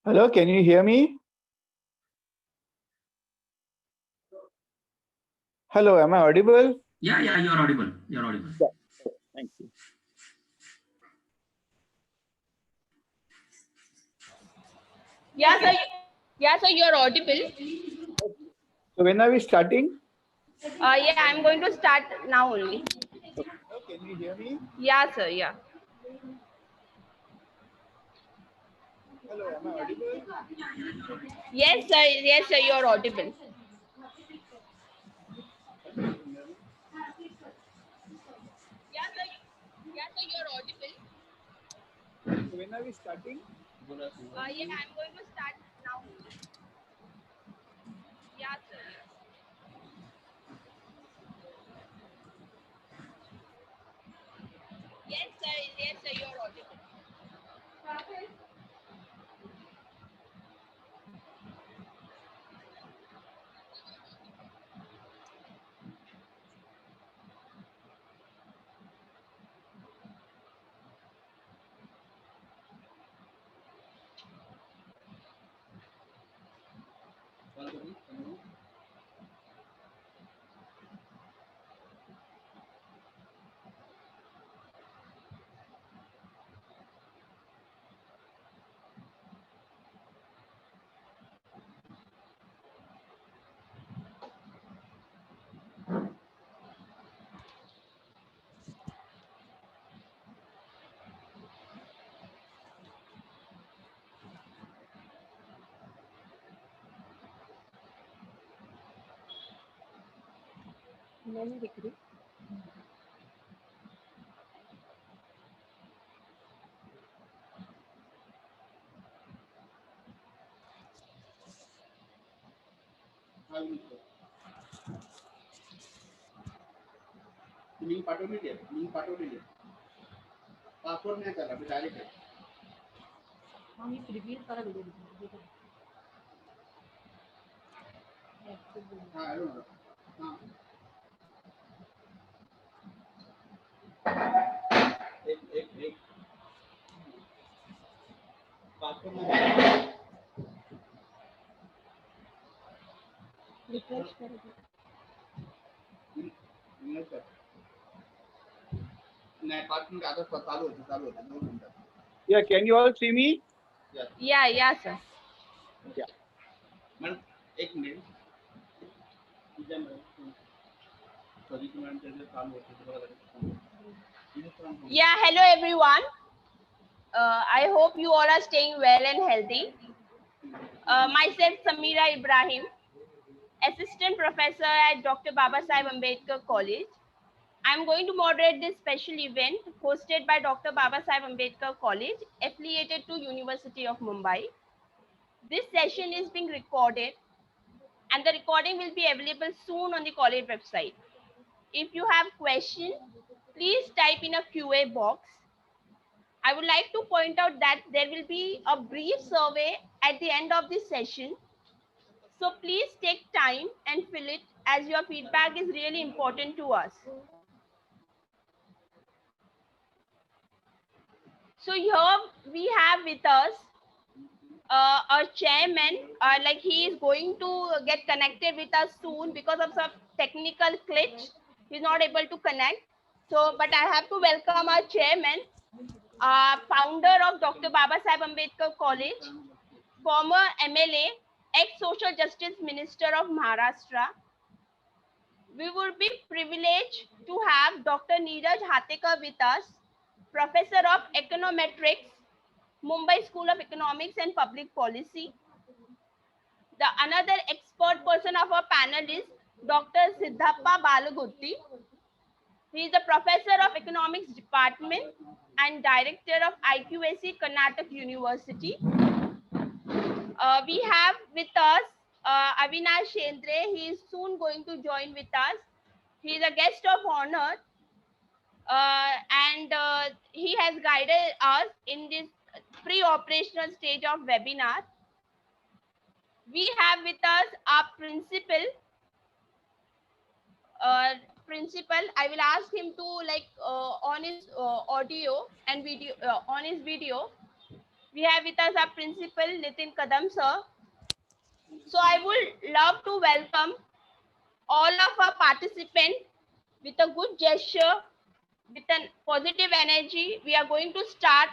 Hello, can you hear me? Hello, am I audible? Yeah, you're audible. You're audible. Yeah. Thank you. Yeah, sir, you're audible. So when are we starting? Yeah, I'm going to start now only. Hello, can you hear me? Yeah, sir, yeah. Hello, am I audible? Yes, sir, you're audible. Yeah, sir, you're audible. So when are we starting? Yeah, I'm going to start now only. Yeah, sir, yeah. Yes, sir, you're audible. नहीं दिख रही। Link पाठवलेली आहे, link पाठवलेली आहे. Password नाही त्याला, direct आहे. हाँ ये प्रीव्यू सारा वीडियो दिखा हा हॅलो हा एक पासवर्ड नाही रिफ्रेश कर नाही 5 मिनिट आता चालू होते 2 मिनिटात. Yeah, can you all see me? या सर Yeah. मॅडम एक minute. Yeah, hello everyone. I hope you all are staying well and healthy. Myself Samira Ibrahim, Assistant Professor at Dr.babasaheb Ambedkar College. I'm going to moderate this special event hosted by Dr.babasaheb Ambedkar College, affiliated to University of Mumbai. This session is being recorded and the recording will be available soon on the college website. If you have questions, please type in a QA box. I would like to point out that there will be a brief survey at the end of this session. So please take time and fill it, as your feedback is really important to us. So here we have with us our chairman, like he is going to get connected with us soon because of some technical glitch. He's not able to connect. So, but I have to welcome our chairman, founder of Dr.babasaheb Ambedkar College, former MLA, ex-social justice minister of Maharashtra. We would be privileged to have Dr. Neeraj Hatekar with us, professor of econometrics, Mumbai School of Economics and Public Policy. The another expert person of our panel is Dr. Siddhappa Balagurti. He is a professor of economics department and director of IQAC Karnataka University. We have with us Avinash Shendre. He is soon going to join with us. He is a guest of honor and he has guided us in this pre-operational stage of webinar. We have with us our principal. I will ask him to on his audio and video on his video. We have with us our principal Nitin Kadam sir. So I would love to welcome all of our participants with a good gesture, with a positive energy. We are going to start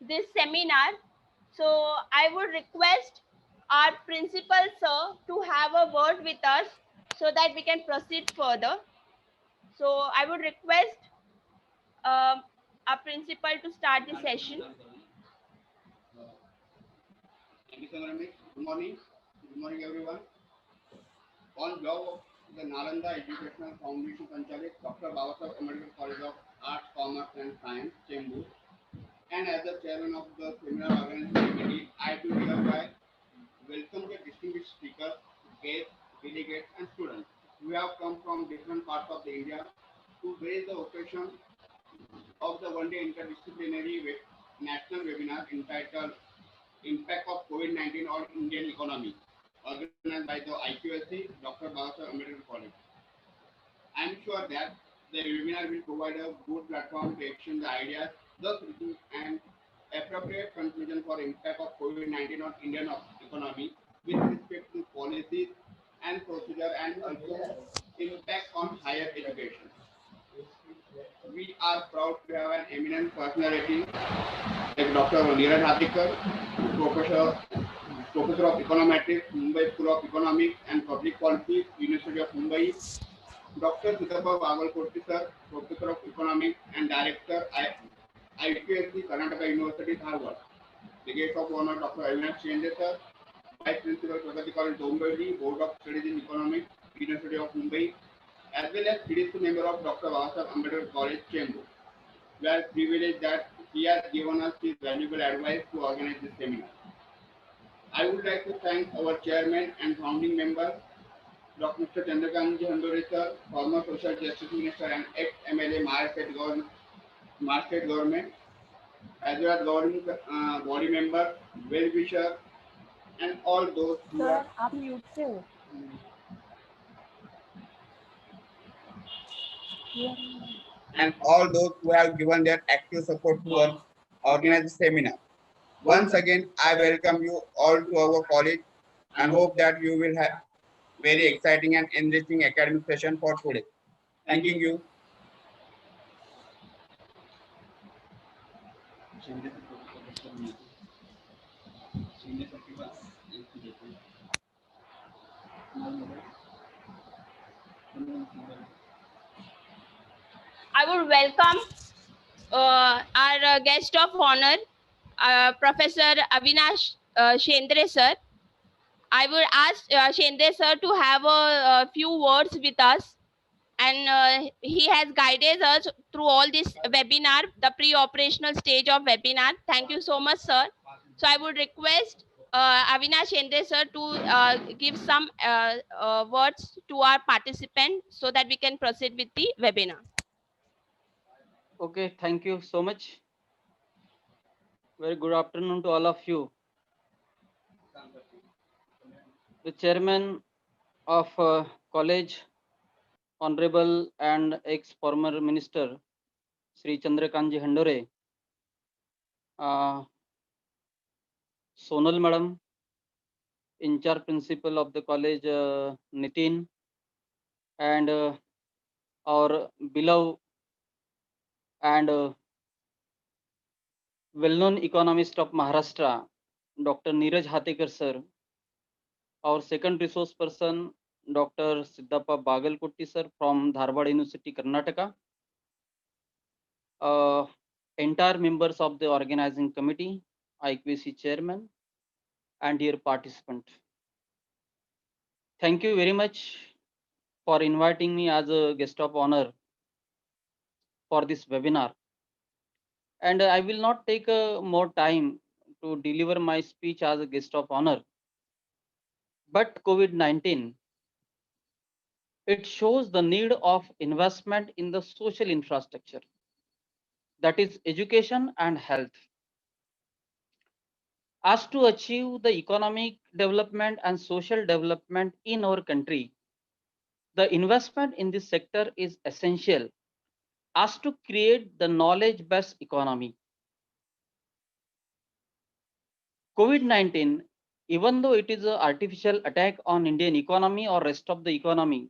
this seminar. So I would request our principal sir to have a word with us so that we can proceed further. So I would request our principal to start the session. Thank you, Sangrami. Good morning. Good morning, everyone. On behalf of the Nalanda Educational Foundation Sanchalik, Dr. Babasaheb Ambedkar College of Arts, Commerce and Science, Chembur, and as the chairman of the seminar organizing committee, I do hereby welcome the distinguished speakers, guests, delegates, and students who have come from different parts of the India to grace the occasion of the one-day interdisciplinary national webinar entitled Impact of COVID-19 on Indian Economy, organized by the IQSC, Dr. Babasaheb Ambedkar College. I am sure that the webinar will provide a good platform to exchange the ideas, thus reaching an appropriate conclusion for impact of COVID-19 on Indian economy with respect to policies and procedure and also impact on higher education. We are proud to have an eminent personality like Dr. Neeraj Hatekar, Professor of Econometrics, Mumbai School of Economics and Public Policy, University of Mumbai, Dr. Siddhappa Balagurti sir, Professor of Economics and Director, IQSC Karnataka University, Harvard. The guest of honor, Dr. Avinash Shende sir, Vice Principal, Pragati College, Dombivli, Board of Studies in Economics, University of Mumbai, as well as CDC member of Dr. Babasaheb Ambedkar College, Chembur. We are privileged that he has given us his valuable advice to organize this seminar. I would like to thank our chairman and founding member, Dr. Mr. Chandrakant Handore sir, former Social Justice Minister and ex-MLA Maharashtra State Government, as well as governing body member, well-wisher, and all those who sir are आप mute से हो and all those who have given their active support to us organize the seminar. Once again, I welcome you all to our college and hope that you will have very exciting and enriching academic session for today. Thanking you. I would welcome our guest of honor, Professor Avinash Shendre sir. I would ask Shendre sir to have a few words with us, and he has guided us through all this webinar, the pre-operational stage of webinar. Thank you so much, sir. So I would request Avinash Shendre sir to give some words to our participant so that we can proceed with the webinar. Okay, thank you so much. Very good afternoon to all of you. The chairman of college, honorable and ex-former minister, Sri Chandrakantji Handore, Sonal madam, in-charge principal of the college, Nitin, and our beloved and well-known economist of Maharashtra, Dr. Neeraj Hatekar sir, our second resource person, Dr. Siddhappa Bagalkotti sir from Dharwad University, Karnataka, entire members of the organizing committee, IQC chairman, and dear participant. Thank you very much for inviting me as a guest of honor for this webinar. And I will not take more time to deliver my speech as a guest of honor. But COVID-19, it shows the need of investment in the social infrastructure, that is education and health. As to achieve the economic development and social development in our country, the investment in this sector is essential as to create the knowledge-based economy. COVID-19, even though it is an artificial attack on Indian economy or rest of the economy,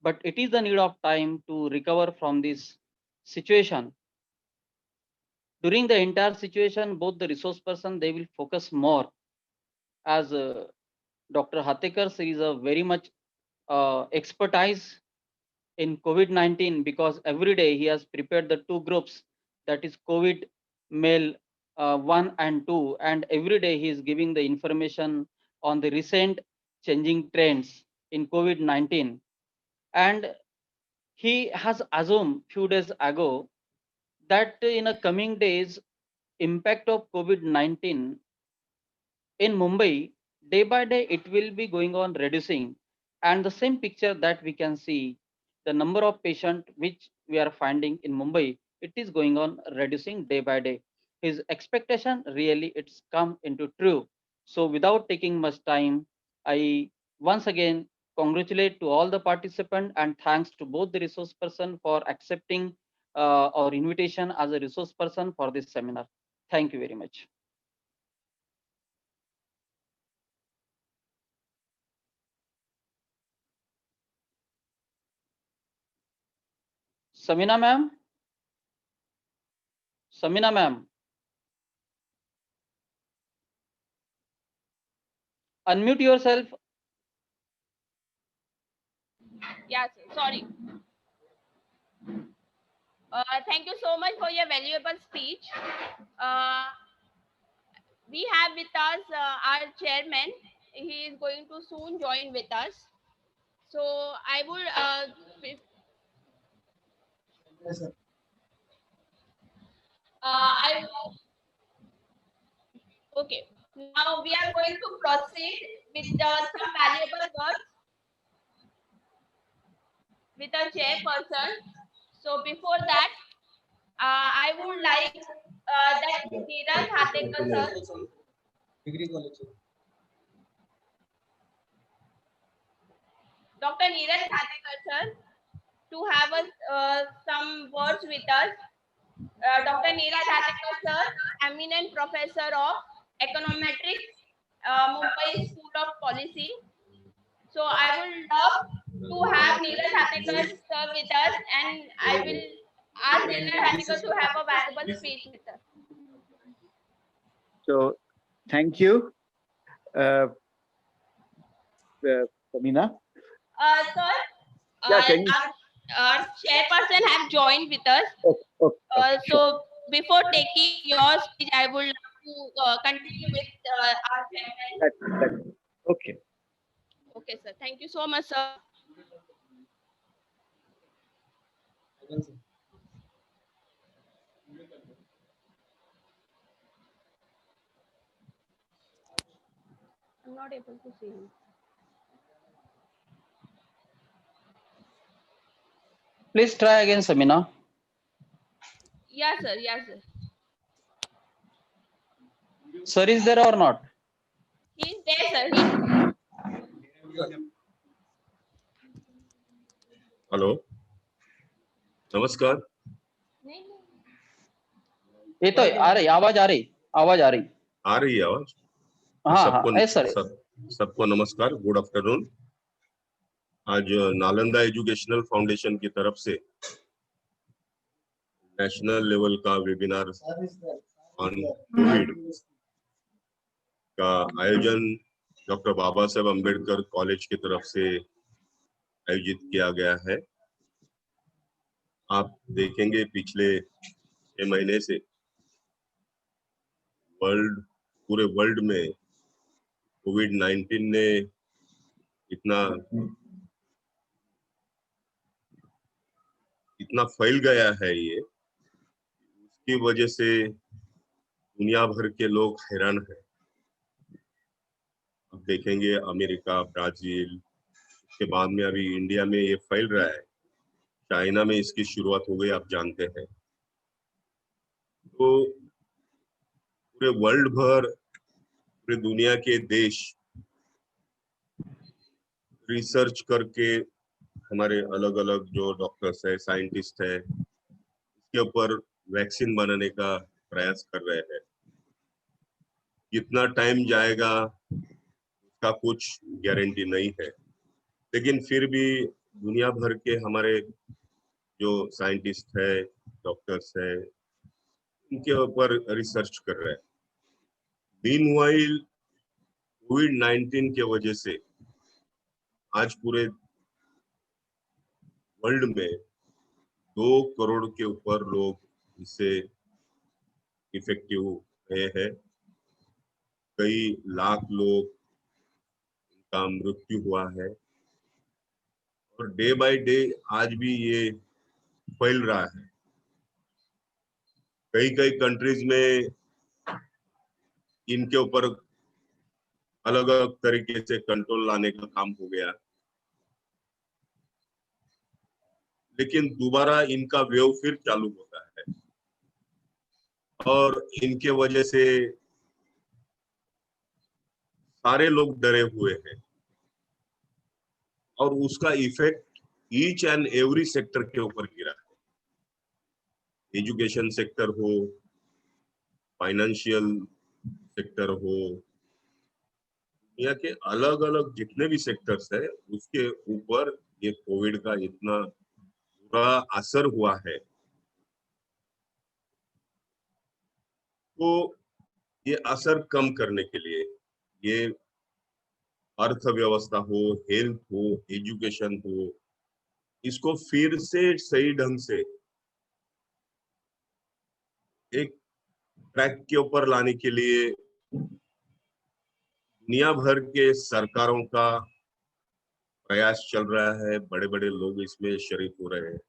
but it is the need of time to recover from this situation. During the entire situation, both the resource person, they will focus more, as Dr. Hatekar is a very much expertise in COVID-19, because every day he has prepared the two groups, that is COVID mail 1 and 2, and every day he is giving the information on the recent changing trends in COVID-19. And he has assumed few days ago that in the coming days, impact of COVID-19 in Mumbai, day by day, it will be going on reducing. And the same picture that we can see, the number of patients which we are finding in Mumbai, it is going on reducing day by day. His expectation really it's come into true. So without taking much time, I once again congratulate to all the participants and thanks to both the resource person for accepting our invitation as a resource person for this seminar. Thank you very much. Samina ma'am. Samina ma'am. Unmute yourself. Yes, sorry. Thank you so much for your valuable speech. We have with us our chairman. He is going to soon join with us. So I would I okay. Now we are going to proceed with some valuable words with a chairperson. So before that, I would like that Neeraj Hatekar sir, Dr. Neeraj Hatekar sir, to have some words with us. Dr. Neeraj Hatekar sir, eminent professor of econometrics, Mumbai School of Policy. So I would love to have Neeraj Hatekar sir with us, and I will ask Neeraj Hatekar to have a valuable speech with us. So, thank you, Samina. Sir, Yeah, can you? our chairperson have joined with us. Okay, So before taking your speech, I would like to continue with our chairman. Okay. Okay, sir. Thank you so much, sir. I'm not able to see him. Please try again, Samina. Yes, sir. Yes, sir. Sir is there or not? He's there, sir. Hello नमस्कार ये तो आ रही आवाज आ रही आ रही है आवाज हाँ सबको हाँ सर सबको नमस्कार गुड आफ्टरनून आज नालंदा एजुकेशनल फाउंडेशन की तरफ से नेशनल लेवल का वेबिनार ऑन कोविड का आयोजन डॉक्टर बाबा साहेब अम्बेडकर कॉलेज की तरफ से आयोजित किया गया है। आप देखेंगे पिछले 6 महीने से पूरे वर्ल्ड में कोविड-19 ने इतना फैल गया है ये, उसकी वजह से दुनिया भर के लोग हैरान हैं। आप देखेंगे अमेरिका, ब्राजील, उसके बाद में अभी इंडिया में ये फैल रहा है। चाइना में इसकी शुरुआत हो गई, आप जानते हैं। तो पूरे वर्ल्ड भर, पूरे दुनिया के देश रिसर्च करके हमारे अलग अलग जो डॉक्टर्स है, साइंटिस्ट है, इसके ऊपर वैक्सीन बनाने का प्रयास कर रहे हैं। कितना टाइम जाएगा उसका कुछ गारंटी नहीं है, लेकिन फिर भी दुनिया भर के हमारे जो साइंटिस्ट है, डॉक्टर्स है, उनके ऊपर रिसर्च कर रहे हैं। मीनवाइल कोविड-19 के वजह से आज पूरे वर्ल्ड में 2 करोड़ के ऊपर लोग इससे इफेक्टिव हुए हैं। कई लाख लोग का मृत्यु हुआ है और डे बाय डे आज भी ये फैल रहा है। कई कंट्रीज में इनके ऊपर अलग अलग तरीके से कंट्रोल लाने का काम हो गया, लेकिन दोबारा इनका वेव फिर चालू होता है और इनके वजह से सारे लोग डरे हुए हैं और उसका effect each and every sector के ऊपर गिरा है। एजुकेशन सेक्टर हो, फाइनेंशियल सेक्टर हो, दुनिया के अलग अलग जितने भी सेक्टर्स है उसके ऊपर ये कोविड का इतना बुरा असर हुआ है। तो ये असर कम करने के लिए, ये अर्थव्यवस्था हो, हेल्थ हो, एजुकेशन हो, इसको फिर से सही ढंग से एक ट्रैक के ऊपर लाने के लिए दुनिया भर के सरकारों का प्रयास चल रहा है, बड़े बड़े लोग इसमें शरीक हो रहे हैं।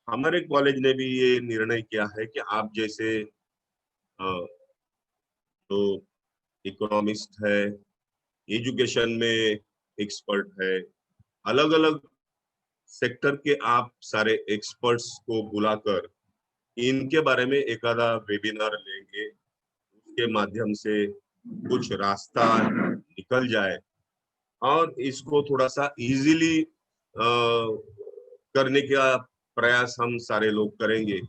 हमारे कॉलेज ने भी ये निर्णय किया है कि आप जैसे जो इकोनॉमिस्ट है, एजुकेशन में एक्सपर्ट है, अलग अलग सेक्टर के आप सारे एक्सपर्ट्स को बुलाकर इनके बारे में एक आधा वेबिनार लेंगे, उसके माध्यम से कुछ रास्ता निकल जाए और इसको थोड़ा सा इजीली करने का प्रयास हम सारे लोग करेंगे।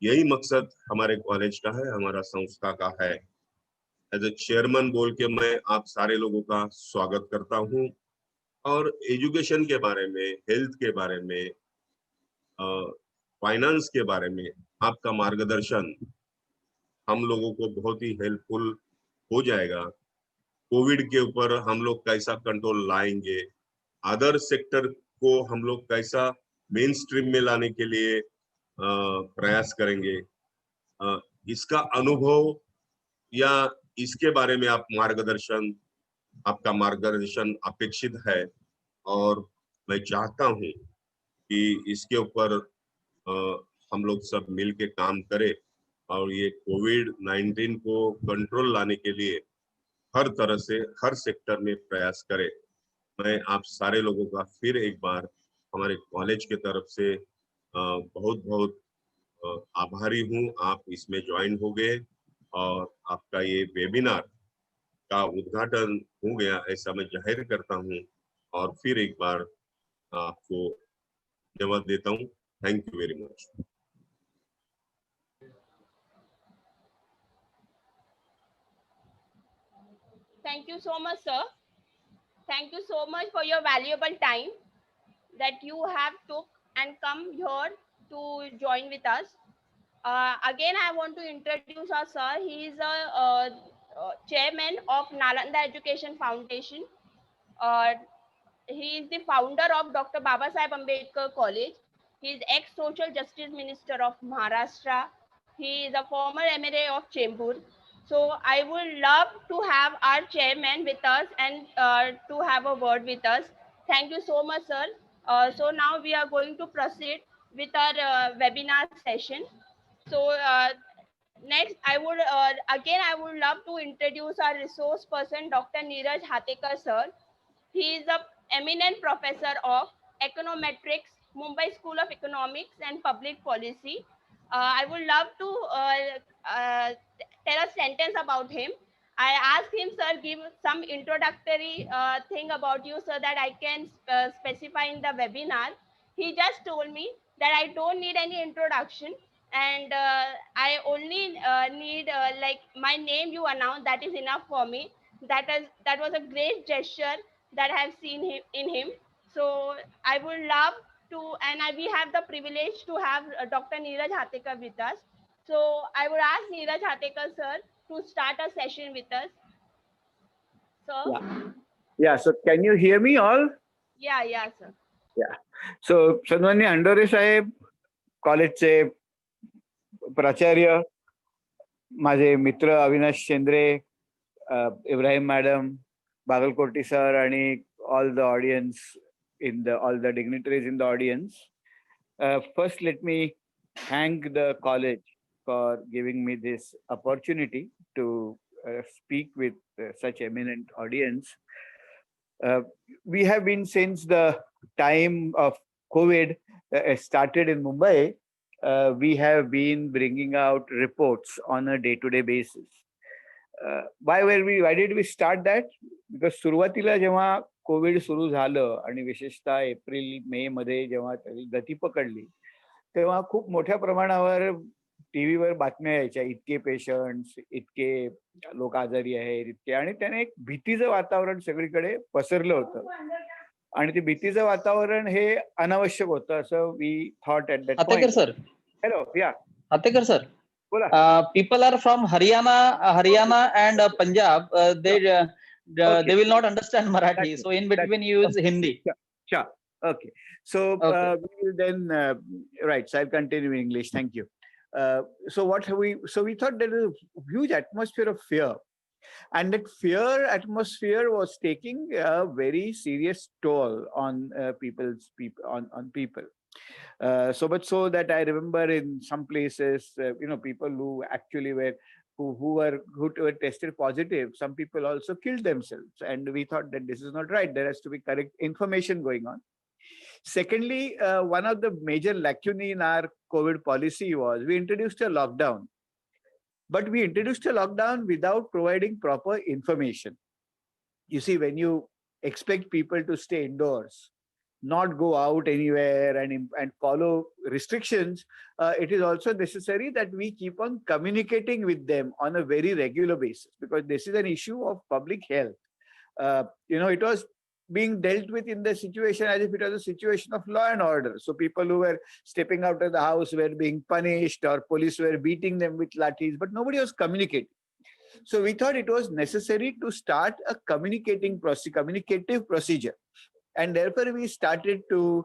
यही मकसद हमारे कॉलेज का है, हमारा संस्था का है। एज ए चेयरमैन बोल के मैं आप सारे लोगों का स्वागत करता हूँ और एजुकेशन के बारे में, हेल्थ के बारे में, फाइनेंस के बारे में आपका मार्गदर्शन हम लोगों को बहुत ही हेल्पफुल हो जाएगा। कोविड के ऊपर हम लोग कैसा कंट्रोल लाएंगे, अदर सेक्टर को हम लोग कैसा मेन स्ट्रीम में लाने के लिए प्रयास करेंगे, इसका अनुभव या इसके बारे में आपका मार्गदर्शन अपेक्षित है और मैं चाहता हूं कि इसके ऊपर हम लोग सब मिल के काम करें और ये कोविड-19 को कंट्रोल लाने के लिए हर तरह से हर सेक्टर में प्रयास करें। मैं आप सारे लोगों का फिर एक बार हमारे कॉलेज के तरफ से बहुत बहुत आभारी हूँ। आप इसमें ज्वाइन हो गए और आपका ये वेबिनार का उद्घाटन हो गया ऐसा मैं जाहिर करता हूँ और फिर एक बार आपको धन्यवाद देता हूँ। Thank you very much. Thank you so much, sir. Thank you so much for your valuable time that you have took and come here to join with us. Again, I want to introduce our sir. He is a chairman of Nalanda Education Foundation. Uh, he is the founder of Dr.babasaheb Ambedkar College. He is ex-social justice minister of Maharashtra. He is a former MLA of Chembur. So I would love to have our chairman with us and to have a word with us. Thank you so much, sir. So now we are going to proceed with our webinar session. So next, I would love to introduce our resource person, Dr. Neeraj Hatekar, sir. He is a eminent professor of econometrics, Mumbai School of Economics and Public Policy. I would love to tell a sentence about him. I asked him, sir, give some introductory thing about you so that I can specify in the webinar. He just told me that I don't need any introduction and I only need like my name you announced, that is enough for me. That was a great gesture that I have seen in him. So I would love to, and we have the privilege to have Dr. Neeraj Hatekar with us. So I would ask Neeraj Hatekar, sir, to start a session with us. Sir? Yeah, so can you hear me all? Yeah, sir. Yeah. So, सन्माननीय अंडोरे साहेब, कॉलेजचे प्राचार्य, माझे मित्र Avinash Chandre, Ibrahim madam, बागलकोटी sir आणि all the audience all the dignitaries in the audience. First, let me thank the college for giving me this opportunity to speak with such eminent audience. We have been, since the time of COVID started in Mumbai, we have been bringing out reports on a day-to-day basis. Why did we start that? Because सुरुवातीला जेव्हा Covid सुरू झालं आणि विशेषतः April May मध्ये जेव्हा त्याची गती पकडली तेव्हा खूप मोठ्या प्रमाणावर टीव्हीवर बातम्या यायच्या, इतके पेशंट्स, इतके लोक आजारी आहेत, इतके, आणि त्याने एक भीतीचं वातावरण सगळीकडे पसरलं होतं आणि ते भीतीचं वातावरण हे अनावश्यक होतं असं we thought at that point. Sir, hello, या Hatekar sir. People are from Haryana and Punjab. They will not understand Marathi. So in between you use Hindi. Sure. Okay. So we will then right. So I'll continue in English. Thank you. So we thought there is a huge atmosphere of fear And that fear atmosphere was taking a very serious toll on on people. So much so that I remember in some places, people who actually were who were tested positive. Some people also killed themselves, and we thought that this is not right. There has to be correct information going on. Secondly, one of the major lacunae in our COVID policy was we introduced a lockdown, but we introduced a lockdown without providing proper information. You see, when you expect people to stay indoors, not go out anywhere, and follow restrictions, it is also necessary that we keep on communicating with them on a very regular basis, because this is an issue of public health. It was being dealt with in the situation as if it was a situation of law and order. So people who were stepping out of the house were being punished, or police were beating them with lathis, but nobody was communicating. So we thought it was necessary to start a communicative procedure. And therefore we started to,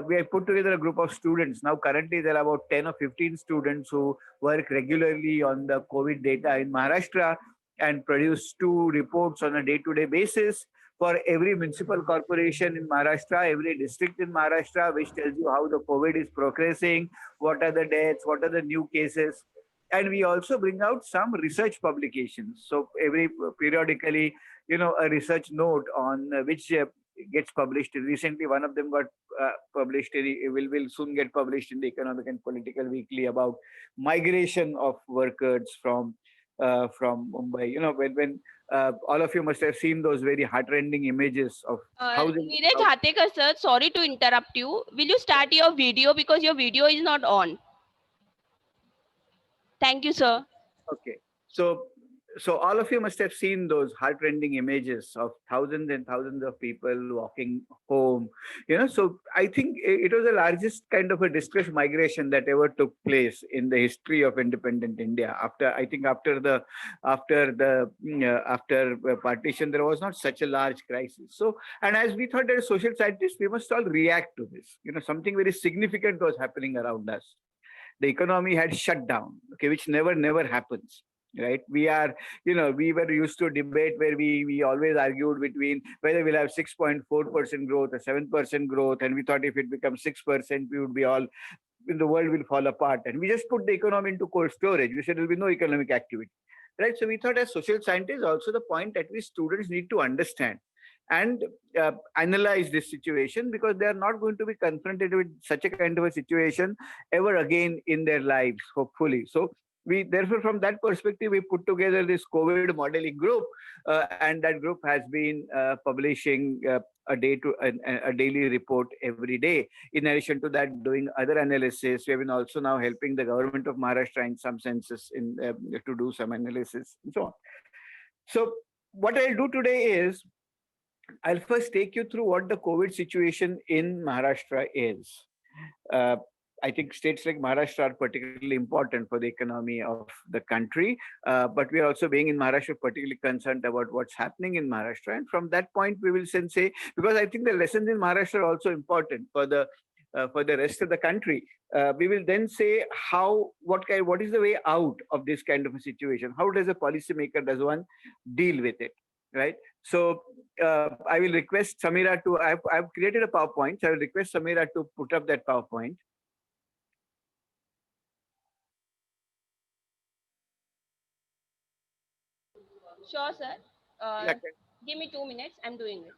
we have put together a group of students. Now currently there are about 10 or 15 students who work regularly on the COVID data in Maharashtra and produce 2 reports on a day-to-day basis for every municipal corporation in Maharashtra, every district in Maharashtra, which tells you how the COVID is progressing, what are the deaths, what are the new cases. And we also bring out some research publications. So every periodically, a research note on which gets published. Recently, one of them got published. Will soon get published in the Economic and Political Weekly about migration of workers from Mumbai. When all of you must have seen those very heartrending images of housing. Neeraj Hatekar sir, sorry to interrupt you. Will you start your video, because your video is not on? Thank you, sir. Okay. So all of you must have seen those heartrending images of thousands and thousands of people walking home. So I think it was the largest kind of a distress migration that ever took place in the history of independent India. After partition, there was not such a large crisis. So, and as we thought as social scientists, we must all react to this. Something very significant was happening around us. The economy had shut down, okay, which never happens, right? We were used to a debate where we always argued between whether we'll have 6.4% growth or 7% growth, and we thought if it becomes 6%, we would be all, the world will fall apart. And we just put the economy into cold storage. We said there will be no economic activity, right? So we thought as social scientists, also the point at which students need to understand and analyze this situation, because they are not going to be confronted with such a kind of a situation ever again in their lives, hopefully. So we, therefore, from that perspective, we put together this COVID modeling group, and that group has been publishing a daily report every day. In addition to that, doing other analysis. We have been also now helping the government of Maharashtra in some senses to do some analysis and so on. So what I'll do today is, I'll first take you through what the COVID situation in Maharashtra is. I think states like Maharashtra are particularly important for the economy of the country, but we are also, being in Maharashtra, particularly concerned about what's happening in Maharashtra. And from that point, we will then say, because I think the lessons in Maharashtra are also important for the rest of the country. We will then say what is the way out of this kind of a situation? How does a policymaker, does one deal with it, right? So I will request Samira to, I've created a PowerPoint. So I will request Samira to put up that PowerPoint. Sure, sir. Yeah. Give me 2 minutes. I'm doing it.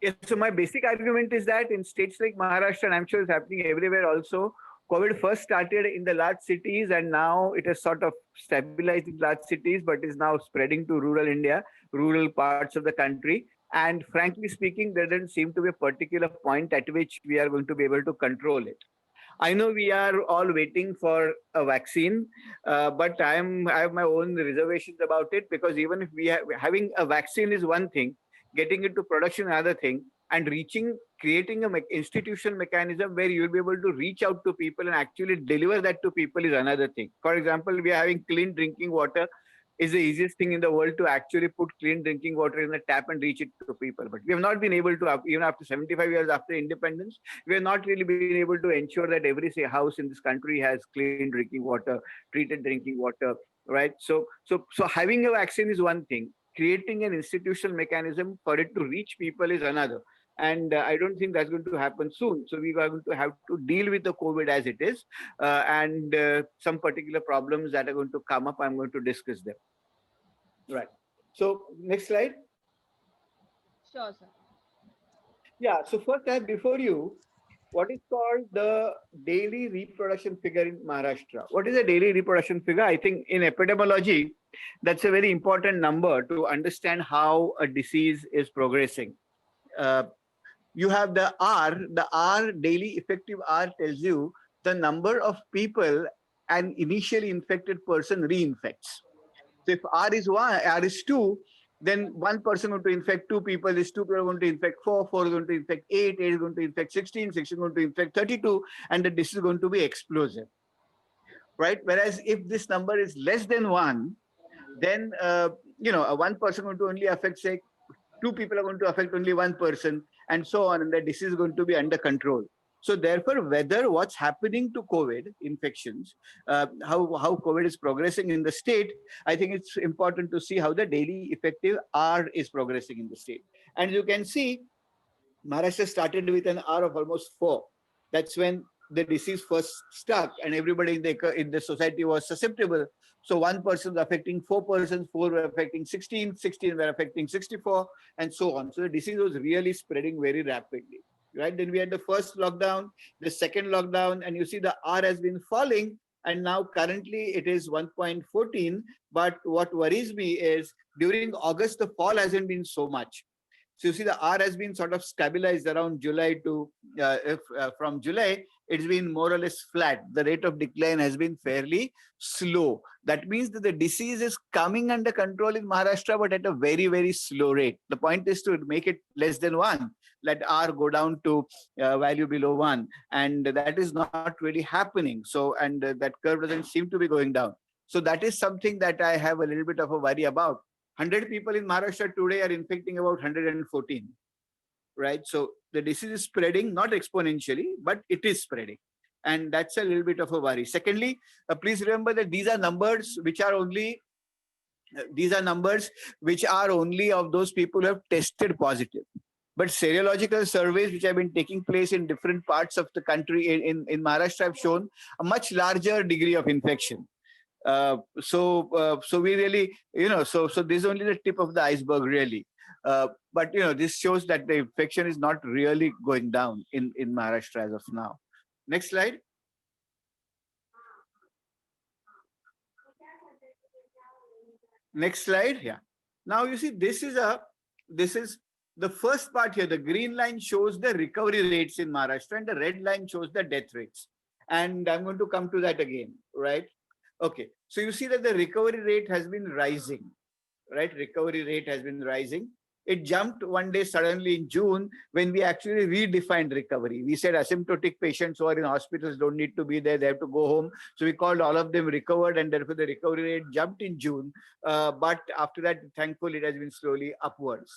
Yes, so my basic argument is that in states like Maharashtra, and I'm sure it's happening everywhere also, COVID first started in the large cities, and now it has sort of stabilized in large cities, but is now spreading to rural India, rural parts of the country. And frankly speaking, there doesn't seem to be a particular point at which we are going to be able to control it. I know we are all waiting for a vaccine, but I have my own reservations about it, because even if having a vaccine is one thing, getting into production another thing, and creating an institutional mechanism where you'll be able to reach out to people and actually deliver that to people is another thing. For example, we are having clean drinking water is the easiest thing in the world to actually put clean drinking water in the tap and reach it to people. But we have not been able to, even after 75 years after independence, we have not really been able to ensure that every house in this country has clean drinking water, treated drinking water, right? So having a vaccine is one thing. Creating an institutional mechanism for it to reach people is another. And I don't think that's going to happen soon. So we are going to have to deal with the COVID as it is, and some particular problems that are going to come up. I'm going to discuss them. Right. So next slide. Sure, sir. Yeah. So first, I have before you what is called the daily reproduction figure in Maharashtra. What is a daily reproduction figure? I think in epidemiology, that's a very important number to understand how a disease is progressing. Uh, you have the R daily effective R tells you the number of people an initially infected person reinfects. So if R is 1, R is 2, then one person going to infect 2 people, is 2 people are going to infect 4, 4 is going to infect 8, 8 is going to infect 16, 16 is going to infect 32, and the disease is going to be explosive, right? Whereas if this number is less than 1, then one person going to only affect, say, 2 people are going to affect only 1 person, and so on, and the disease is going to be under control. So therefore, whether what's happening to COVID infections, how COVID is progressing in the state, I think it's important to see how the daily effective R is progressing in the state. And you can see Maharashtra started with an R of almost 4. That's when the disease first stuck, and everybody in the society was susceptible. So 1 person was affecting 4 persons, 4 were affecting 16, 16 were affecting 64, and so on. So the disease was really spreading very rapidly. Right? Then we had the first lockdown, the second lockdown, and you see the R has been falling, and now currently it is 1.14. But what worries me is during August, the fall hasn't been so much. So you see the R has been sort of stabilized around July to, from July, it's been more or less flat. The rate of decline has been fairly slow. That means that the disease is coming under control in Maharashtra, but at a very, very slow rate. The point is to make it less than 1, let R go down to value below 1. And that is not really happening. So, and that curve doesn't seem to be going down. So that is something that I have a little bit of a worry about. 100 people in Maharashtra today are infecting about 114, right? So the disease is spreading, not exponentially, but it is spreading. And that's a little bit of a worry. Secondly, please remember that these are numbers which are only of those people who have tested positive. But serological surveys which have been taking place in different parts of the country in Maharashtra have shown a much larger degree of infection. So we really, so this is only the tip of the iceberg, really. But this shows that the infection is not really going down in Maharashtra as of now. Next slide. Next slide. Yeah. Now you see this is the first part here. The green line shows the recovery rates in Maharashtra, and the red line shows the death rates. And I'm going to come to that again, right? Okay, so you see that the recovery rate has been rising, right? Recovery rate has been rising. It jumped one day suddenly in June when we actually redefined recovery. We said asymptomatic patients who are in hospitals don't need to be there, they have to go home. So we called all of them recovered, and therefore the recovery rate jumped in June. But after that, thankfully, it has been slowly upwards.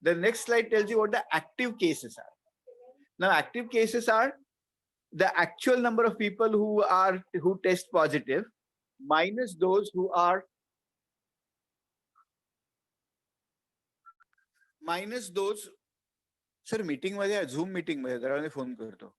The next slide tells you what the active cases are. Now, active cases are the actual number of people who test positive minus those who are minus those. Sir meeting मध्ये झूम meeting मध्ये जरा मी phone करतो.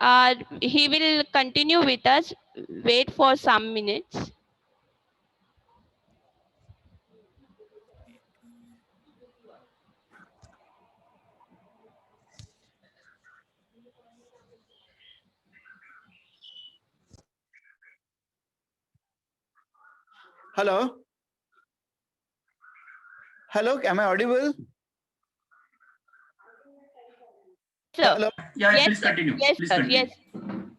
Uh, he will continue with us. Wait for some minutes. Hello? Hello, am I audible? Sir. Hello? Yeah, Yes, please sir. continue. Yes, Please sir. continue. Yes.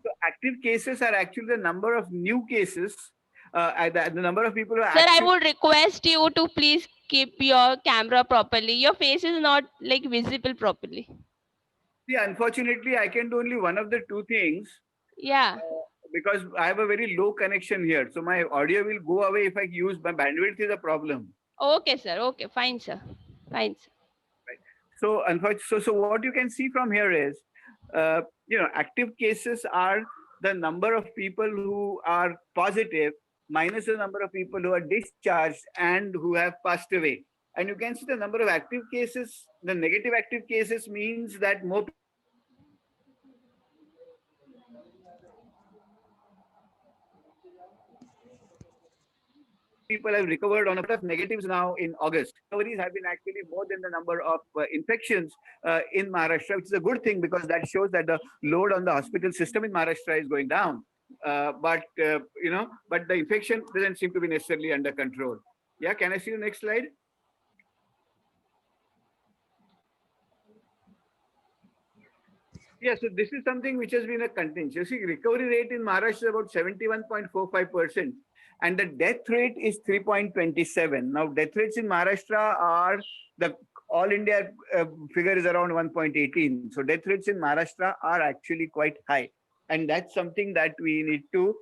So active cases are actually the number of new cases, the number of people who are Sir, I active. would request you to please keep your camera properly. Your face is not like visible properly. See, unfortunately, I can do only one of the two things Yeah. because I have a very low connection here. So my audio will go away if I use my bandwidth is a problem. Okay, sir. Okay, fine, sir. Fine, sir. So unfortunately, so what you can see from here is, active cases are the number of people who are positive minus the number of people who are discharged and who have passed away. And you can see the number of active cases. The negative active cases means that more people have recovered on a lot of negatives now in August. Recoveries have been actually more than the number of infections in Maharashtra, which is a good thing because that shows that the load on the hospital system in Maharashtra is going down. But the infection doesn't seem to be necessarily under control. Yeah, can I see the next slide? Yeah, so this is something which has been a continuous. You see, recovery rate in Maharashtra is about 71.45%, and the death rate is 3.27. Now, death rates in Maharashtra are the all India figure is around 1.18. So, death rates in Maharashtra are actually quite high, and that's something that we need to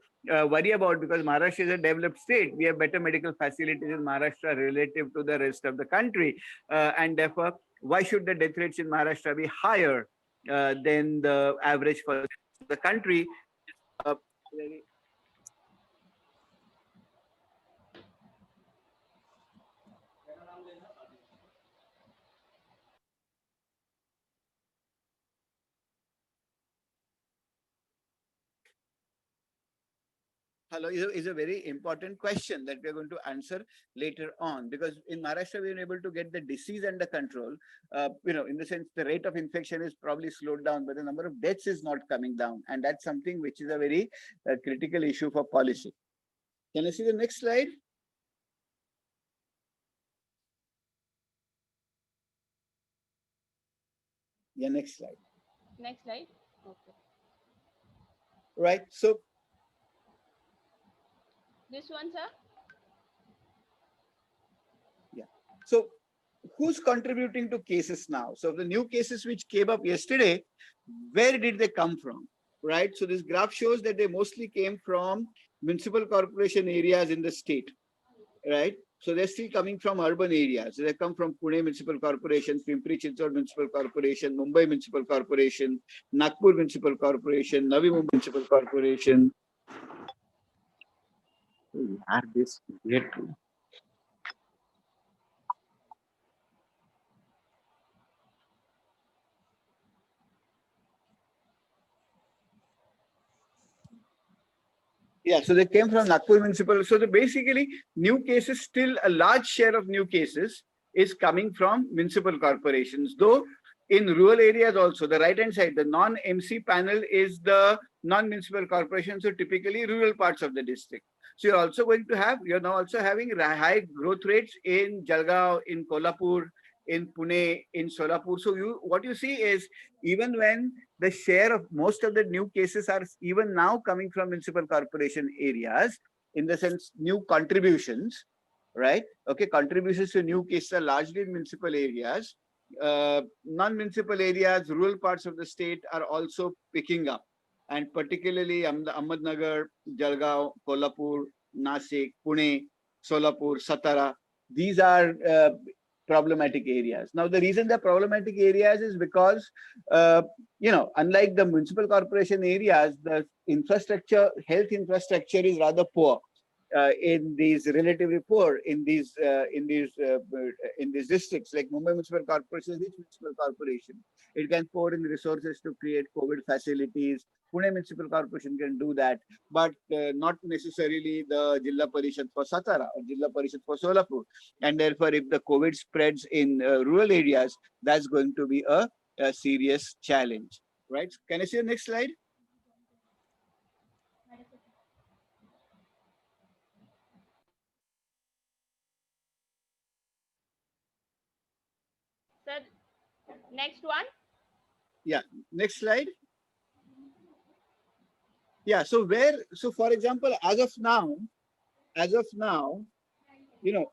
worry about because Maharashtra is a developed state. We have better medical facilities in Maharashtra relative to the rest of the country, and therefore, why should the death rates in Maharashtra be higher than the average for the country? Uh, Hello is a very important question that we are going to answer later on because in Maharashtra we are able to get the disease under control. In the sense the rate of infection is probably slowed down, but the number of deaths is not coming down, and that's something which is a very critical issue for policy. Can I see the next slide? Yeah, next slide. Next slide. Okay. Right. So This one, sir. yeah. So who's contributing to cases now? So the new cases which came up yesterday, where did they come from? Right. So this graph shows that they mostly came from municipal corporation areas in the state. Right. So they're still coming from urban areas. They come from Pune Municipal Corporation, Pimpri-Chinchwad Municipal Corporation, Mumbai Municipal Corporation, Nagpur Municipal Corporation, Navi Mumbai Municipal Corporation. Are this great? Yeah, so they came from Nagpur Municipal. So basically, new cases, still a large share of new cases is coming from municipal corporations. Though in rural areas also, the right-hand side, the non-MC panel is the non-municipal corporation. So typically rural parts of the district. So you're now also having high growth rates in Jalgaon, in Kolhapur, in Pune, in Solapur. So what you see is even when the share of most of the new cases are even now coming from municipal corporation areas, in the sense new contributions, right? Okay, contributions to new cases are largely in municipal areas. Non-municipal areas, rural parts of the state are also picking up, and particularly Ahmednagar, Jalgaon, Kolhapur, Nasik, Pune, Solapur, Satara. These are problematic areas. Now, the reason they're problematic areas is because unlike the municipal corporation areas, the health infrastructure is rather poor in these relatively poor in these districts. Like Mumbai Municipal Corporation is a rich municipal corporation. It can pour in resources to create COVID facilities. Pune Municipal Corporation can do that, but not necessarily the Jilla Parishad for Satara or Jilla Parishad for Solapur. And therefore, if the COVID spreads in rural areas, that's going to be a serious challenge. Right? Can I see the next slide? Next one. Yeah, next slide. Yeah, so for example, as of now, you know,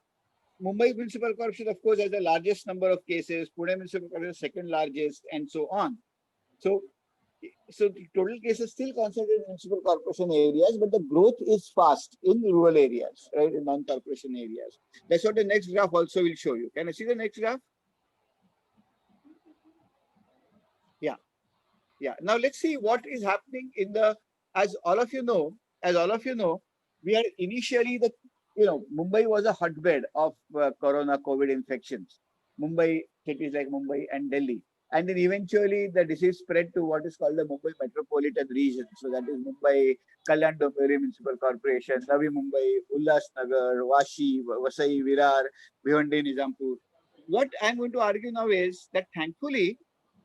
Mumbai Municipal Corporation, of course, has the largest number of cases, Pune Municipal Corporation is second largest, and so on. So the total cases still concentrated in municipal corporation areas, but the growth is fast in rural areas, right, in non-corporation areas. That's what the next graph also will show you. Can I see the next graph? Yeah. Yeah. Now let's see what is happening in the, as all of you know, we are initially Mumbai was a hotbed of corona COVID infections. Cities like Mumbai and Delhi. And then eventually the disease spread to what is called the Mumbai metropolitan region. So that is Mumbai, Kalyan Dombivli Municipal Corporation, Navi Mumbai, Ulhasnagar, Vashi, Vasai, Virar, Bhiwandi, Nizampur. What I'm going to argue now is that thankfully,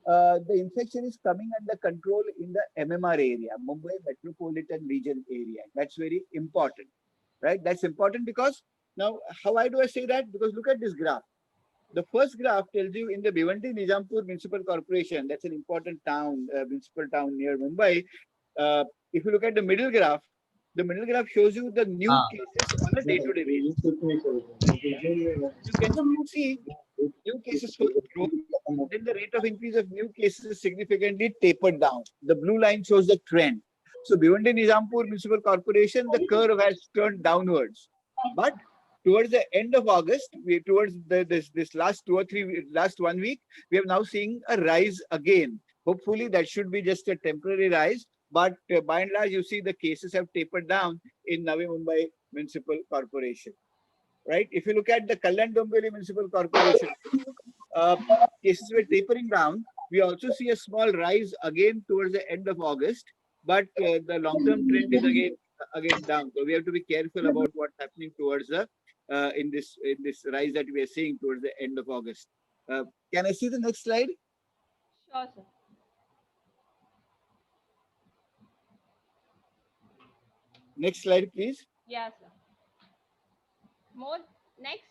the infection is coming under control in the MMR area, Mumbai Metropolitan Region area. That's very important, right? That's important because now, why do I say that? Because look at this graph. The first graph tells you in the Bhiwandi Nizampur Municipal Corporation, that's an important town, municipal town near Mumbai. If you look at the middle graph shows you the new cases on a day-to-day basis. You can see new cases show growth. Then the rate of increase of new cases significantly tapered down. The blue line shows the trend. So Bhiwandi Nizampur Municipal Corporation, the curve has turned downwards. But towards the end of August, towards this last 1 week, we are now seeing a rise again. Hopefully, that should be just a temporary rise. But by and large, you see the cases have tapered down in Navi Mumbai Municipal Corporation. Right? If you look at the Kalyan Dombivli Municipal Corporation, cases were tapering down. We also see a small rise again towards the end of August, but the long-term trend is again down. So we have to be careful about what's happening towards the in this rise that we are seeing towards the end of August. Can I see the next slide? Sure, sir. Next slide, please. Yes, sir. More. Next.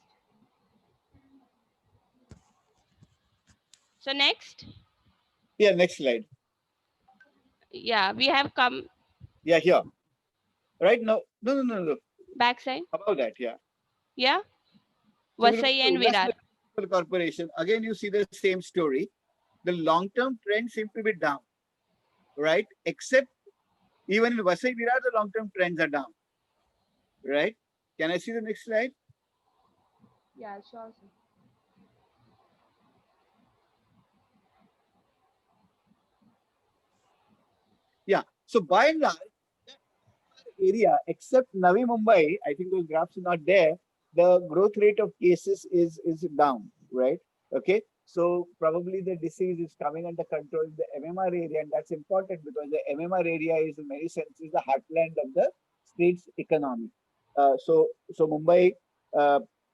So next. Yeah, next slide. Yeah, we have come. Yeah, here. Right now, no. Backside. About that, yeah. Yeah. So Vasai and Virar. Corporation. Again, you see the same story. The long-term trend seems to be down, right? Except even in Vasai Virar, the long-term trends are down, right? Can I see the next slide? Yeah, sure, sir. Yeah. So by and large, area except Navi Mumbai, I think those graphs are not there. The growth rate of cases is down, right? Okay. So probably the disease is coming under control in the MMR area, and that's important because the MMR area is in many senses the heartland of the state's economy. So Mumbai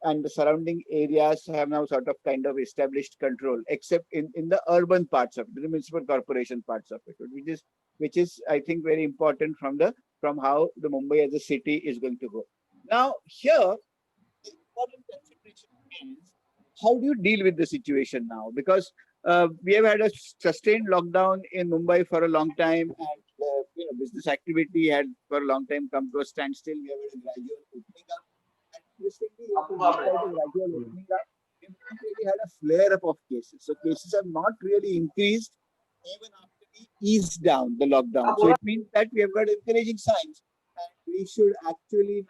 and the surrounding areas have now sort of kind of established control, except in the urban parts of it, the municipal corporation parts of it, which is I think very important from how the Mumbai as a city is going to go. Now here, the important consideration is how do you deal with the situation now? Because we have had a sustained lockdown in Mumbai for a long time, and business activity had for a long time come to a standstill. We have had a gradual opening up, and recently, despite a gradual opening up, we've not really had a flare up of cases. So cases have not really increased even after we eased down the lockdown. So it means that we have got encouraging signs, and we should actually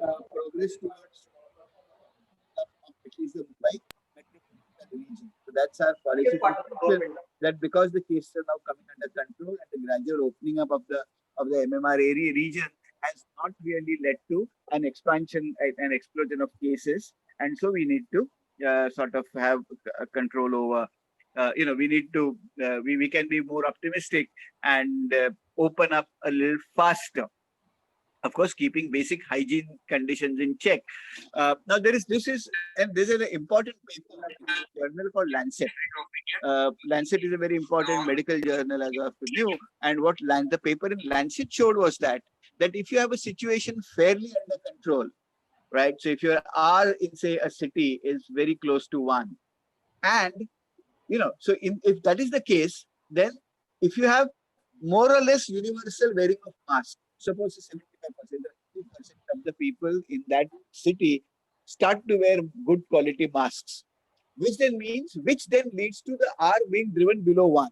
now progress towards at least the Mumbai metropolitan region. So that's our policy conclusion, that because the cases are now coming under control and the gradual opening up of the MMR area region has not really led to an expansion, an explosion of cases, and so we need to sort of have control over. We need to we can be more optimistic and open up a little faster. Of course, keeping basic hygiene conditions in check. Now, this is an important paper in a journal called Lancet. Lancet is a very important medical journal, as of you. And what the paper in Lancet showed was that if you have a situation fairly under control, right? So if your R in say a city is very close to 1, and So if that is the case, then if you have more or less universal wearing of masks, suppose 75% or 80% of the people in that city start to wear good quality masks, which then leads to the R being driven below 1.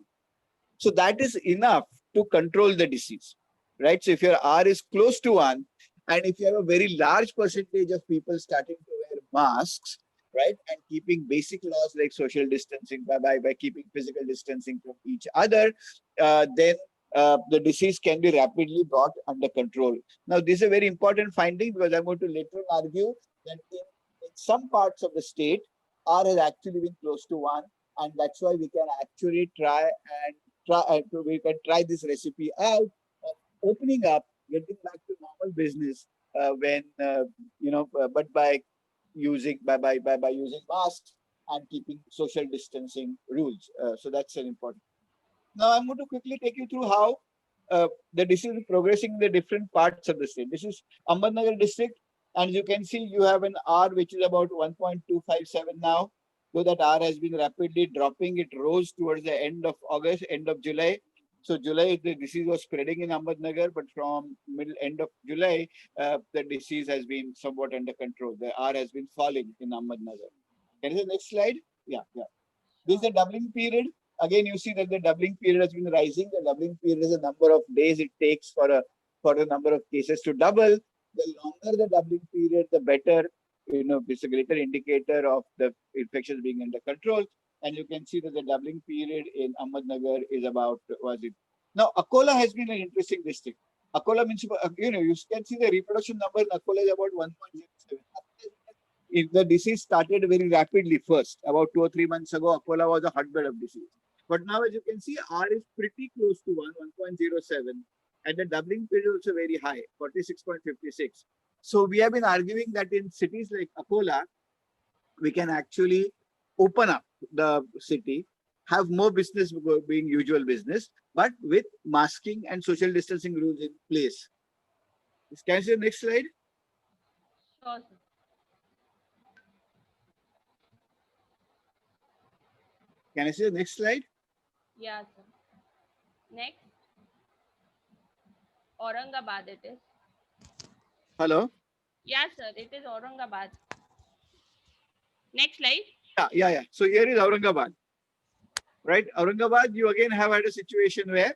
So that is enough to control the disease, right? So if your R is close to 1, and if you have a very large percentage of people starting to wear masks, right, and keeping basic laws like social distancing by keeping physical distancing from each other, then the disease can be rapidly brought under control. Now, this is a very important finding, because I'm going to later on argue that in some parts of the state, R has actually been close to 1, and that's why we can actually we can try this recipe out of opening up, getting back to normal business but by using masks and keeping social distancing rules. So that's an important. Now I'm going to quickly take you through how the disease is progressing in the different parts of the state. This is Ahmednagar district, and you can see you have an R which is about 1.257 now. Though that R has been rapidly dropping, it rose towards the end of August, end of July. So July, the disease was spreading in Ahmednagar, but from end of July, the disease has been somewhat under control. The R has been falling in Ahmednagar. Can you see the next slide? Yeah. This is the doubling period. Again, you see that the doubling period has been rising. The doubling period is the number of days it takes for the number of cases to double. The longer the doubling period, the better. It's a greater indicator of the infections being under control. And you can see that the doubling period in Ahmednagar is about, Now, Akola has been an interesting district. Akola means, you can see the reproduction number in Akola is about 1.07. The disease started very rapidly first. About 2 or 3 months ago, Akola was a hotbed of disease. But now, as you can see, R is pretty close to 1.07. And the doubling period is also very high, 46.56. So we have been arguing that in cities like Akola, we can actually open up the city, have more business being usual business, but with masking and social distancing rules in place. Can you see the next slide? Sure, sir. Can I see the next slide? Yeah, sir. Next. Aurangabad it is. Hello? Yeah, sir. It is Aurangabad. Next slide. Yeah. So here is Aurangabad. Right? Aurangabad, you again have had a situation where,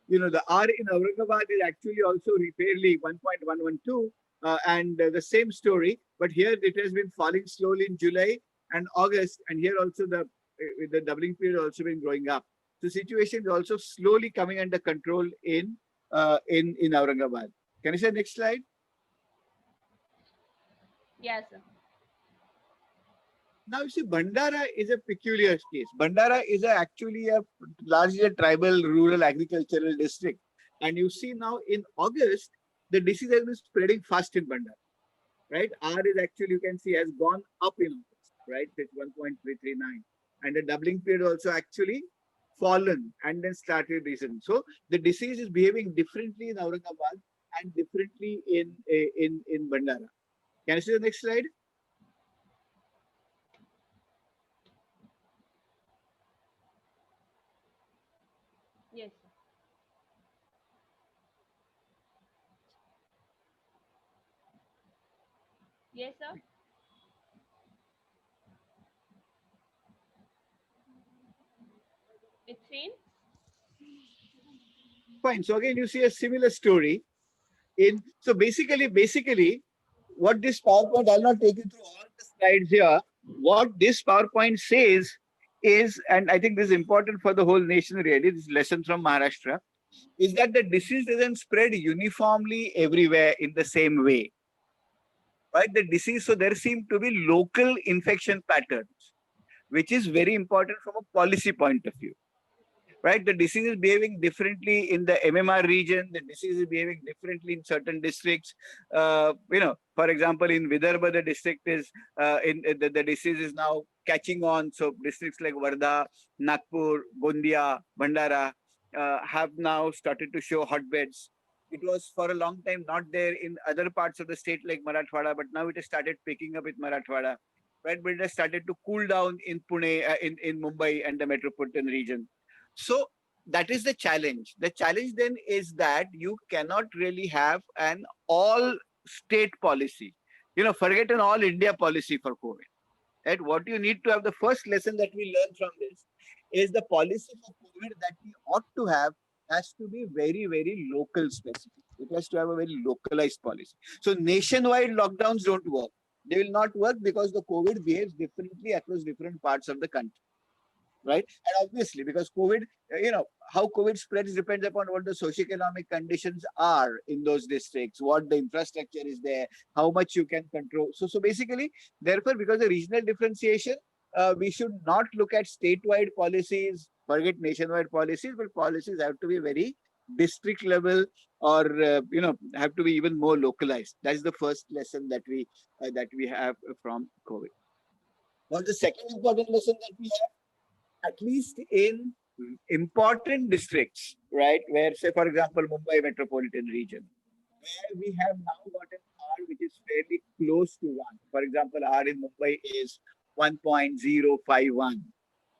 the R in Aurangabad is actually also fairly 1.112, and the same story, but here it has been falling slowly in July and August, and here also the doubling period also been growing up. The situation is also slowly coming under control in Aurangabad. Can you say next slide? Yes, sir. Now, you see, Bhandara is a peculiar case. Bhandara is actually largely a tribal, rural, agricultural district. And you see now in August, the disease has been spreading fast in Bhandara, right? R is actually, you can see, has gone up in August, right? It's 1.339. And the doubling period also actually fallen and then started recent. So the disease is behaving differently in Aurangabad and differently in Bhandara. Can you see the next slide? Yes, sir. Yes, sir. It's seen. Fine. So again, you see a similar story. So basically, what this PowerPoint, I'll not take you through all the slides here. What this PowerPoint says is, and I think this is important for the whole nation really, this lesson from Maharashtra, is that the disease doesn't spread uniformly everywhere in the same way. Right? The disease, so there seem to be local infection patterns, which is very important from a policy point of view. Right, the disease is behaving differently in the MMR region. The disease is behaving differently in certain districts. For example, in Vidarbha, the district is the disease is now catching on. So districts like Wardha, Nagpur, Gondia, Bhandara have now started to show hotbeds. It was for a long time not there in other parts of the state like Marathwada, but now it has started picking up with Marathwada. right? But it has started to cool down in Pune, in Mumbai and the metropolitan region. So that is the challenge. The challenge then is that you cannot really have an all state policy. Forget an all India policy for COVID. Right? What you need to have, the first lesson that we learn from this is the policy for COVID that we ought to have has to be very, very local specific. It has to have a very localized policy. So nationwide lockdowns don't work. They will not work because the COVID behaves differently across different parts of the country, right? And obviously, because COVID, how COVID spreads depends upon what the socioeconomic conditions are in those districts, what the infrastructure is there, how much you can control. So basically, therefore, because of regional differentiation, we should not look at statewide policies, forget nationwide policies, but policies have to be very district level, or have to be even more localized. That's the first lesson that we have from COVID. What's the second important lesson that we have? At least in important districts, right, where, say, for example, Mumbai metropolitan region, where we have now got an R which is fairly close to 1. For example, R in Mumbai is 1.051,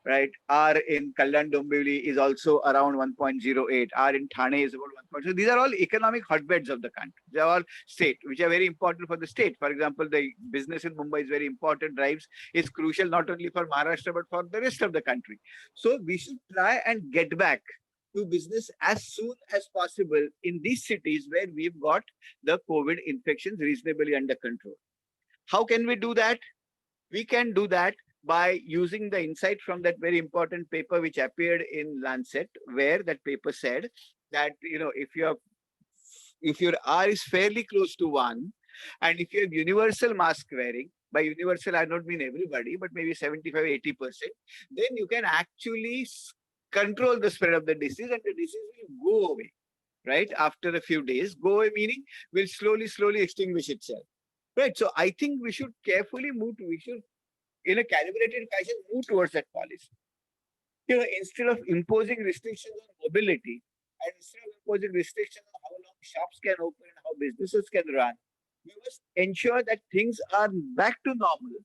right? R in Kalyan Dombivli is also around 1.08. R in Thane is about 1. So these are all economic hotbeds of the country. They are all state, which are very important for the state. For example, the business in Mumbai is very important. Drives is crucial not only for Maharashtra but for the rest of the country. So we should try and get back to business as soon as possible in these cities where we've got the COVID infections reasonably under control. How can we do that? We can do that by using the insight from that very important paper which appeared in Lancet, where that paper said that if your R is fairly close to 1, and if you have universal mask wearing, by universal I don't mean everybody, but maybe 75-80%, then you can actually control the spread of the disease, and the disease will go away, right? After a few days, go away meaning will slowly extinguish itself. Right. So I think we should carefully we should, in a calibrated fashion, move towards that policy. Instead of imposing restrictions on mobility, and instead of imposing restrictions on how long shops can open, how businesses can run, we must ensure that things are back to normal,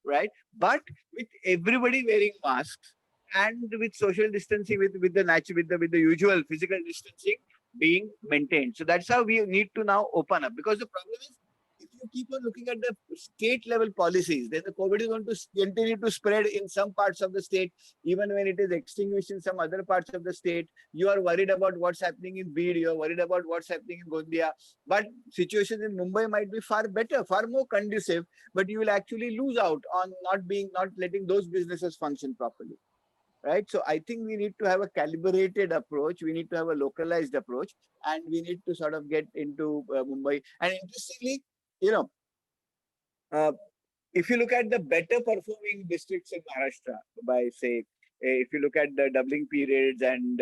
right? But with everybody wearing masks and with social distancing, with the usual physical distancing being maintained. So that's how we need to now open up, because the problem is, if you keep on looking at the state level policies, then the COVID is going to continue to spread in some parts of the state, even when it is extinguished in some other parts of the state. You are worried about what's happening in Bid, you are worried about what's happening in Gondia, but situations in Mumbai might be far better, far more conducive, but you will actually lose out on not letting those businesses function properly. Right. So I think we need to have a calibrated approach. We need to have a localized approach, and we need to sort of get into Mumbai. And interestingly, uh, if you look at the better performing districts in Maharashtra, by say, if you look at the doubling periods and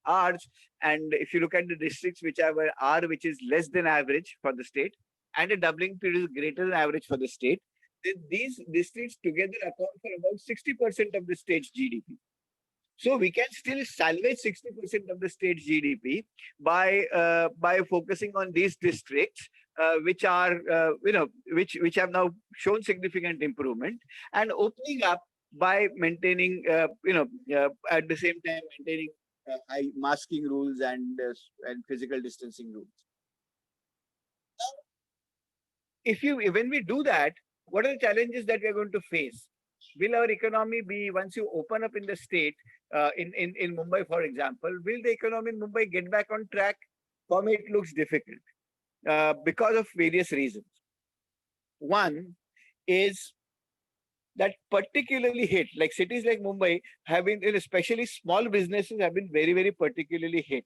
R's, and if you look at the districts which have an R which is less than average for the state, and a doubling period is greater than average for the state, then these districts together account for about 60% of the state's GDP. So we can still salvage 60% of the state's GDP by focusing on these districts, which are which have now shown significant improvement, and opening up by maintaining at the same time maintaining high masking rules and physical distancing rules. Now, when we do that, what are the challenges that we are going to face? Will our economy be, once you open up in the state, in Mumbai, for example, will the economy in Mumbai get back on track? For me, it looks difficult because of various reasons. One is that particularly hit, like cities like Mumbai have been, especially small businesses have been very, very particularly hit.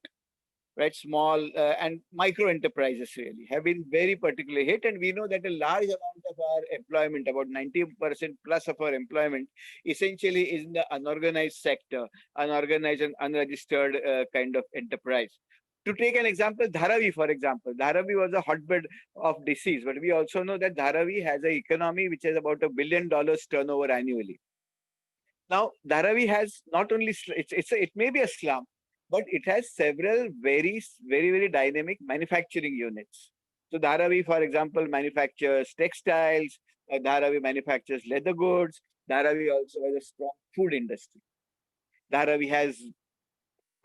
Right, small and micro enterprises really have been very particularly hit, and we know that a large amount of our employment, about 90% plus of our employment, essentially is in the unorganized sector, unorganized and unregistered kind of enterprise. To take an example, Dharavi, for example, Dharavi was a hotbed of disease, but we also know that Dharavi has an economy which has about $1 billion turnover annually. Now, Dharavi has not only, it may be a slum, but it has several very, very dynamic manufacturing units. So Dharavi, for example, manufactures textiles, Dharavi manufactures leather goods. Dharavi also has a strong food industry. Dharavi has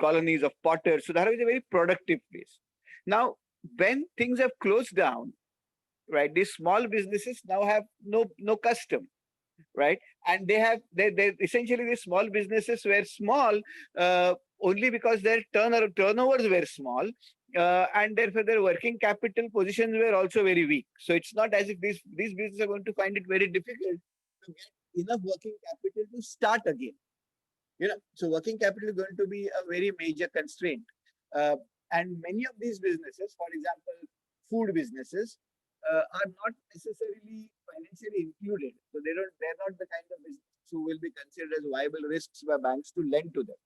colonies of potters. So Dharavi is a very productive place. Now, when things have closed down, right, these small businesses now have no custom, right? And they essentially, these small businesses were small only because their turnovers were small, and therefore their working capital positions were also very weak. So it's not as if these businesses are going to find it very difficult to get enough working capital to start again. So working capital is going to be a very major constraint. And many of these businesses, for example, food businesses, are not necessarily financially included. So they're not the kind of businesses who will be considered as viable risks by banks to lend to them.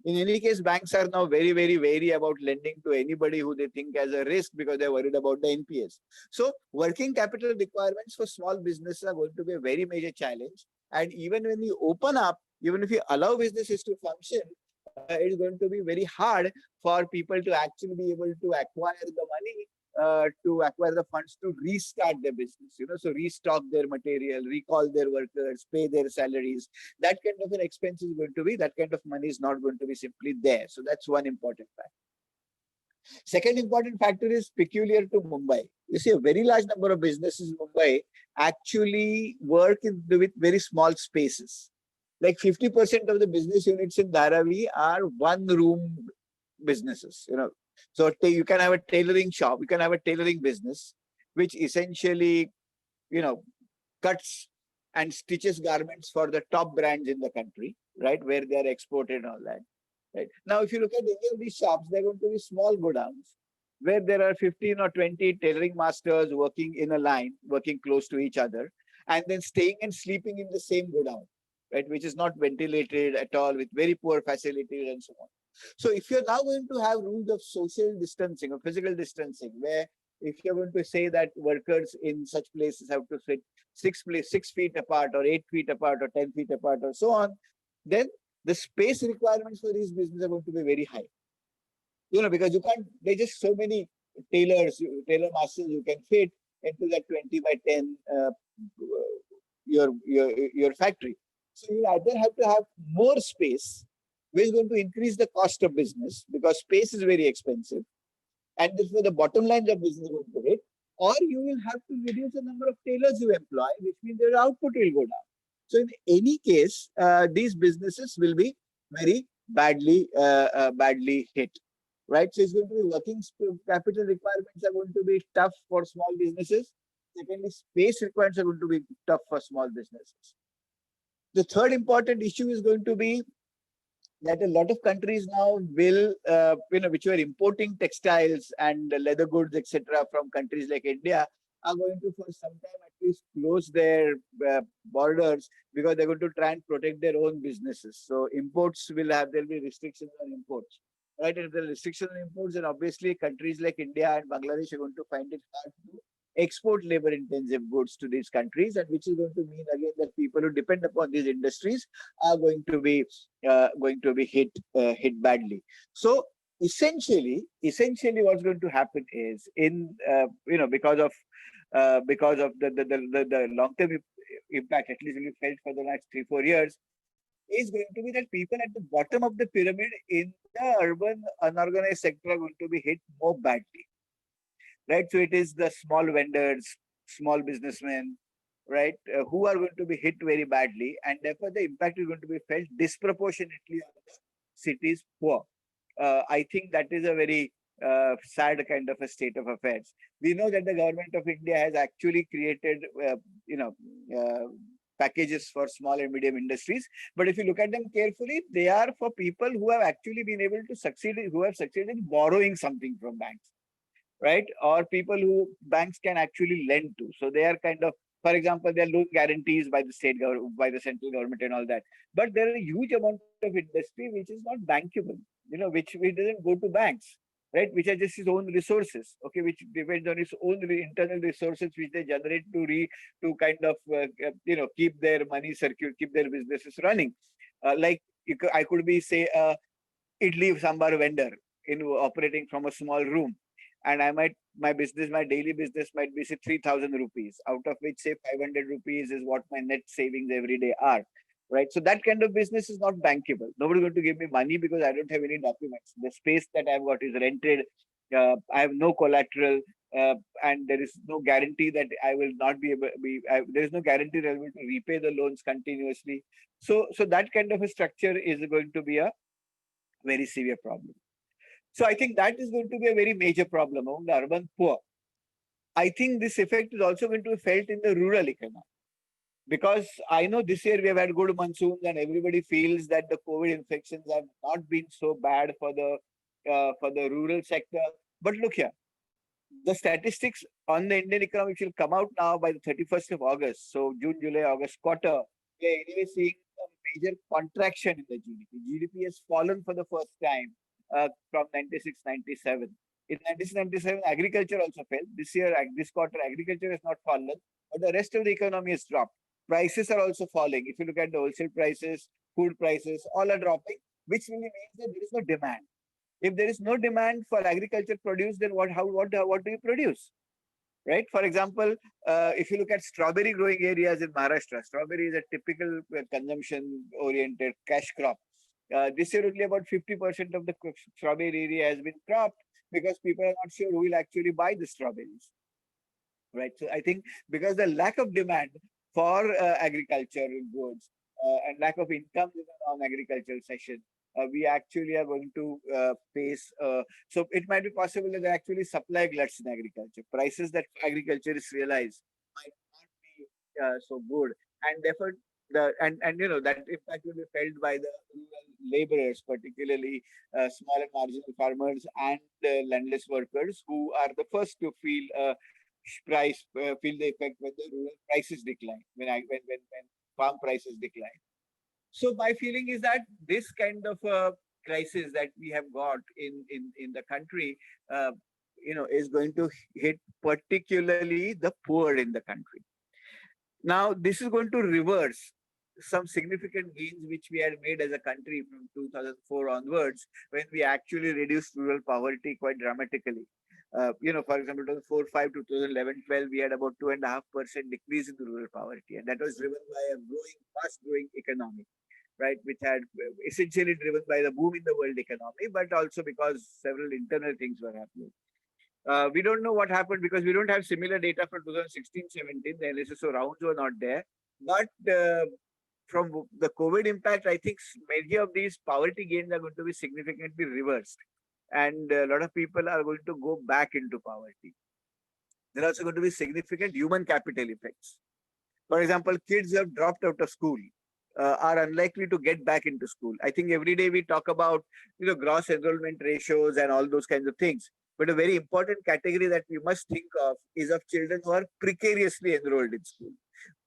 In any case, banks are now very, very wary about lending to anybody who they think as a risk because they're worried about the NPS. So working capital requirements for small businesses are going to be a very major challenge. And even when you open up, even if you allow businesses to function, it's going to be very hard for people to actually be able to acquire the money, to acquire the funds to restart their business, so restock their material, recall their workers, pay their salaries. That kind of an expense is going to be, that kind of money is not going to be simply there. So that's one important factor. Second important factor is peculiar to Mumbai. You see, a very large number of businesses in Mumbai actually work with very small spaces. Like 50% of the business units in Dharavi are one room businesses, So you can have a tailoring shop, you can have a tailoring business, which essentially, cuts and stitches garments for the top brands in the country, right, where they are exported and all that. Right. Now, if you look at any of these shops, they're going to be small godowns where there are 15 or 20 tailoring masters working in a line, working close to each other, and then staying and sleeping in the same godown, right, which is not ventilated at all, with very poor facilities and so on. So if you're now going to have rules of social distancing or physical distancing, where if you're going to say that workers in such places have to sit 6 feet apart or 8 feet apart or 10 feet apart or so on, then the space requirements for these businesses are going to be very high. Because you can't, there's just so many tailor masters you can fit into that 20 by 10 your factory. So you either have to have more space, which is going to increase the cost of business because space is very expensive, and therefore the bottom lines of business are going to hit, or you will have to reduce the number of tailors you employ, which means their output will go down. So in any case, these businesses will be very badly hit, right? So it's going to be working capital requirements are going to be tough for small businesses. Secondly, space requirements are going to be tough for small businesses. The third important issue is going to be that a lot of countries now will, which were importing textiles and leather goods, etc., from countries like India, are going to for some time at least close their borders because they're going to try and protect their own businesses. So imports there'll be restrictions on imports, right? And if there are restrictions on imports, then obviously countries like India and Bangladesh are going to find it hard to export labor-intensive goods to these countries, and which is going to mean again that people who depend upon these industries are going to be hit badly. So essentially, what's going to happen is because of the long-term impact, at least we felt for the next 3-4 years, is going to be that people at the bottom of the pyramid in the urban unorganized sector are going to be hit more badly. Right, so it is the small vendors, small businessmen, right, who are going to be hit very badly, and therefore the impact is going to be felt disproportionately on the city's poor. I think that is a very sad kind of a state of affairs. We know that the government of India has actually created, packages for small and medium industries, but if you look at them carefully, they are for people who have actually been able to succeed, who have succeeded in borrowing something from banks. Right, or people who banks can actually lend to. So they are kind of, for example, they are loan guarantees by the state government, by the central government, and all that. But there are a huge amount of industry which is not bankable, which doesn't go to banks, right? Which are just its own resources, okay, which depends on its own internal resources which they generate to kind of keep their money circulate, keep their businesses running. I could be say idli sambar vendor operating from a small room. and my daily business might be say 3,000 rupees, out of which say 500 rupees is what my net savings every day are. Right. So that kind of business is not bankable. Nobody's going to give me money because I don't have any documents. The space that I've got is rented. I have no collateral, and there is no guarantee that I will not be able. There is no guarantee that I will to repay the loans continuously. So that kind of a structure is going to be a very severe problem. So I think that is going to be a very major problem among the urban poor. I think this effect is also going to be felt in the rural economy. Because I know this year we have had good monsoons and everybody feels that the COVID infections have not been so bad for the rural sector. But look here, the statistics on the Indian economy which will come out now by the 31st of August. So June, July, August quarter, we are anyway seeing a major contraction in the GDP. GDP has fallen for the first time from 96-97. In 96-97, agriculture also fell. This year, this quarter, agriculture has not fallen, but the rest of the economy has dropped. Prices are also falling. If you look at the wholesale prices, food prices, all are dropping, which really means that there is no demand. If there is no demand for agriculture produce, then what do you produce? Right? For example, if you look at strawberry growing areas in Maharashtra, strawberry is a typical consumption-oriented cash crop. This year, only about 50% of the strawberry area has been cropped because people are not sure who will actually buy the strawberries. Right? So I think because the lack of demand for agriculture goods and lack of income in a non-agricultural session, we actually are going to face. So it might be possible that there are actually supply gluts in agriculture. Prices that agriculturists realize might not be so good, and therefore and you know that impact will be felt by the rural laborers, particularly small and marginal farmers and landless workers, who are the first to feel feel the effect when the rural prices decline, when farm prices decline. So my feeling is that this kind of crisis that we have got in the country, is going to hit particularly the poor in the country. Now, this is going to reverse some significant gains which we had made as a country from 2004 onwards, when we actually reduced rural poverty quite dramatically. For example, 2004-5 to 2011-12, we had about 2.5% decrease in the rural poverty, and that was driven by a fast-growing economy, right, which had essentially driven by the boom in the world economy, but also because several internal things were happening. We don't know what happened because we don't have similar data for 2016-17. The LSSO rounds were not there. But from the COVID impact, I think many of these poverty gains are going to be significantly reversed. And a lot of people are going to go back into poverty. There are also going to be significant human capital effects. For example, kids who have dropped out of school are unlikely to get back into school. I think every day we talk about gross enrollment ratios and all those kinds of things. But a very important category that we must think of is of children who are precariously enrolled in school.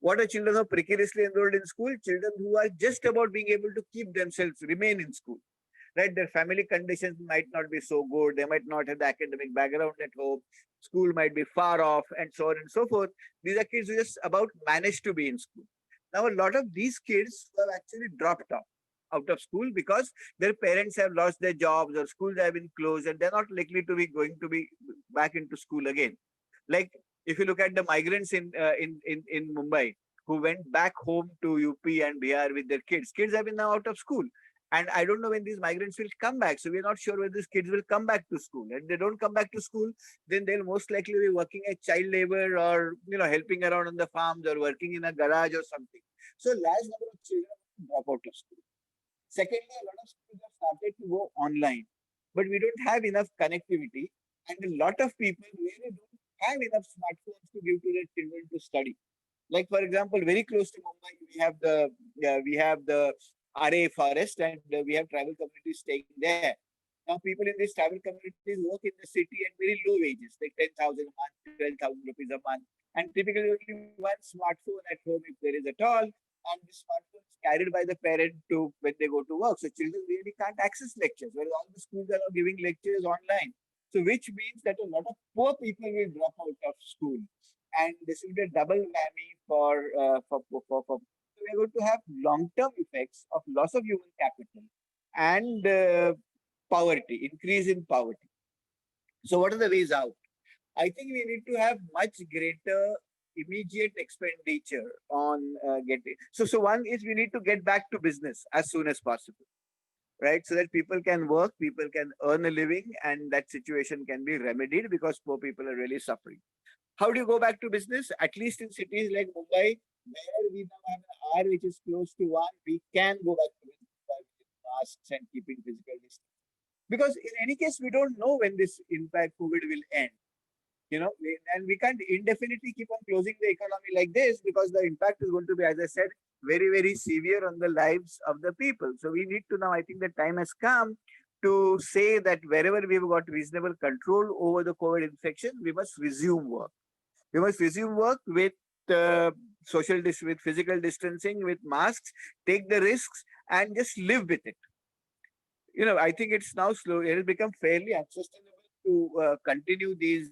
What are children who are precariously enrolled in school? Children who are just about being able to keep themselves, remain in school. Right? Their family conditions might not be so good. They might not have the academic background at home. School might be far off, and so on and so forth. These are kids who just about manage to be in school. Now, a lot of these kids have actually dropped out of school because their parents have lost their jobs or schools have been closed, and they're not likely to be going to be back into school again. Like if you look at the migrants in Mumbai who went back home to UP and Bihar with their kids have been now out of school. And I don't know when these migrants will come back. So we're not sure when these kids will come back to school. And they don't come back to school, then they'll most likely be working as child labor or helping around on the farms or working in a garage or something. So large number of children drop out of school. Secondly, a lot of schools have started to go online, but we don't have enough connectivity, and a lot of people really don't have enough smartphones to give to their children to study. Like for example, very close to Mumbai, we have the RA forest, and we have tribal communities staying there. Now, people in these tribal communities work in the city at very low wages, like 10,000 a month, 12,000 rupees a month, and typically only one smartphone at home if there is at all. And the smartphone is carried by the parent to when they go to work. So children really can't access lectures, whereas all the schools are now giving lectures online. So which means that a lot of poor people will drop out of school, and this will be a double whammy for. So we are going to have long-term effects of loss of human capital and poverty, increase in poverty. So what are the ways out? I think we need to have much greater immediate expenditure on getting. So one is we need to get back to business as soon as possible, right? So that people can work, people can earn a living, and that situation can be remedied because poor people are really suffering. How do you go back to business? At least in cities like Mumbai, where we now have an hour which is close to one, we can go back to business by wearing masks and keeping physical distance. Because in any case, we don't know when this impact COVID will end. And we can't indefinitely keep on closing the economy like this because the impact is going to be, as I said, very, very severe on the lives of the people. So we need to now, I think the time has come to say that wherever we've got reasonable control over the COVID infection, we must resume work. We must resume work with with physical distancing, with masks, take the risks, and just live with it. I think it's now slow. It has become fairly unsustainable to continue these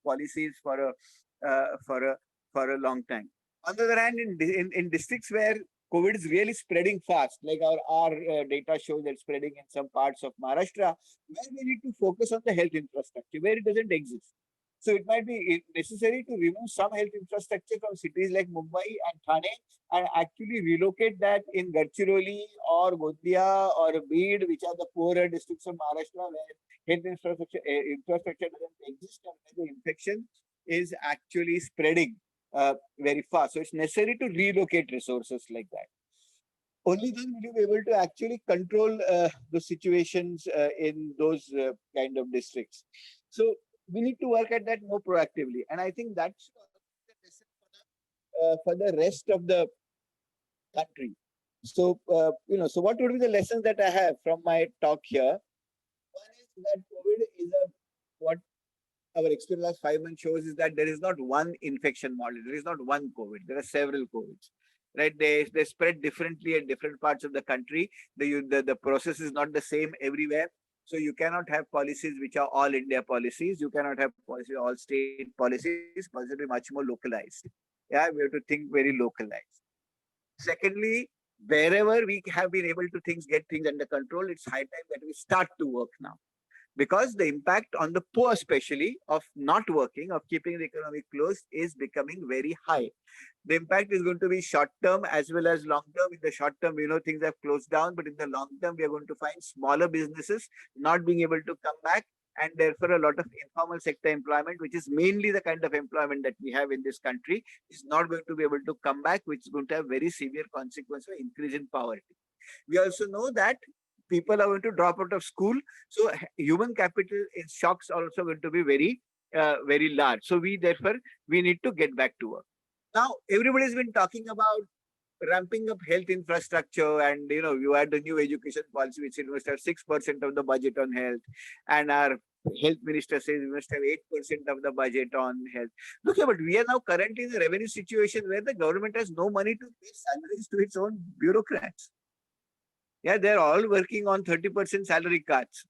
policies for a long time. On the other hand, in districts where COVID is really spreading fast, like our data shows that it's spreading in some parts of Maharashtra, where we need to focus on the health infrastructure, where it doesn't exist. So it might be necessary to remove some health infrastructure from cities like Mumbai and Thane and actually relocate that in Gadchiroli or Gondia or Beed, which are the poorer districts of Maharashtra where health infrastructure doesn't exist and where the infection is actually spreading very fast. So it's necessary to relocate resources like that. Only then will you be able to actually control the situations in those kind of districts. So we need to work at that more proactively. And I think that's the lesson for the rest of the country. So, so what would be the lessons that I have from my talk here? One is that COVID is what our experience last 5 months shows is that there is not one infection model. There is not one COVID. There are several COVIDs, right? They spread differently at different parts of the country. The process is not the same everywhere. So you cannot have policies which are all India policies. You cannot have policies, all state policies. Policies will be much more localized. Yeah, we have to think very localized. Secondly, wherever we have been able to get things under control, it's high time that we start to work now. Because the impact on the poor, especially of not working, of keeping the economy closed, is becoming very high. The impact is going to be short term as well as long term. In the short term, things have closed down, but in the long term, we are going to find smaller businesses not being able to come back, and therefore a lot of informal sector employment, which is mainly the kind of employment that we have in this country, is not going to be able to come back, which is going to have very severe consequences for increase in poverty. We also know that people are going to drop out of school. So human capital in shocks are also going to be very, very large. So therefore, we need to get back to work. Now, everybody's been talking about ramping up health infrastructure, and you had the new education policy which must have 6% of the budget on health, and our health minister says we must have 8% of the budget on health. Look, but we are now currently in a revenue situation where the government has no money to pay salaries to its own bureaucrats. Yeah, they're all working on 30% salary cuts.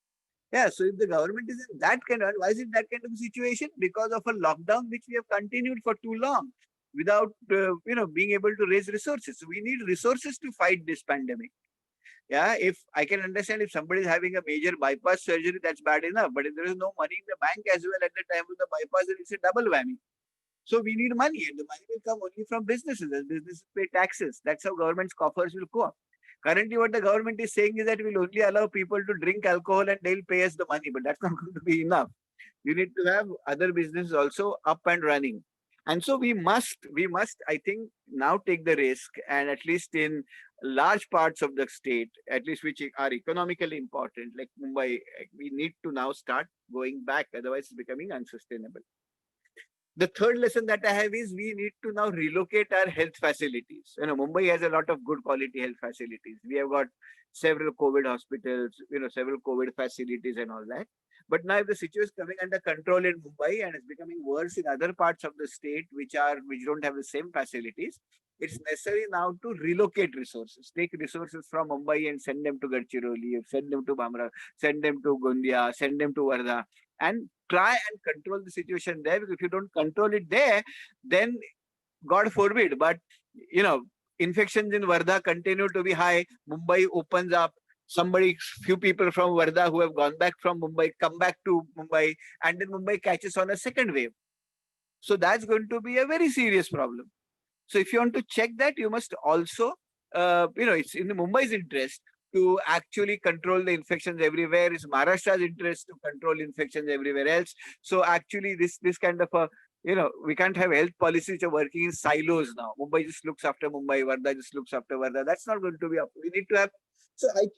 Yeah, so if the government is in that kind of, why is it that kind of situation? Because of a lockdown which we have continued for too long without, being able to raise resources. So we need resources to fight this pandemic. Yeah, if I can understand if somebody is having a major bypass surgery, that's bad enough. But if there is no money in the bank as well at the time of the bypass, then it's a double whammy. So we need money, and the money will come only from businesses. As businesses pay taxes, that's how government's coffers will go up. Currently, what the government is saying is that we'll only allow people to drink alcohol and they'll pay us the money, but that's not going to be enough. You need to have other businesses also up and running. And so we must, I think, now take the risk, and at least in large parts of the state, at least which are economically important, like Mumbai, we need to now start going back. Otherwise, it's becoming unsustainable. The third lesson that I have is we need to now relocate our health facilities. Mumbai has a lot of good quality health facilities. We have got several COVID hospitals, several COVID facilities and all that. But now if the situation is coming under control in Mumbai and it's becoming worse in other parts of the state which don't have the same facilities, it's necessary now to relocate resources. Take resources from Mumbai and send them to Gadchiroli, send them to Bamra, send them to Gondia, send them to Wardha, and try and control the situation there. Because if you don't control it there, then God forbid, but infections in Wardha continue to be high. Mumbai opens up, few people from Varda who have gone back from Mumbai come back to Mumbai, and then Mumbai catches on a second wave. So that's going to be a very serious problem. So if you want to check that, you must also, it's in the Mumbai's interest to actually control the infections everywhere. It's Maharashtra's interest to control infections everywhere else. So actually, this kind of a, we can't have health policies which are working in silos now. Mumbai just looks after Mumbai, Varda just looks after Varda. That's not going to be up. We need to have. So I think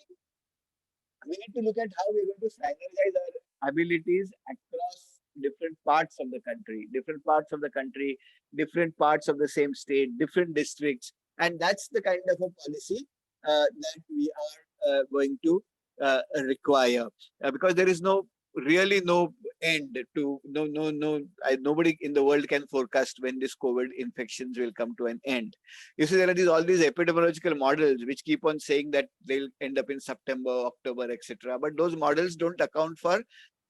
we need to look at how we're going to synergize our abilities across different parts of the country, different parts of the same state, different districts. And that's the kind of a policy that we are going to require, because there is really no end to nobody in the world can forecast when this COVID infections will come to an end. You see, there are all these epidemiological models which keep on saying that they'll end up in September, October, etc. But those models don't account for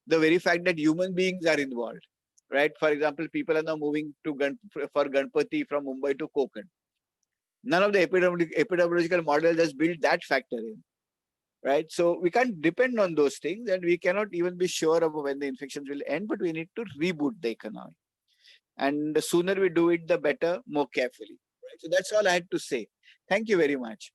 the very fact that human beings are involved, right? For example, people are now moving for Ganpati from Mumbai to Konkan. None of the epidemiological models has built that factor in, right? So we can't depend on those things, and we cannot even be sure of when the infections will end, but we need to reboot the economy. And the sooner we do it, the better, more carefully. Right? So that's all I had to say. Thank you very much.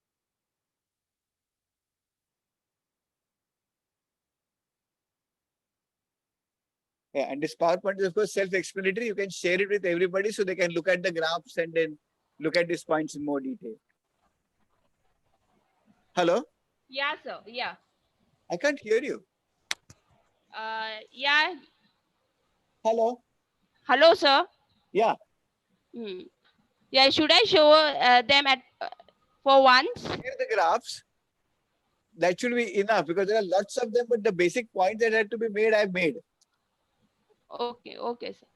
Yeah, and this PowerPoint is of course self-explanatory. You can share it with everybody so they can look at the graphs and then look at these points in more detail. Hello? Yeah, sir. Yeah. I can't hear you. Yeah. Hello? Hello, sir. Yeah. Yeah. Should I show them for once? Share the graphs. That should be enough because there are lots of them, but the basic points that had to be made, I've made. Okay. Okay, sir.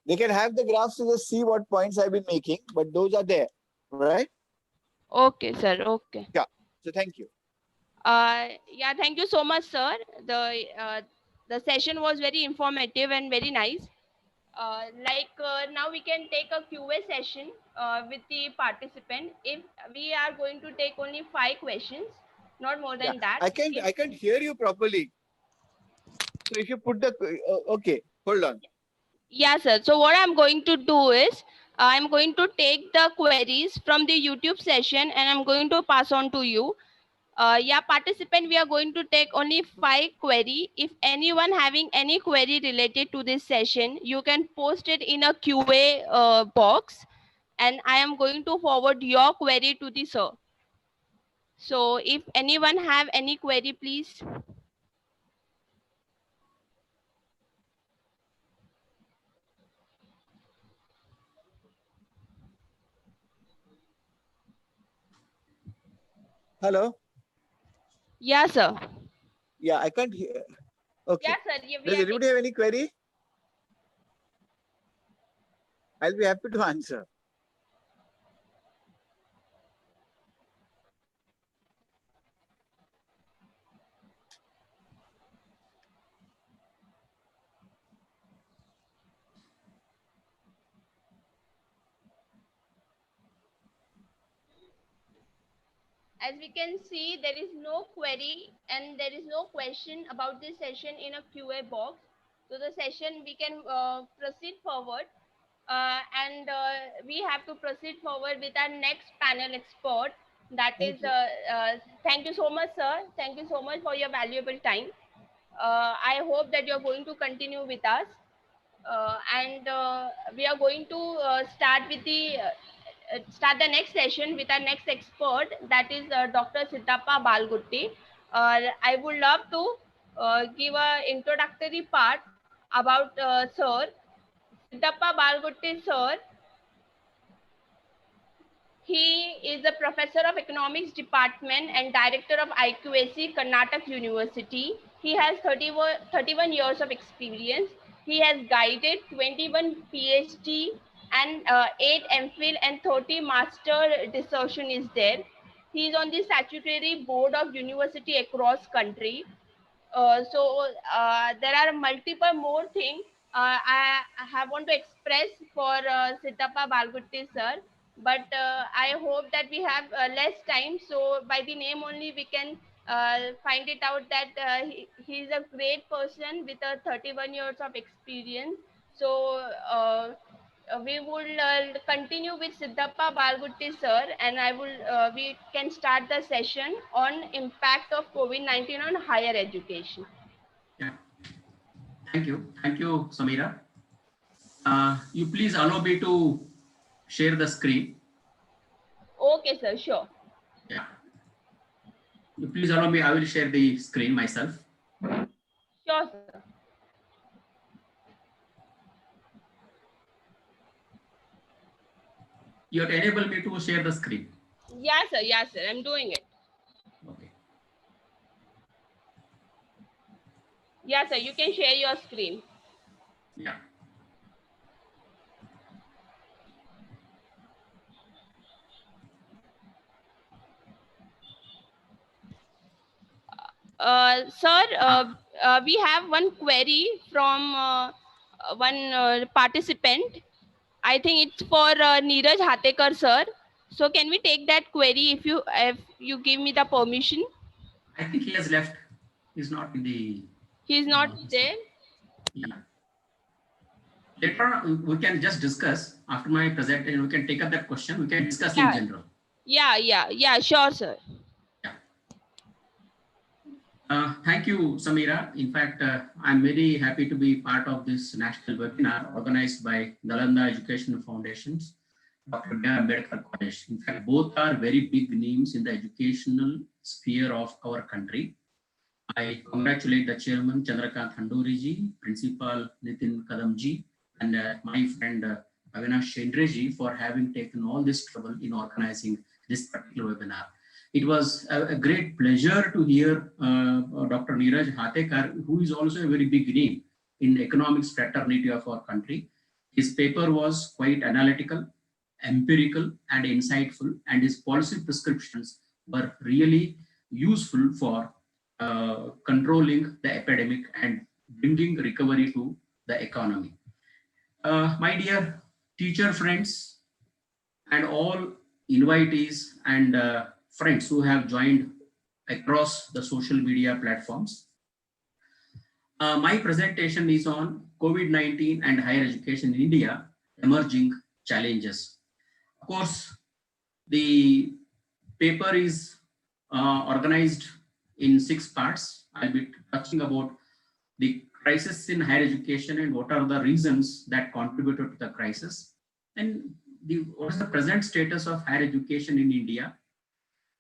They can have the graphs to just see what points I've been making, but those are there, right? Okay, sir. Okay. Yeah. So thank you. Yeah. Thank you so much, sir. The session was very informative and very nice. Now we can take a QA session with the participant. If we are going to take only 5 questions, not more than that. I can't hear you properly. So if you put the okay, hold on. Yeah, sir. So what I'm going to do is I'm going to take the queries from the YouTube session and I'm going to pass on to you. Yeah, participant, we are going to take only 5 query. If anyone having any query related to this session, you can post it in a QA box, and I am going to forward your query to the sir. So if anyone have any query, please. Hello? Yeah, sir. Yeah, I can't hear. Okay. Yeah, sir. Yeah, Does anybody have any query? I'll be happy to answer. As we can see, there is no query and there is no question about this session in a QA box. So the session we can proceed forward, and we have to proceed forward with our next panel expert. That is, thank you so much, sir. Thank you so much for your valuable time. I hope that you're going to continue with us. And we are going to start the next session with our next expert, that is Dr. Siddhappa Balgutti. I would love to give an introductory part about sir. Siddhappa Balgutti sir, he is a professor of economics department and director of IQAC Karnataka University. He has 31 years of experience. He has guided 21 PhD and 8 MPhil and 30 master dissertation is there. He is on the statutory board of university across country. There are multiple more things I have want to express for Siddhappa Balgutti sir, but I hope that we have less time. So by the name only we can find it out that he's a great person with a 31 years of experience. So we will continue with Siddhappa Balgutti sir, and we can start the session on impact of COVID-19 on higher education. Yeah. Thank you, Samira. You please allow me to share the screen. Okay, sir, sure. Yeah. You please allow me. I will share the screen myself. Sure, sir. You have to enable me to share the screen. Yes, sir. Yes, sir. I'm doing it. Okay. Yes, sir. You can share your screen. Yeah. Sir, we have one query from one participant. I think it's for Neeraj Hatekar, sir. So can we take that query if you give me the permission? I think he has left. He's not in the. He's not there. Yeah. Later on, we can just discuss after my presentation. We can take up that question. We can discuss in general. Yeah. Sure, sir. Thank you, Samira. In fact, I'm very happy to be part of this national webinar organized by Nalanda Educational Foundations, Dr. Ambedkar College. In fact, both are very big names in the educational sphere of our country. I congratulate the chairman, Chandrakant Handoriji, principal Nitin Kadamji, and my friend Avinash Chendreji for having taken all this trouble in organizing this particular webinar. It was a great pleasure to hear Dr. Neeraj Hatekar, who is also a very big name in economics fraternity of our country. His paper was quite analytical, empirical, and insightful, and his policy prescriptions were really useful for controlling the epidemic and bringing recovery to the economy. My dear teacher friends and all invitees and friends who have joined across the social media platforms, my presentation is on COVID-19 and higher education in India, emerging challenges. Of course, the paper is organized in 6 parts. I'll be touching about the crisis in higher education and what are the reasons that contributed to the crisis, and what is the present status of higher education in India.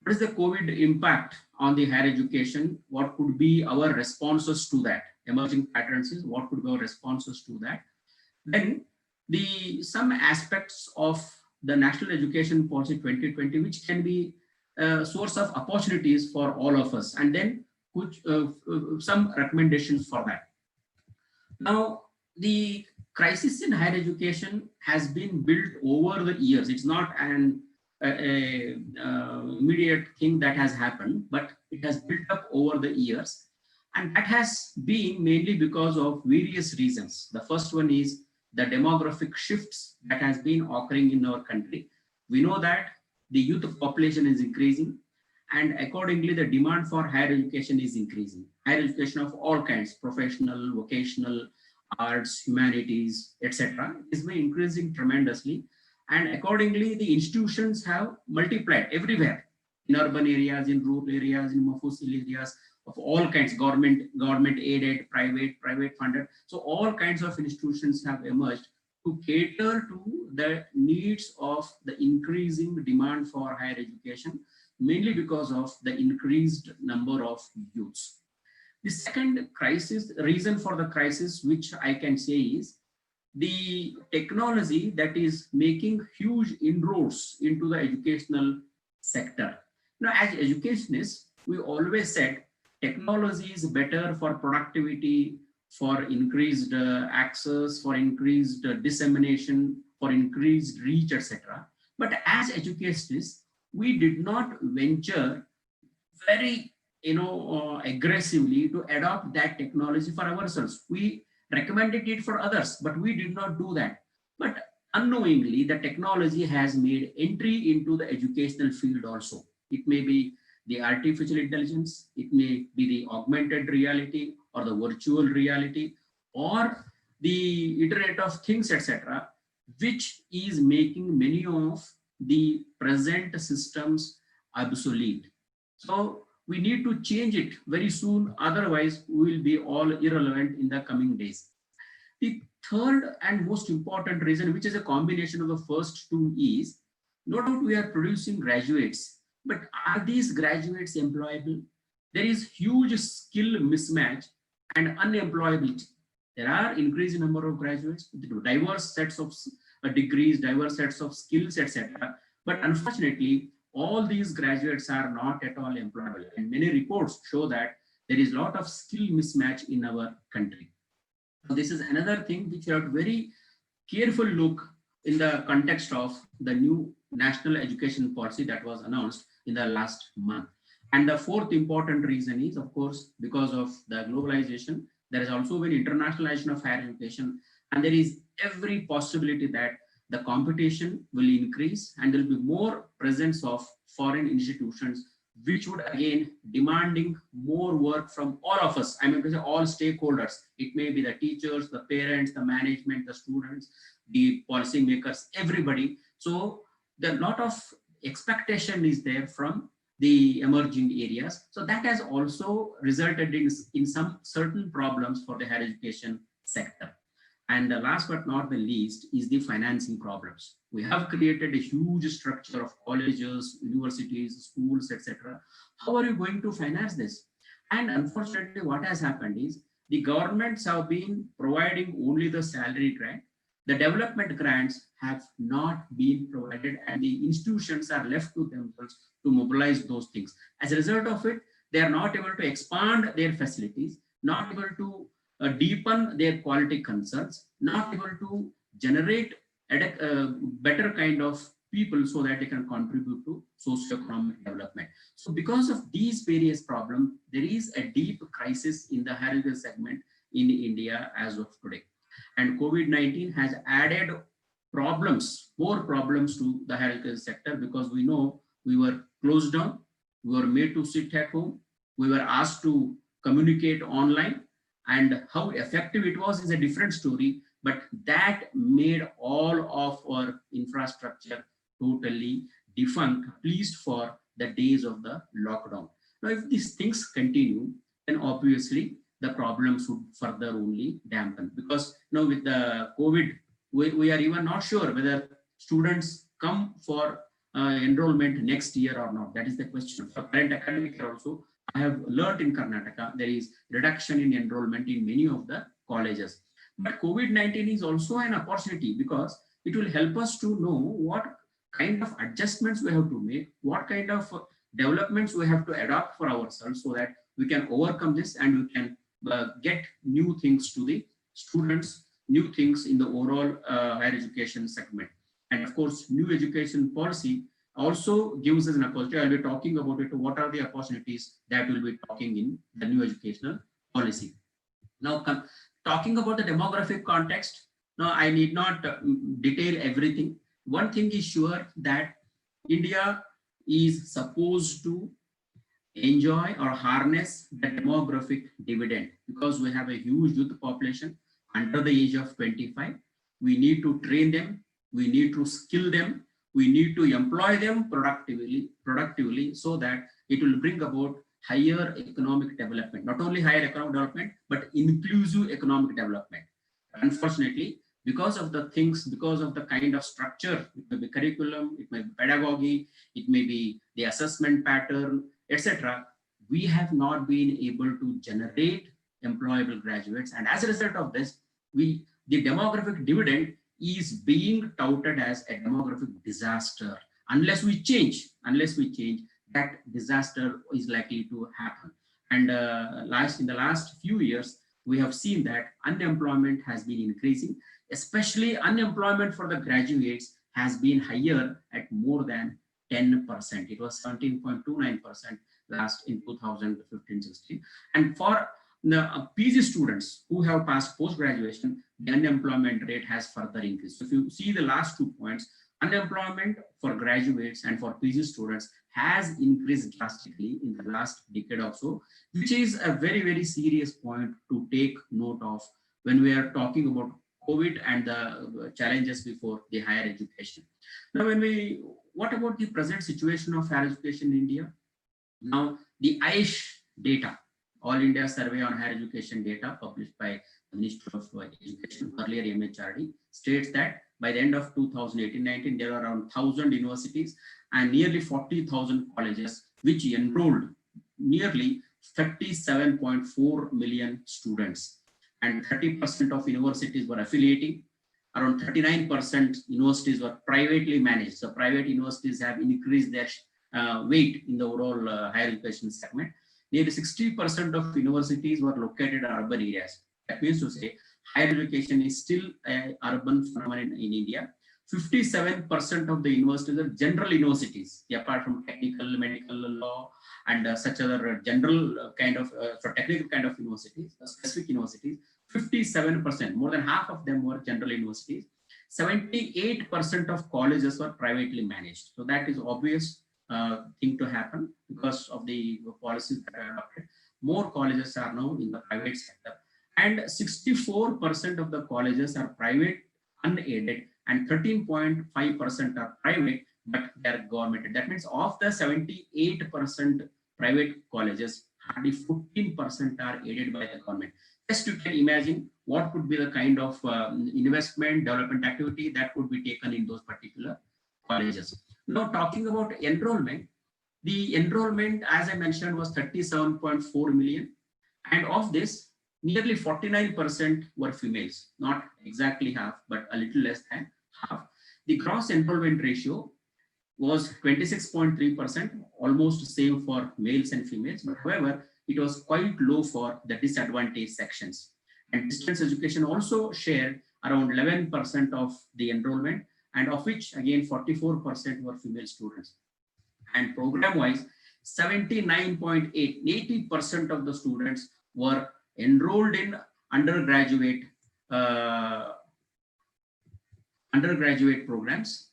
What is the COVID impact on the higher education? What could be our responses to that? Emerging patterns is what could be our responses to that? Then some aspects of the National Education Policy 2020, which can be a source of opportunities for all of us, and then some recommendations for that. Now, the crisis in higher education has been built over the years. It's not an immediate thing that has happened, but it has built up over the years, and that has been mainly because of various reasons. The first one is the demographic shifts that has been occurring in our country. We know that the youth population is increasing, and accordingly the demand for higher education is increasing. Higher education of all kinds, professional, vocational, arts, humanities, etc., is been increasing tremendously. And accordingly, the institutions have multiplied everywhere, in urban areas, in rural areas, in mofussil areas of all kinds, government aided, private funded. So all kinds of institutions have emerged to cater to the needs of the increasing demand for higher education, mainly because of the increased number of youths. The second reason for the crisis, which I can say, is the technology that is making huge inroads into the educational sector. Now, as educationists, we always said technology is better for productivity, for increased access, for increased dissemination, for increased reach, etc. But as educationists, we did not venture very aggressively to adopt that technology for ourselves. We recommended it for others, but we did not do that. But unknowingly, the technology has made entry into the educational field also. It may be the artificial intelligence, it may be the augmented reality or the virtual reality, or the Internet of Things, etc., which is making many of the present systems obsolete. So we need to change it very soon, otherwise we will be all irrelevant in the coming days. The third and most important reason, which is a combination of the first two, is no doubt we are producing graduates, but are these graduates employable? There is huge skill mismatch and unemployability. There are increasing number of graduates with diverse sets of degrees, diverse sets of skills, etc. But unfortunately, all these graduates are not at all employable. And many reports show that there is a lot of skill mismatch in our country. So this is another thing which we have to very careful look in the context of the new national education policy that was announced in the last month. And the fourth important reason is, of course, because of the globalization, there is also been internationalization of higher education, and there is every possibility that the competition will increase and there will be more presence of foreign institutions, which would again demanding more work from all of us. I mean to say all stakeholders. It may be the teachers, the parents, the management, the students, the policymakers, everybody. So the lot of expectation is there from the emerging areas. So that has also resulted in some certain problems for the higher education sector. And the last but not the least is the financing problems. We have created a huge structure of colleges, universities, schools, etc. How are you going to finance this? And unfortunately, what has happened is the governments have been providing only the salary grant. The development grants have not been provided, and the institutions are left to themselves to mobilize those things. As a result of it, they are not able to expand their facilities, not able to deepen their quality concerns, not able to generate a better kind of people so that they can contribute to socio-economic development. So because of these various problems, there is a deep crisis in the higher education segment in India as of today. And COVID-19 has added problems, more problems to the higher education sector, because we know we were closed down, we were made to sit at home, we were asked to communicate online, and how effective it was is a different story, but that made all of our infrastructure totally defunct, at least for the days of the lockdown. Now, if these things continue, then obviously the problems would further only dampen, because now with the COVID, we are even not sure whether students come for enrollment next year or not. That is the question. For current academic year also, I have learned in Karnataka, there is reduction in enrollment in many of the colleges. But COVID-19 is also an opportunity, because it will help us to know what kind of adjustments we have to make, what kind of developments we have to adopt for ourselves, so that we can overcome this and we can get new things to the students, new things in the overall higher education segment. And of course, new education policy also gives us an opportunity. I'll be talking about it. What are the opportunities that we'll be talking in the new educational policy? Now, talking about the demographic context, now I need not detail everything. One thing is sure, that India is supposed to enjoy or harness the demographic dividend, because we have a huge youth population under the age of 25. We need to train them, we need to skill them, we need to employ them productively, so that it will bring about higher economic development, not only higher economic development, but inclusive economic development. Unfortunately, because of the things, because of the kind of structure, it may be curriculum, it may be pedagogy, it may be the assessment pattern, etc., we have not been able to generate employable graduates. And as a result of this, the demographic dividend is being touted as a demographic disaster. Unless we change, that disaster is likely to happen. And in the last few years, we have seen that unemployment has been increasing, especially unemployment for the graduates has been higher at more than 10%. It was 17.29% last in 2015-16. And for the PG students who have passed post-graduation, the unemployment rate has further increased. So if you see the last 2 points, Unemployment for graduates and for PG students has increased drastically in the last decade or so, which is a very, very serious point to take note of when we are talking about COVID and the challenges before the higher education. Now, what about the present situation of higher education in India? Now, the AISH data, All India Survey on Higher Education data published by the Ministry of Education, earlier MHRD, states that by the end of 2018-19, there are around 1,000 universities and nearly 40,000 colleges, which enrolled nearly 37.4 million students. And 30% of universities were affiliating. Around 39% universities were privately managed. So private universities have increased their weight in the overall higher education segment. Nearly 60% of universities were located in urban areas. That means to say, higher education is still an urban phenomenon in India. 57% of the universities are general universities, apart from technical, medical, law, and such other general kind of, technical kind of universities, specific universities. 57%, more than half of them were general universities. 78% of colleges were privately managed. So that is obvious thing to happen because of the policies that are adopted. More colleges are now in the private sector, and 64% of the colleges are private unaided, and 13.5% are private but they are governmented. That means of the 78% private colleges, hardly 14% are aided by the government. Just you can imagine what could be the kind of investment development activity that would be taken in those particular colleges. Now, talking about enrollment, the enrollment, as I mentioned, was 37.4 million, and of this, nearly 49% were females, not exactly half, but a little less than half. The gross enrollment ratio was 26.3%, almost same for males and females, but however, it was quite low for the disadvantaged sections. And distance education also shared around 11% of the enrollment, and of which again 44% were female students. And program-wise, 79.8, 80% of the students were enrolled in undergraduate programs,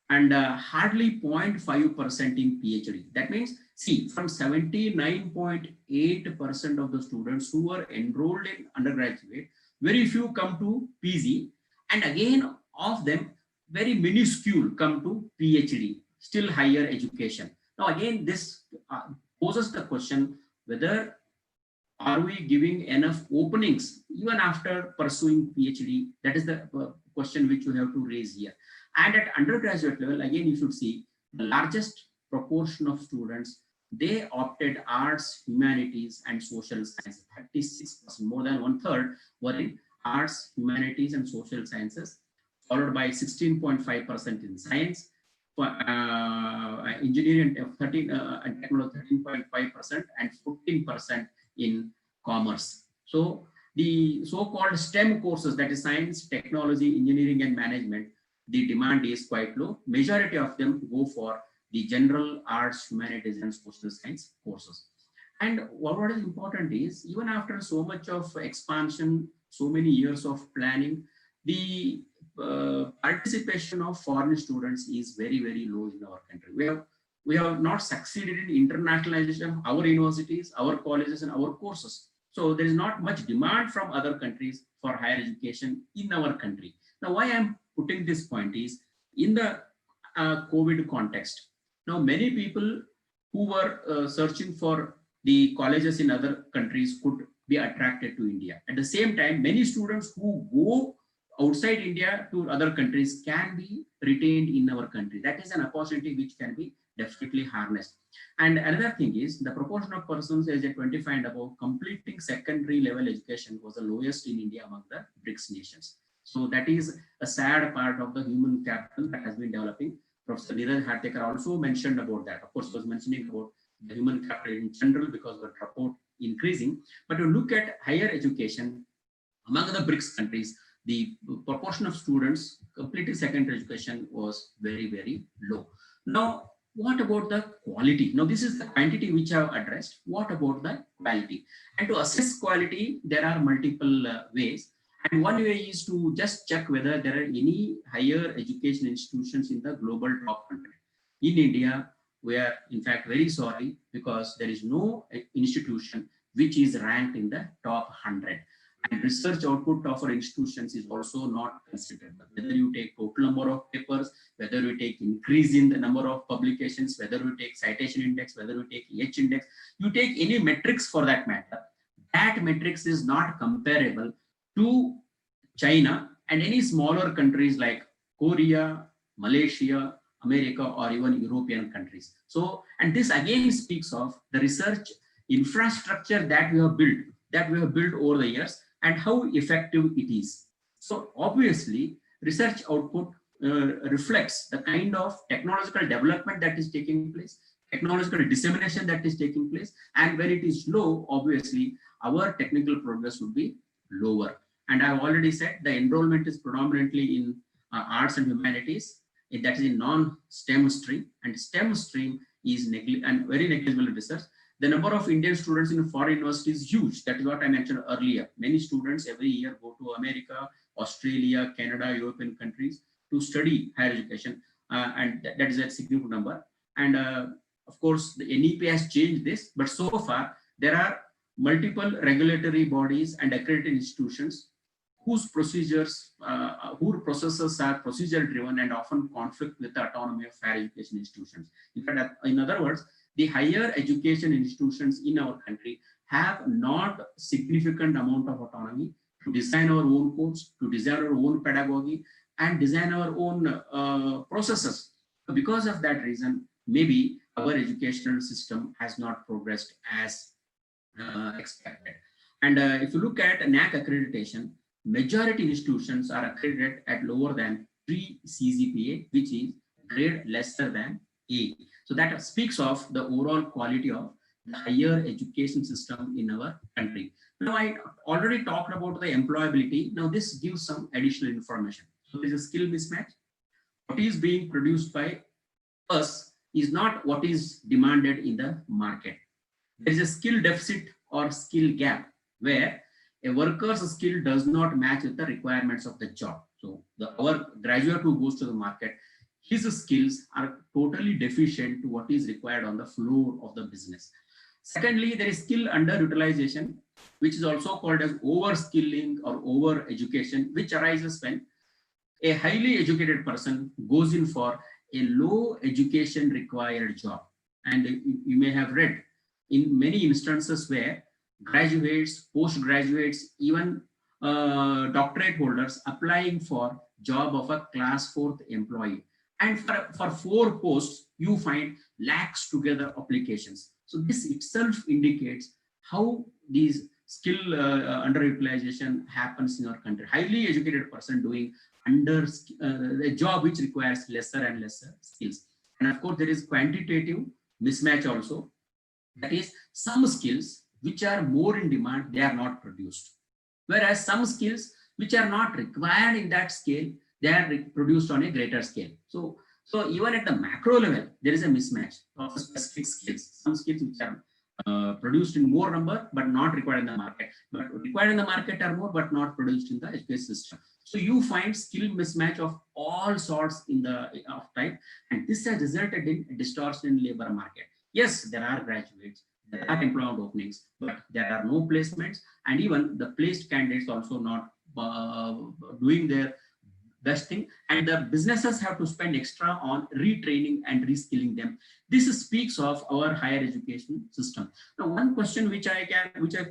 and hardly 0.5% in PhD. That means, see, from 79.8% of the students who were enrolled in undergraduate, very few come to PG, and again of them, very minuscule come to PhD, still higher education. Now again, this poses the question whether are we giving enough openings even after pursuing PhD? That is the question which you have to raise here. And at undergraduate level, again, you should see the largest proportion of students, they opted arts, humanities, and social sciences. 36%, more than 1/3 were in arts, humanities, and social sciences, followed by 16.5% in science, engineering and technology 13.5%, and 14% in commerce. So the so-called STEM courses, that is science, technology, engineering, and management, the demand is quite low. Majority of them go for the general arts, humanities, and social science courses. And what is important is, even after so much of expansion, so many years of planning, the participation of foreign students is very, very low in our country. We have not succeeded in internationalization of our universities, our colleges, and our courses. So there is not much demand from other countries for higher education in our country. Now, why I'm putting this point is, in the COVID context, now many people who were searching for the colleges in other countries could be attracted to India. At the same time, many students who go outside India to other countries can be retained in our country. That is an opportunity which can be definitely harnessed. And another thing is, the proportion of persons aged 25 and above completing secondary level education was the lowest in India among the BRICS nations. So that is a sad part of the human capital that has been developing. Professor Neeraj Hartekar also mentioned about that. Of course, he was mentioning about the human capital in general because the dropout increasing. But to look at higher education among the BRICS countries, the proportion of students completing secondary education was very, very low. Now, what about the quality? Now, this is the quantity which I have addressed. What about the quality? And to assess quality, there are multiple ways. And one way is to just check whether there are any higher education institutions in the global top 100. In India, we are in fact very sorry because there is no institution which is ranked in the top 100. And research output of our institutions is also not considered. Whether you take total number of papers, whether you take increase in the number of publications, whether you take citation index, whether you take H index, you take any metrics for that matter, that metrics is not comparable to China and any smaller countries like Korea, Malaysia, America, or even European countries. So, and this again speaks of the research infrastructure that we have built over the years and how effective it is. So obviously, research output reflects the kind of technological development that is taking place, technological dissemination that is taking place, and when it is low, obviously, our technical progress would be lower. And I've already said the enrollment is predominantly in arts and humanities, that is in non-STEM stream, and STEM stream is very negligible research. The number of Indian students in foreign universities is huge. That is what I mentioned earlier. Many students every year go to America, Australia, Canada, European countries to study higher education, and that is a significant number. And of course, the NEP has changed this, but so far there are multiple regulatory bodies and accredited institutions whose procedures, whose processes are procedure driven and often conflict with the autonomy of higher education institutions. In fact, in other words, the higher education institutions in our country have not significant amount of autonomy to design our own course, to design our own pedagogy, and design our own processes. So because of that reason, maybe our educational system has not progressed as expected. And if you look at NAC accreditation, majority institutions are accredited at lower than 3 CGPA, which is grade lesser than A. So that speaks of the overall quality of the higher education system in our country. Now, I already talked about the employability. Now, this gives some additional information. So there is a skill mismatch. What is being produced by us is not what is demanded in the market. There is a skill deficit or skill gap where a worker's skill does not match with the requirements of the job. So our graduate who goes to the market, his skills are totally deficient to what is required on the floor of the business. Secondly, there is skill underutilization, which is also called as overskilling or over education, which arises when a highly educated person goes in for a low education required job. And you may have read in many instances where graduates, postgraduates, even doctorate holders applying for job of a class 4th employee. And for 4 posts, you find lakhs together applications. So this itself indicates how these skill underutilization happens in our country. Highly educated person doing under a job which requires lesser and lesser skills. And of course, there is quantitative mismatch also. That is, some skills which are more in demand, they are not produced. Whereas some skills which are not required in that scale, they are produced on a greater scale. So even at the macro level, there is a mismatch of specific skills. Some skills which are produced in more number, but not required in the market. But required in the market are more, but not produced in the education system. So you find skill mismatch of all sorts in the type, and this has resulted in a distortion in labor market. Yes, there are graduates, there are employment openings, but there are no placements, and even the placed candidates also not doing their best thing, and the businesses have to spend extra on retraining and reskilling them. This speaks of our higher education system. Now, one question which I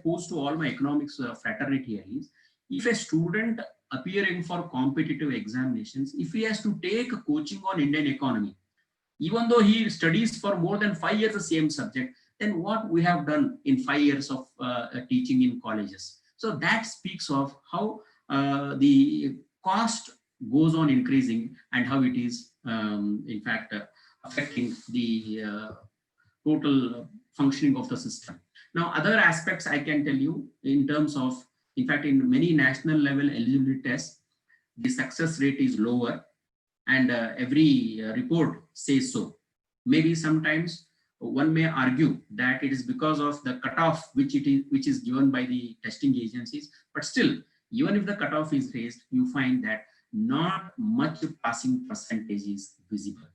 pose to all my economics fraternity here is, if a student appearing for competitive examinations, if he has to take coaching on Indian economy, even though he studies for more than 5 years the same subject, then what we have done in 5 years of teaching in colleges. So that speaks of how the cost goes on increasing and how it is in fact affecting the total functioning of the system. Now, other aspects I can tell you in terms of, in fact, in many national level eligibility tests, the success rate is lower, and every report says so. Maybe sometimes one may argue that it is because of the cutoff which is given by the testing agencies, but still, even if the cutoff is raised, you find that not much passing percentage is visible.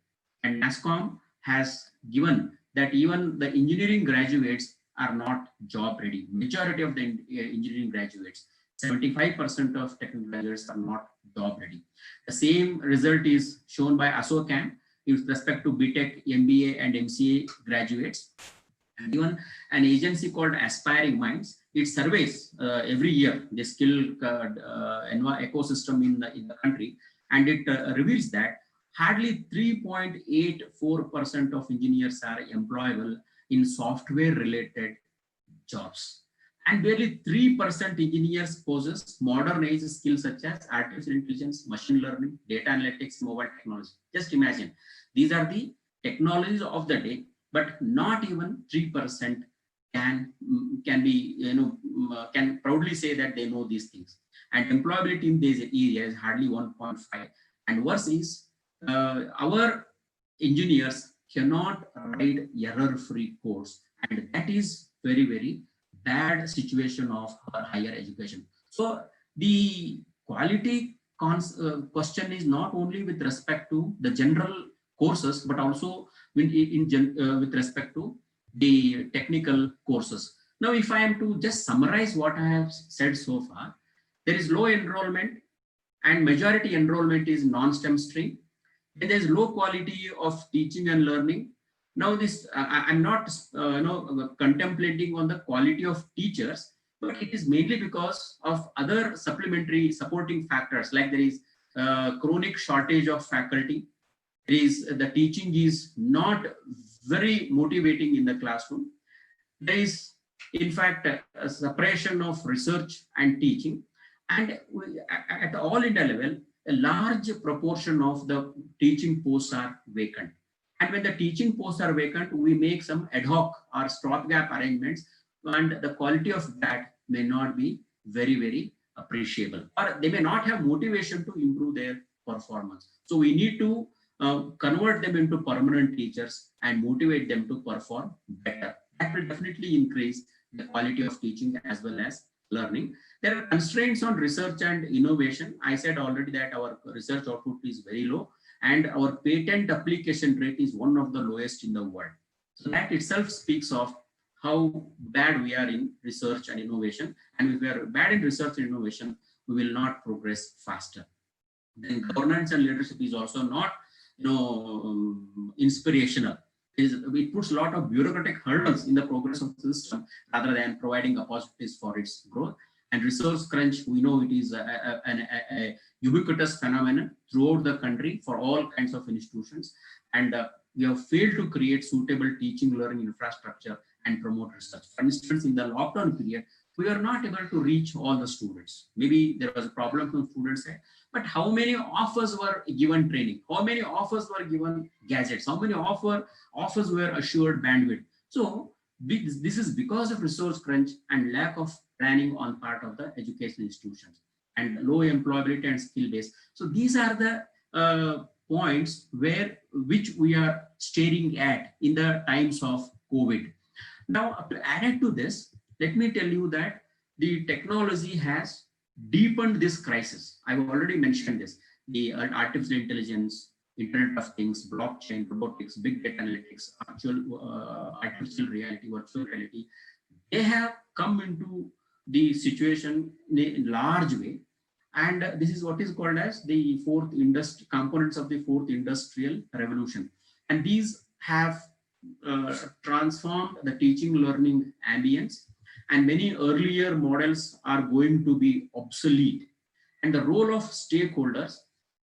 And NASSCOM has given that even the engineering graduates are not job ready. Majority of the engineering graduates, 75% of technical graduates are not job ready. The same result is shown by ASSOCHAM with respect to BTech, MBA and MCA graduates. And even an agency called Aspiring Minds, it surveys every year the skill ecosystem in the country, and it reveals that hardly 3.84% of engineers are employable in software related jobs, and barely 3% engineers possess modern age skills such as artificial intelligence, machine learning, data analytics, mobile technology. Just imagine, these are the technologies of the day, but not even 3% can be, can proudly say that they know these things. And employability in these areas is hardly 1.5. And worse is, our engineers cannot write error-free codes, and that is very, very bad situation of our higher education. So the quality question is not only with respect to the general courses, but also with respect to the technical courses. Now, if I am to just summarize what I have said so far, there is low enrollment and majority enrollment is non-STEM stream. And there's low quality of teaching and learning. Now this, I'm not contemplating on the quality of teachers, but it is mainly because of other supplementary supporting factors, like there is chronic shortage of faculty. The teaching is not very motivating in the classroom. There is, in fact, a separation of research and teaching. And at the all India level, a large proportion of the teaching posts are vacant. And when the teaching posts are vacant, we make some ad hoc or stopgap arrangements, and the quality of that may not be very, very appreciable, or they may not have motivation to improve their performance. So we need to convert them into permanent teachers and motivate them to perform better. That will definitely increase the quality of teaching as well as learning. There are constraints on research and innovation. I said already that our research output is very low, and our patent application rate is one of the lowest in the world. So that itself speaks of how bad we are in research and innovation. And if we are bad in research and innovation, we will not progress faster. Then governance and leadership is also not, inspirational. It puts a lot of bureaucratic hurdles in the progress of the system rather than providing opportunities for its growth. And resource crunch, we know it is a ubiquitous phenomenon throughout the country for all kinds of institutions. And we have failed to create suitable teaching learning infrastructure and promote research. For instance, in the lockdown period, we are not able to reach all the students. Maybe there was a problem from students' side, but how many of us were given training? How many of us were given gadgets? How many of us were assured bandwidth? So this is because of resource crunch and lack of planning on part of the education institutions and low employability and skill base. So these are the points which we are staring at in the times of COVID. Now, to add to this, let me tell you that the technology has deepened this crisis. I've already mentioned this: the artificial intelligence, Internet of Things, blockchain, robotics, big data analytics, artificial reality, virtual reality. They have come into the situation in a large way, and this is what is called as the components of the fourth industrial revolution. And these have transformed the teaching learning ambience, and many earlier models are going to be obsolete, and the role of stakeholders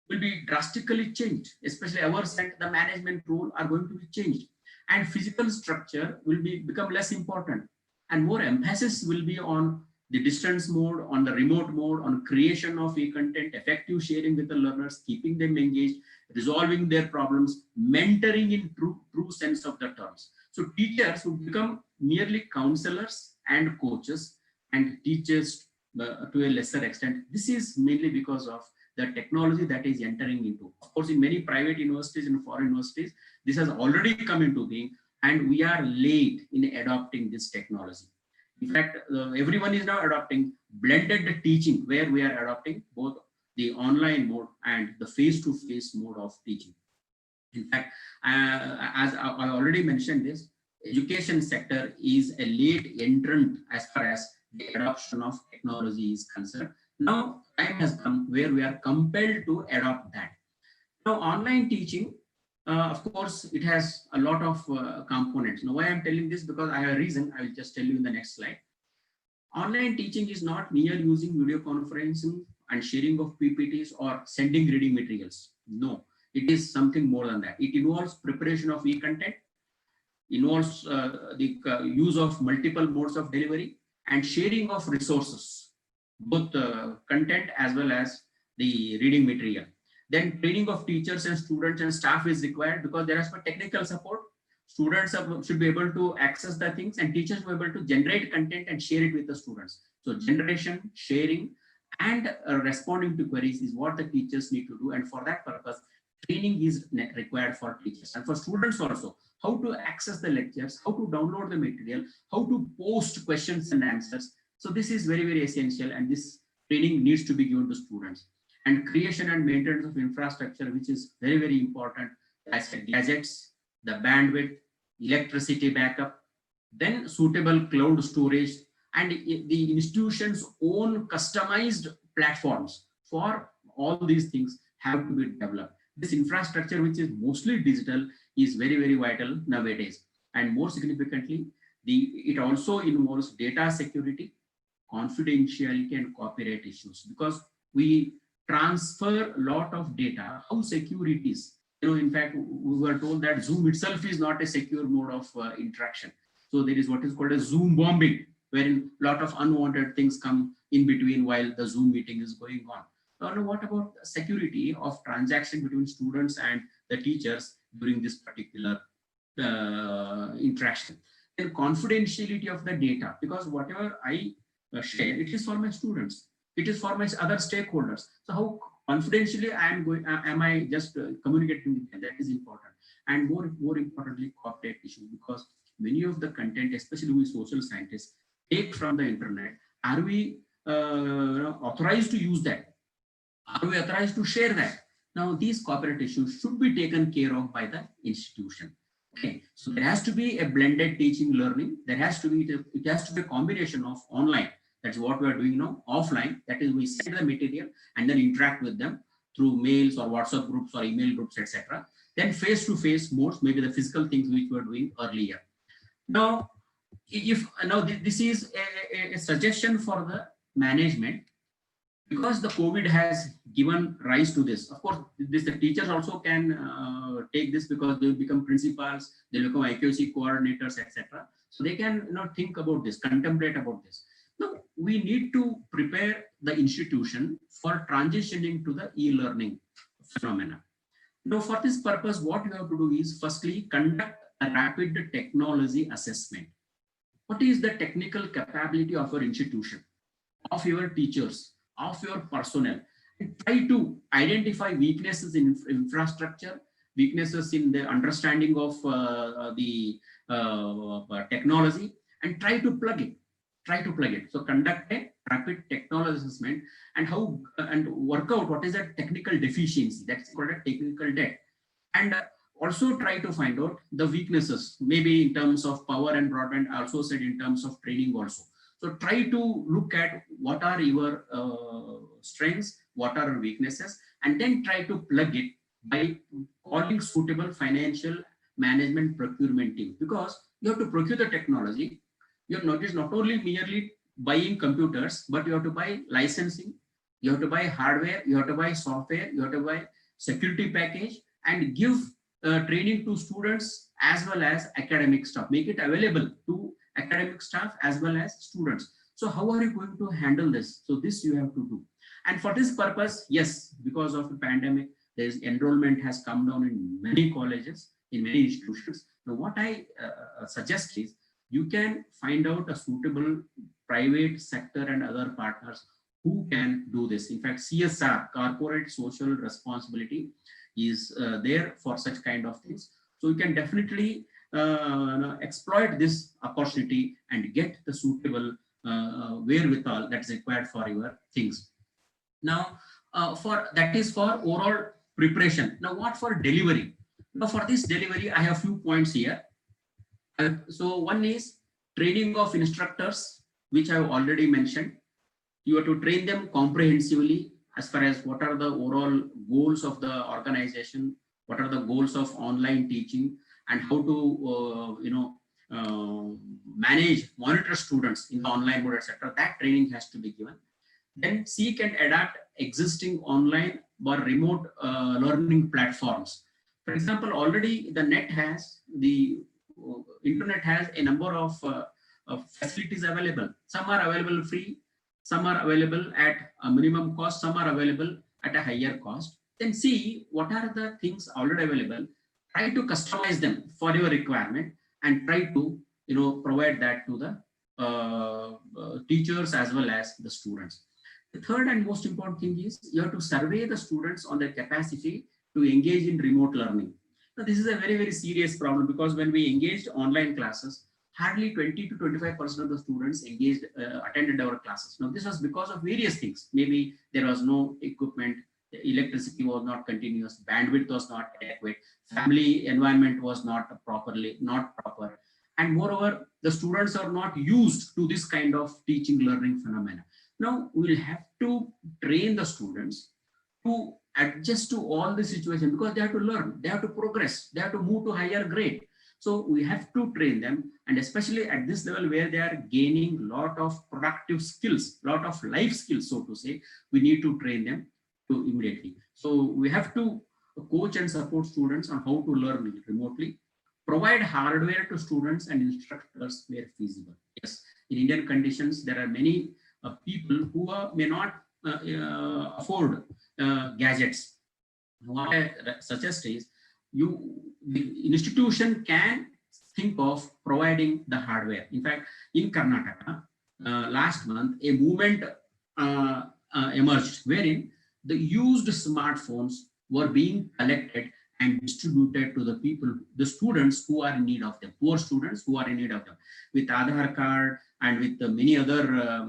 will be drastically changed, especially ours and the management role are going to be changed, and physical structure will become less important, and more emphasis will be on the distance mode, on the remote mode, on creation of e-content, effective sharing with the learners, keeping them engaged, resolving their problems, mentoring in true sense of the terms. So teachers would become merely counselors and coaches, and teachers to a lesser extent. This is mainly because of the technology that is entering into. Of course, in many private universities and foreign universities, this has already come into being, and we are late in adopting this technology. In fact, everyone is now adopting blended teaching, where we are adopting both the online mode and the face-to-face mode of teaching. In fact, as I already mentioned this, education sector is a late entrant as far as the adoption of technology is concerned. Now, time has come where we are compelled to adopt that. Now, online teaching, of course, it has a lot of components. Now, why I'm telling this, because I have a reason. I will just tell you in the next slide. Online teaching is not mere using video conferencing and sharing of PPTs or sending reading materials. No, it is something more than that. It involves preparation of e-content, involves the use of multiple modes of delivery and sharing of resources, both content as well as the reading material. Then training of teachers and students and staff is required, because there is for technical support. Students should be able to access the things, and teachers will be able to generate content and share it with the students. So generation, sharing, and responding to queries is what the teachers need to do. And for that purpose, training is required for teachers and for students also. How to access the lectures, how to download the material, how to post questions and answers. So this is very, very essential, and this training needs to be given to students. And creation and maintenance of infrastructure, which is very, very important, as gadgets, the bandwidth, electricity backup, then suitable cloud storage, and the institution's own customized platforms for all these things have to be developed. This infrastructure, which is mostly digital, is very, very vital nowadays. And more significantly, it also involves data security, confidentiality, and copyright issues, because we transfer a lot of data. How secure it is? In fact, we were told that Zoom itself is not a secure mode of interaction. So there is what is called a Zoom bombing, wherein a lot of unwanted things come in between while the Zoom meeting is going on. Now, what about the security of transaction between students and the teachers during this particular interaction? Then confidentiality of the data, because whatever I share, it is for my students, it is for my other stakeholders. So how confidentially am I just communicating with them? That is important. And more importantly, copyright issues, because many of the content, especially we social scientists, take from the internet. Are we authorized to use that? Are we authorized to share that? Now, these copyright issues should be taken care of by the institution. Okay, so there has to be a blended teaching learning. There has to be it has to be a combination of online. That's what we are doing now. Offline, that is, we send the material and then interact with them through mails or WhatsApp groups or email groups, etc. Then face-to-face modes, maybe the physical things which we were doing earlier. Now, this is a suggestion for the management, because the COVID has given rise to this. Of course, the teachers also can take this, because they will become principals, they will become IQC coordinators, etc. So they can think about this, contemplate about this. Now, we need to prepare the institution for transitioning to the e-learning phenomena. Now, for this purpose, what you have to do is firstly conduct a rapid technology assessment. What is the technical capability of your institution, of your teachers, of your personnel? And try to identify weaknesses in infrastructure, weaknesses in the understanding of the technology, and try to plug it. So conduct a rapid technology assessment and work out what is the technical deficiency, that's called a technical debt. And also try to find out the weaknesses, maybe in terms of power and broadband, also said in terms of training also. So try to look at what are your strengths, what are your weaknesses, and then try to plug it by calling suitable financial management procurement team, because you have to procure the technology. You have noticed not only merely buying computers, but you have to buy licensing, you have to buy hardware, you have to buy software, you have to buy security package, and give training to students as well as academic staff. Make it available to academic staff as well as students. So how are you going to handle this? So this you have to do. And for this purpose, yes, because of the pandemic, enrollment has come down in many colleges, in many institutions. Now, what I suggest is, you can find out a suitable private sector and other partners who can do this. In fact, CSR, corporate social responsibility, is there for such kind of things. So you can definitely exploit this opportunity and get the suitable wherewithal that's required for your things. Now, for that is for overall preparation. Now, what for delivery? Now, for this delivery, I have few points here. So one is training of instructors, which I have already mentioned. You have to train them comprehensively as far as what are the overall goals of the organization, what are the goals of online teaching, and how to manage, monitor students in the online mode, etc. That training has to be given. Then seek and adapt existing online or remote learning platforms. For example, already the net has, the internet has a number of facilities available. Some are available free, some are available at a minimum cost, some are available at a higher cost. Then see what are the things already available. Try to customize them for your requirement and try to provide that to the teachers as well as the students. The third and most important thing is you have to survey the students on their capacity to engage in remote learning. Now, this is a very, very serious problem because when we engaged online classes, hardly 20 to 25% of the students engaged, attended our classes. Now, this was because of various things. Maybe there was no equipment, the electricity was not continuous, bandwidth was not adequate, family environment was not proper. And moreover, the students are not used to this kind of teaching learning phenomena. Now, we'll have to train the students to adjust to all the situation because they have to learn, they have to progress, they have to move to higher grade. So we have to train them, and especially at this level where they are gaining a lot of productive skills, a lot of life skills, so to say, we need to train them to immediately. So we have to coach and support students on how to learn remotely, provide hardware to students and instructors where feasible. Yes, in Indian conditions, there are many people who may not afford gadgets. What I suggest is the institution can think of providing the hardware. In fact, in Karnataka, last month, a movement emerged wherein the used smartphones were being collected and distributed to the people, the students who are in need of them, poor students who are in need of them. With Aadhaar card and with many other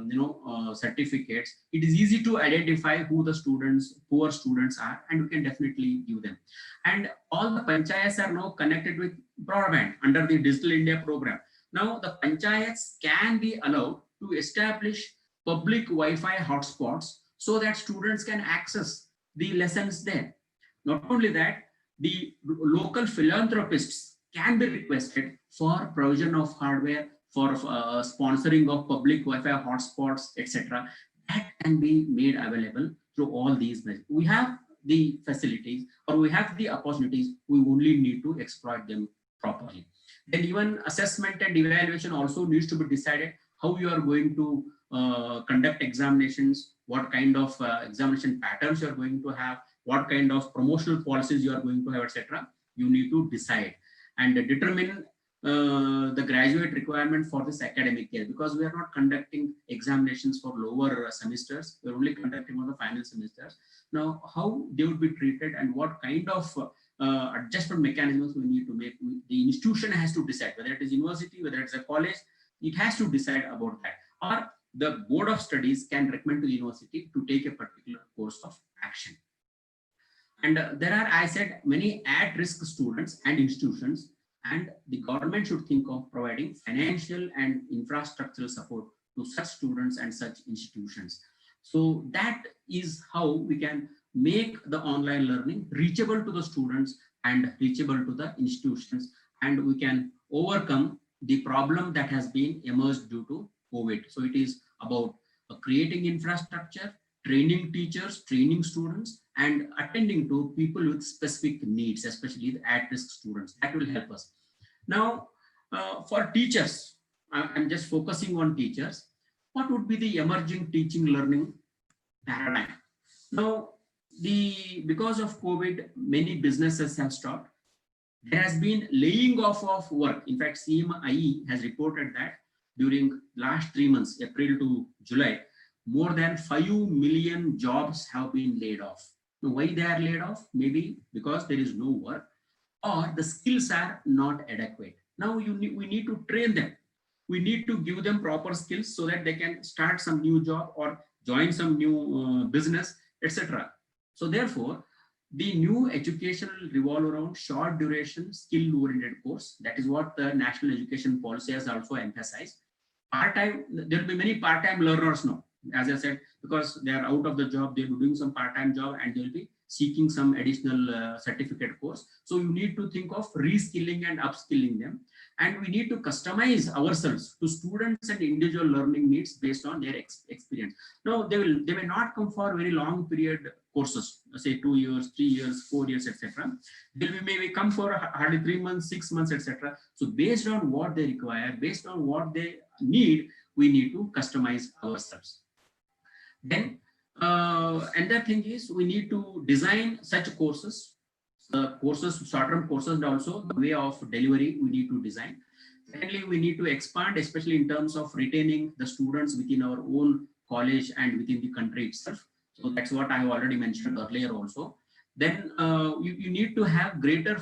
certificates, it is easy to identify who the students, poor students are, and we can definitely give them. And all the panchayats are now connected with broadband under the Digital India program. Now the panchayats can be allowed to establish public Wi-Fi hotspots so that students can access the lessons there. Not only that, the local philanthropists can be requested for provision of hardware, for sponsoring of public Wi-Fi hotspots, etc. That can be made available through all these measures. We have the facilities or we have the opportunities, we only need to exploit them properly. Then even assessment and evaluation also needs to be decided how you are going to conduct examinations, what kind of examination patterns you are going to have, what kind of promotional policies you are going to have, etc. You need to decide and determine the graduate requirement for this academic year, because we are not conducting examinations for lower semesters, we are only conducting on the final semesters. Now, how they would be treated and what kind of adjustment mechanisms we need to make, the institution has to decide, whether it is university, whether it's a college, it has to decide about that. Or the board of studies can recommend to the university to take a particular course of action. And there are, I said, many at-risk students and institutions, and the government should think of providing financial and infrastructural support to such students and such institutions. So that is how we can make the online learning reachable to the students and reachable to the institutions, and we can overcome the problem that has been emerged due to COVID. So it is about creating infrastructure, training teachers, training students, and attending to people with specific needs, especially the at-risk students. That will help us. Now, for teachers, I'm just focusing on teachers. What would be the emerging teaching learning paradigm? Now, because of COVID, many businesses have stopped. There has been laying off of work. In fact, CMIE has reported that during last 3 months, April to July, more than 5 million jobs have been laid off. Now, why they are laid off? Maybe because there is no work or the skills are not adequate. Now we need to train them. We need to give them proper skills so that they can start some new job or join some new business, etc. So therefore, the new education will revolve around short duration, skill oriented course. That is what the National Education Policy has also emphasized. Part-time, there will be many part-time learners now, as I said, because they are out of the job, they'll be doing some part-time job and they'll be seeking some additional certificate course. So you need to think of reskilling and upskilling them. And we need to customize ourselves to students and individual learning needs based on their experience. Now, they may not come for very long period courses, say 2 years, 3 years, 4 years, etc. They will maybe come for hardly 3 months, 6 months, etc. So based on what they require, based on what they need, we need to customize ourselves. Then another thing is we need to design such courses, short-term courses, and also the way of delivery we need to design. Secondly, we need to expand, especially in terms of retaining the students within our own college and within the country itself. So that's what I have already mentioned earlier also. Then you need to have greater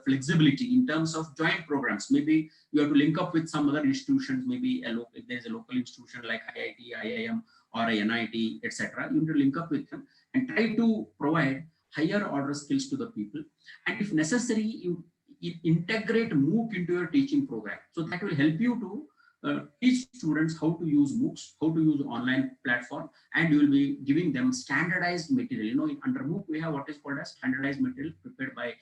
flexibility in terms of joint programs. Maybe you have to link up with some other institutions, maybe if there's a local institution like IIT, IIM, or a NIT, etc. You need to link up with them and try to provide higher order skills to the people. And if necessary, you integrate MOOC into your teaching program. So that will help you to teach students how to use MOOCs, how to use online platform, and you will be giving them standardized material. You know, under MOOC, we have what is called as standardized material prepared by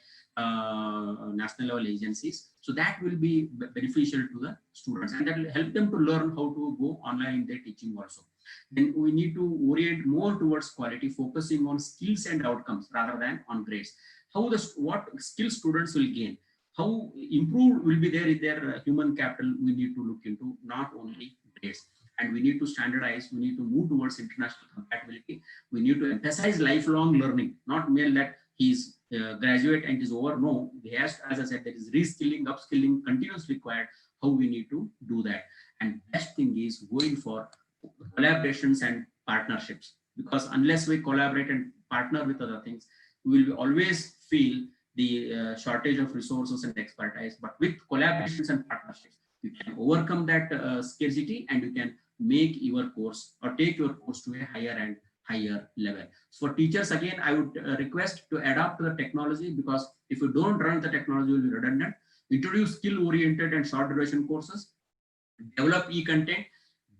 national level agencies. So that will be beneficial to the students, and that will help them to learn how to go online in their teaching also. Then we need to orient more towards quality, focusing on skills and outcomes rather than on grades. What skills students will gain, how improved will be there in their human capital, we need to look into, not only grades. And we need to standardize, we need to move towards international compatibility. We need to emphasize lifelong learning, not merely that he's graduate and is over. No, he has, as I said, there is reskilling, upskilling, continuous required, how we need to do that. And best thing is going for collaborations and partnerships, because unless we collaborate and partner with other things, we will always feel the shortage of resources and expertise. But with collaborations and partnerships, you can overcome that scarcity, and you can make your course or take your course to a higher and higher level. So for teachers, again, I would request to adapt to the technology, because if you don't run the technology, will be redundant. Introduce skill-oriented and short duration courses, develop e-content,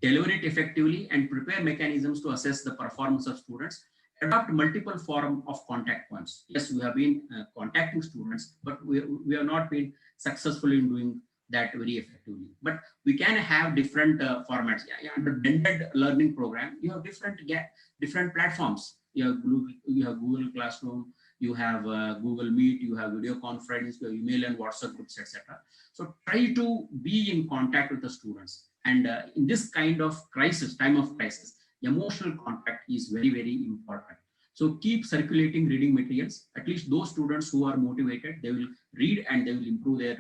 deliver it effectively, and prepare mechanisms to assess the performance of students. Adopt multiple form of contact points. Yes, we have been contacting students, but we have not been successful in doing that very effectively. But we can have different formats. Under blended learning program, you have different platforms. You have Google Classroom, you have Google Meet, you have video conference, you have email and WhatsApp groups, etc. So try to be in contact with the students. And in this kind of crisis, time of crisis, emotional contact is very, very important. So keep circulating reading materials. At least those students who are motivated, they will read and they will improve their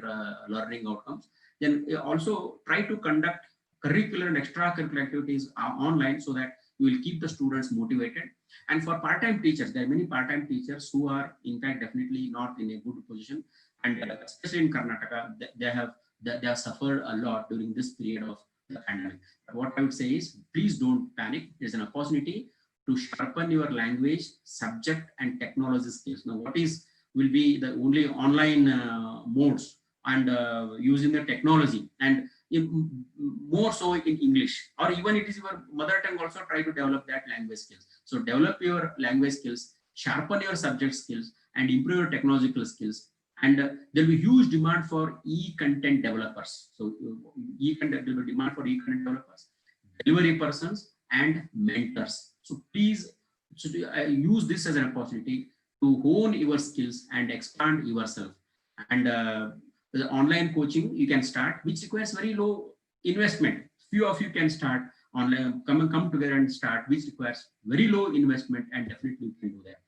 learning outcomes. Then also try to conduct curricular and extracurricular activities online, so that you will keep the students motivated. And for part-time teachers, there are many part-time teachers who are in fact definitely not in a good position. And especially in Karnataka, they have suffered a lot during this period of the pandemic. But what I would say is, please don't panic. There's an opportunity to sharpen your language, subject, and technology skills. Now, will be the only online modes and using the technology, and more so in English, or even it is your mother tongue, also try to develop that language skills. So develop your language skills, sharpen your subject skills, and improve your technological skills. And there will be huge demand for e-content developers. So e-content, there will be demand for e-content developers, delivery persons, and mentors. So please use this as an opportunity to hone your skills and expand yourself. And the online coaching you can start, which requires very low investment. Few of you can start online, come together and start, which requires very low investment, and definitely you can do that.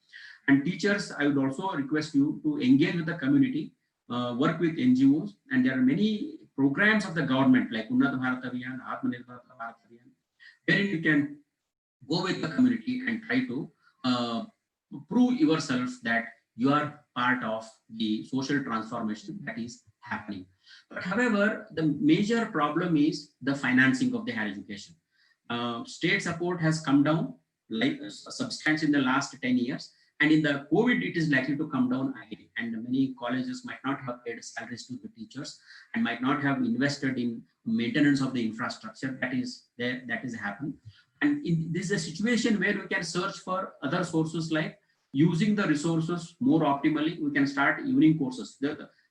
And teachers, I would also request you to engage with the community, work with NGOs, and there are many programs of the government like Unnat Bharat Abhiyan, Atmanirbhar Bharat Abhiyan, wherein you can go with the community and try to prove yourself that you are part of the social transformation that is happening. But however, the major problem is the financing of the higher education. State support has come down like substantially in the last 10 years. And in the COVID, it is likely to come down again. And many colleges might not have paid salaries to the teachers and might not have invested in maintenance of the infrastructure that is there, that is happening. And this is a situation where we can search for other sources, like using the resources more optimally. We can start evening courses.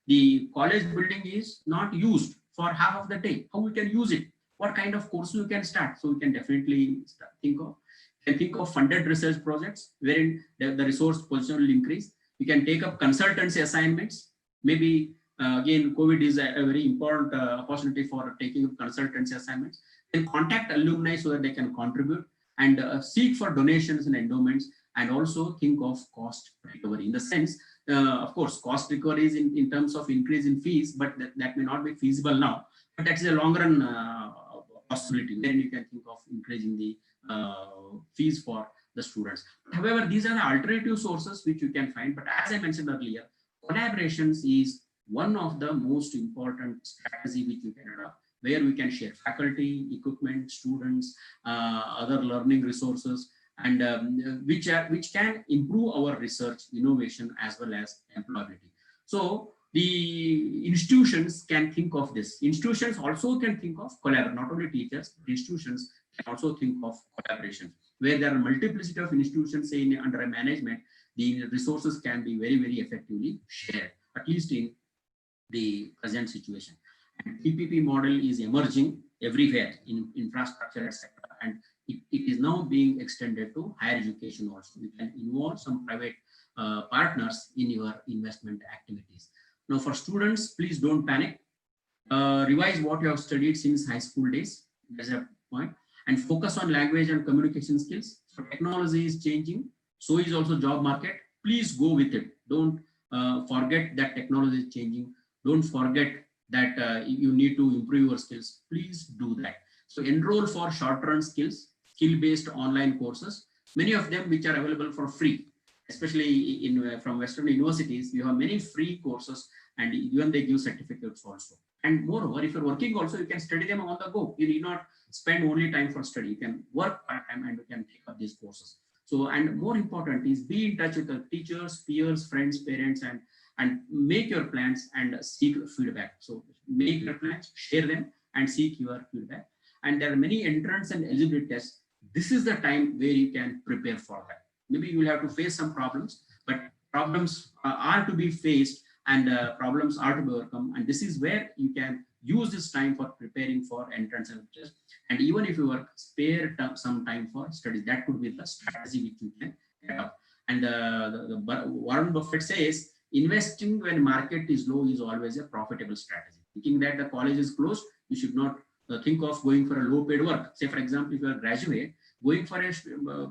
The college building is not used for half of the day. How we can use it? What kind of courses we can start? So we can definitely think of funded research projects wherein the resource position will increase. You can take up consultancy assignments. Maybe again, COVID is a very important opportunity for taking up consultancy assignments. Then contact alumni so that they can contribute, and seek for donations and endowments, and also think of cost recovery. In the sense, of course, cost recovery is in terms of increase in fees, but that may not be feasible now. But that is a long run possibility. Then you can think of increasing the fees for the students. However, these are the alternative sources which you can find. But as I mentioned earlier, collaborations is one of the most important strategy which you can adopt, where we can share faculty, equipment, students, other learning resources, and which can improve our research, innovation, as well as employability. So the institutions can think of this. Institutions also can think of collaboration, not only teachers, but institutions can also think of collaboration, where there are multiplicity of institutions, say under a management, the resources can be very, very effectively shared, at least in the present situation. And PPP model is emerging everywhere in infrastructure, etc. And it is now being extended to higher education also. You can involve some private partners in your investment activities. Now, for students, please don't panic. Revise what you have studied since high school days. That's a point. And focus on language and communication skills. So technology is changing. So is also job market. Please go with it. Don't forget that technology is changing. Don't forget that you need to improve your skills. Please do that. So enroll for short-term skills, skill-based online courses, many of them which are available for free, especially from Western universities. You have many free courses, and even they give certificates also. And moreover, if you're working also, you can study them on the go. You need not spend only time for study. You can work part-time and you can take up these courses. So, and more important is be in touch with the teachers, peers, friends, parents, and make your plans and seek feedback. So make your plans, share them, and seek your feedback. And there are many entrance and eligibility tests. This is the time where you can prepare for that. Maybe you will have to face some problems, but problems are to be faced, and problems are to be overcome. And this is where you can use this time for preparing for entrance and tests. And even if you work, spare some time for studies. That could be the strategy which you can adopt. And Warren Buffett says, investing when market is low is always a profitable strategy. Thinking that the college is closed, you should not think of going for a low paid work. Say, for example, if you are a graduate, going for a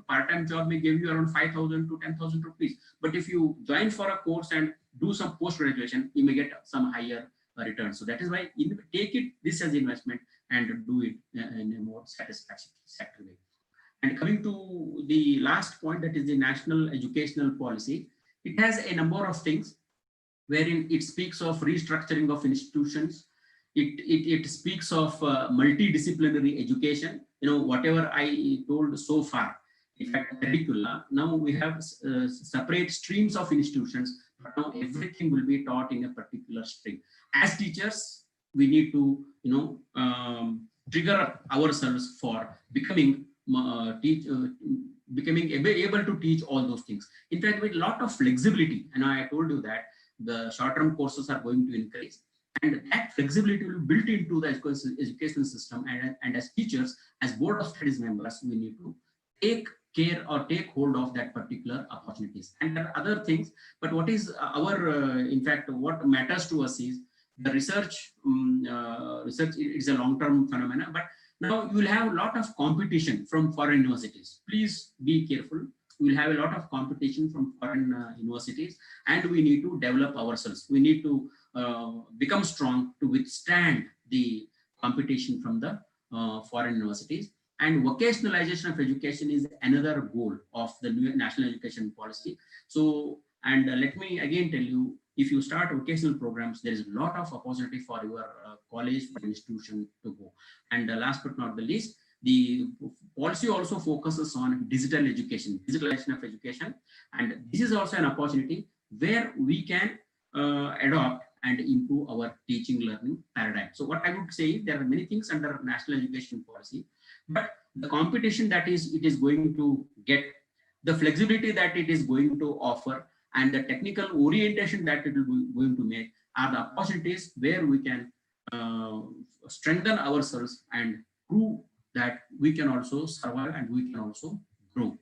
part-time job may give you around 5,000 to 10,000 rupees. But if you join for a course and do some post-graduation, you may get some higher return. So that is why take this as investment and do it in a more satisfactory way. And coming to the last point, that is the national educational policy. It has a number of things wherein it speaks of restructuring of institutions. It speaks of multidisciplinary education. Whatever I told so far, in fact, curricula, now we have separate streams of institutions, but now everything will be taught in a particular stream. As teachers, we need to, trigger ourselves for becoming able to teach all those things. In fact, with a lot of flexibility, and I told you that the short-term courses are going to increase, and that flexibility will be built into the educational system. And as teachers, as board of studies members, we need to take care or take hold of that particular opportunities. And there are other things, but what is our, in fact, what matters to us is the research. Research is a long-term phenomenon, but now you will have a lot of competition from foreign universities. Please be careful. We will have a lot of competition from foreign universities, and we need to develop ourselves. We need to become strong to withstand the competition from the foreign universities. And vocationalization of education is another goal of the new national education policy. So, and let me again tell you, if you start vocational programs, there is a lot of opportunity for your college, for institution to go. And last but not the least, the policy also focuses on digital education, digitalization of education. And this is also an opportunity where we can adopt and improve our teaching learning paradigm. So what I would say, there are many things under national education policy, but the competition that it is going to get, the flexibility that it is going to offer, and the technical orientation that it will be going to make are the opportunities where we can strengthen ourselves and prove that we can also survive and we can also grow.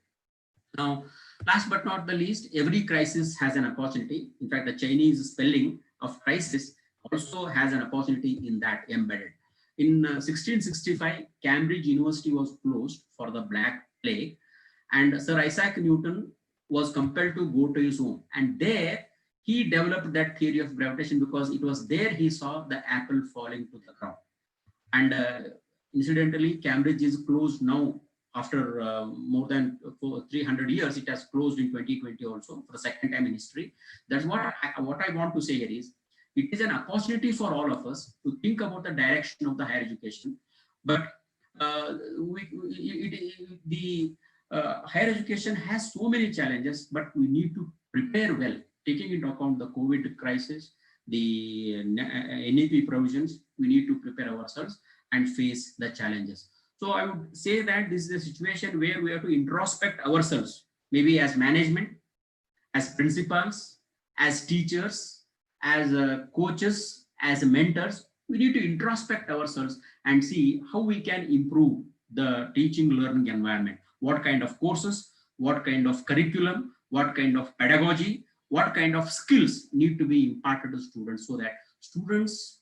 Now, last but not the least, every crisis has an opportunity. In fact, the Chinese spelling of crisis also has an opportunity in that embedded. In 1665, Cambridge University was closed for the Black Plague, and Sir Isaac Newton was compelled to go to his home. And there he developed that theory of gravitation, because it was there he saw the apple falling to the ground. And incidentally, Cambridge is closed now after more than 300 years. It has closed in 2020 also for the second time in history. That's what I want to say here is, it is an opportunity for all of us to think about the direction of the higher education. But the higher education has so many challenges, but we need to prepare well, taking into account the COVID crisis, the NEP provisions. We need to prepare ourselves and face the challenges. So I would say that this is a situation where we have to introspect ourselves, maybe as management, as principals, as teachers, as coaches, as mentors. We need to introspect ourselves and see how we can improve the teaching learning environment. What kind of courses, what kind of curriculum, what kind of pedagogy, what kind of skills need to be imparted to students, so that students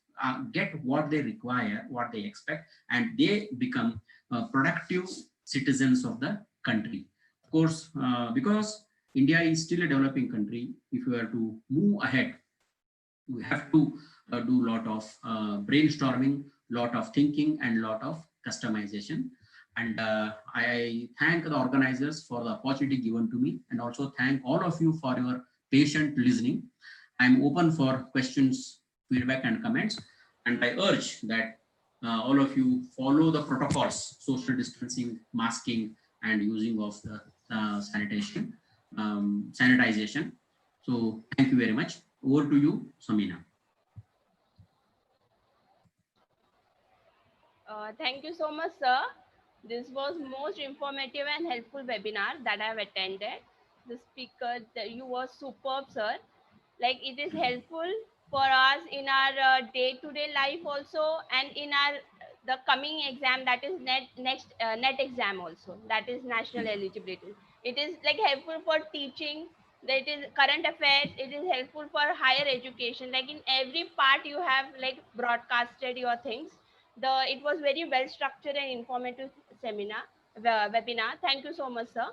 get what they require, what they expect, and they become productive citizens of the country. Of course, because India is still a developing country, if we are to move ahead, we have to do a lot of brainstorming, lot of thinking, and lot of customization. And I thank the organizers for the opportunity given to me, and also thank all of you for your patient listening. I'm open for questions, feedback, and comments. And I urge that all of you follow the protocols, social distancing, masking, and using of the sanitization. So thank you very much. Over to you, Samina. Thank you so much, sir. This was most informative and helpful webinar that I have attended. The speaker, you were superb, sir. Like, it is helpful for us in our day-to-day life also, and in our the coming exam, that is net exam also, that is national eligibility. It is like helpful for teaching, that is current affairs. It is helpful for higher education. Like, in every part you have like broadcasted your things. It was very well structured and informative seminar, webinar. Thank you so much, sir.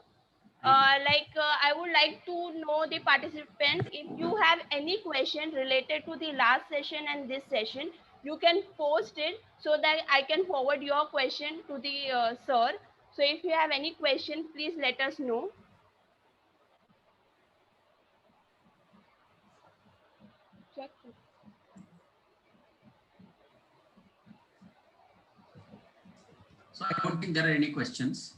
I would like to know the participants, if you have any question related to the last session and this session, you can post it so that I can forward your question to the sir. So if you have any question, please let us know. Check. So I don't think there are any questions.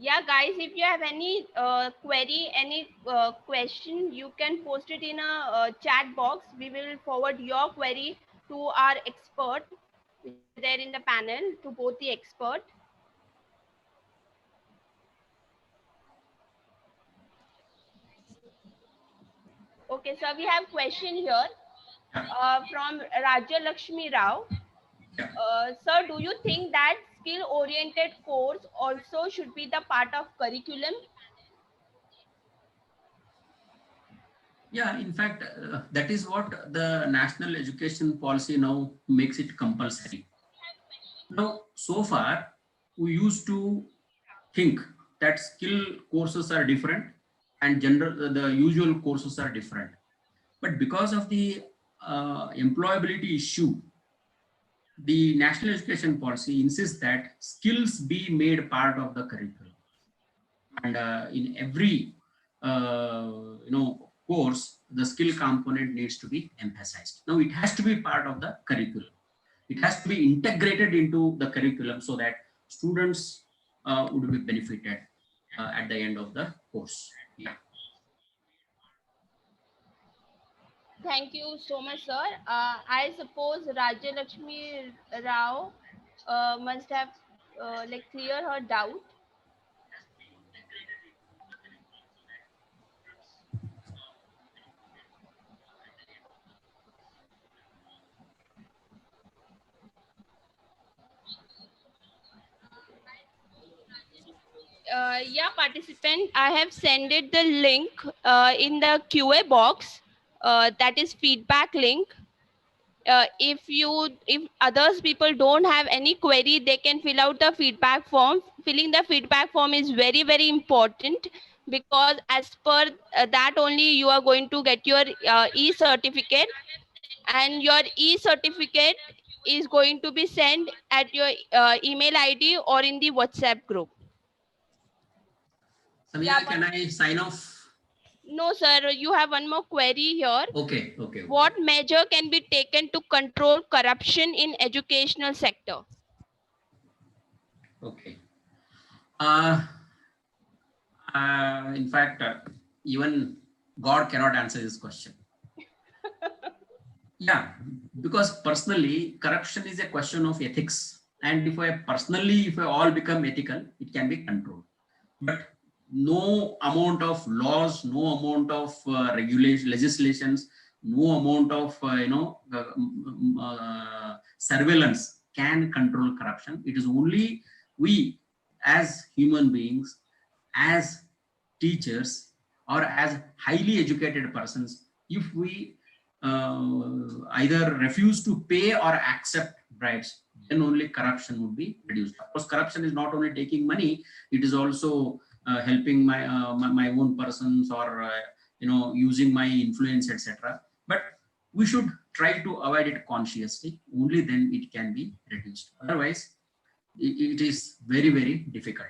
Yeah, guys, if you have any query, any question, you can post it in a chat box. We will forward your query to our expert, which is there in the panel, to both the expert. Okay, so we have question here from Raja Lakshmi Rao. Sir, do you think that skill-oriented course also should be the part of curriculum? Yeah, in fact, that is what the national education policy now makes it compulsory. Now, so far, we used to think that skill courses are different and general the usual courses are different. But because of the employability issue, the national education policy insists that skills be made part of the curriculum. And in every course, the skill component needs to be emphasized. Now, it has to be part of the curriculum. It has to be integrated into the curriculum so that students would be benefited at the end of the course. Yeah. Thank you so much, sir. I suppose Rajya Lakshmi Rao must have like cleared her doubt. Yeah, participant, I have sent it the link in the QA box. That is feedback link. If others people don't have any query, they can fill out the feedback form. Filling the feedback form is very important, because as per that only you are going to get your e-certificate, and your e-certificate is going to be sent at your email ID or in the WhatsApp group. Samira, can I sign off? No, sir, you have one more query here. Okay. What measure can be taken to control corruption in educational sector? Okay. In fact, even God cannot answer this question. Yeah, because personally, corruption is a question of ethics. And if I all become ethical, it can be controlled. But no amount of laws, no amount of legislations, no amount of surveillance can control corruption. It is only we as human beings, as teachers, or as highly educated persons, if we either refuse to pay or accept bribes, then only corruption would be reduced. Of course, corruption is not only taking money; it is also helping my own persons, or using my influence, etc. But we should try to avoid it consciously. Only then it can be reduced. Otherwise, it is very difficult.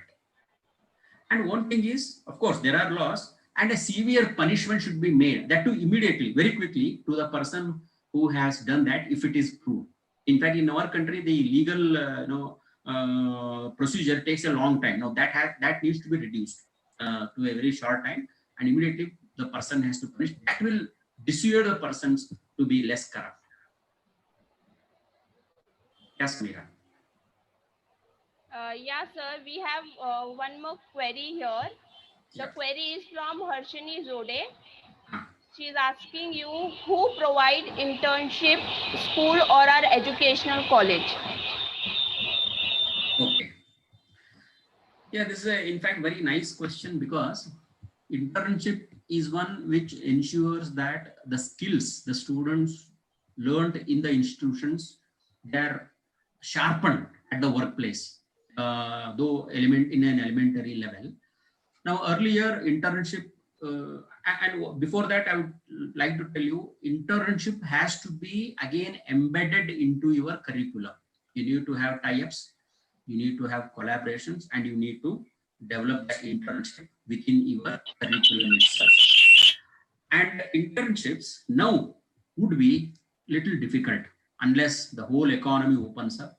And one thing is, of course, there are laws, and a severe punishment should be made, that too immediately, very quickly, to the person who has done that, if it is proved. In fact, in our country, the legal procedure takes a long time. Now that needs to be reduced to a very short time, and immediately the person has to punish. That will dissuade the persons to be less corrupt. Yes, Meera. Yeah, sir, we have one more query here. The query is from Harshini Zode. She is asking you, who provide internship, school or our educational college? Okay. Yeah, this is in fact very nice question, because internship is one which ensures that the skills the students learned in the institutions, they are sharpened at the workplace, though in an elementary level. Now, earlier internship, and before that, I would like to tell you, internship has to be again embedded into your curriculum. You need to have tie-ups, you need to have collaborations, and you need to develop that internship within your curriculum itself. And internships now would be little difficult unless the whole economy opens up,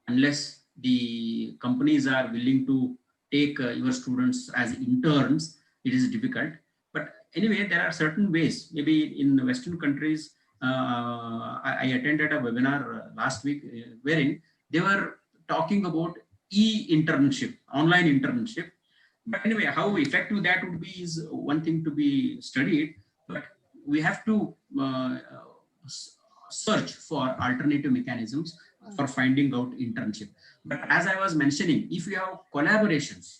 unless the companies are willing to take your students as interns. It is difficult. But anyway, there are certain ways. Maybe in Western countries, I attended a webinar last week wherein they were talking about e-internship, online internship. But anyway, how effective that would be is one thing to be studied. But we have to search for alternative mechanisms for finding out internship. But as I was mentioning, if you have collaborations,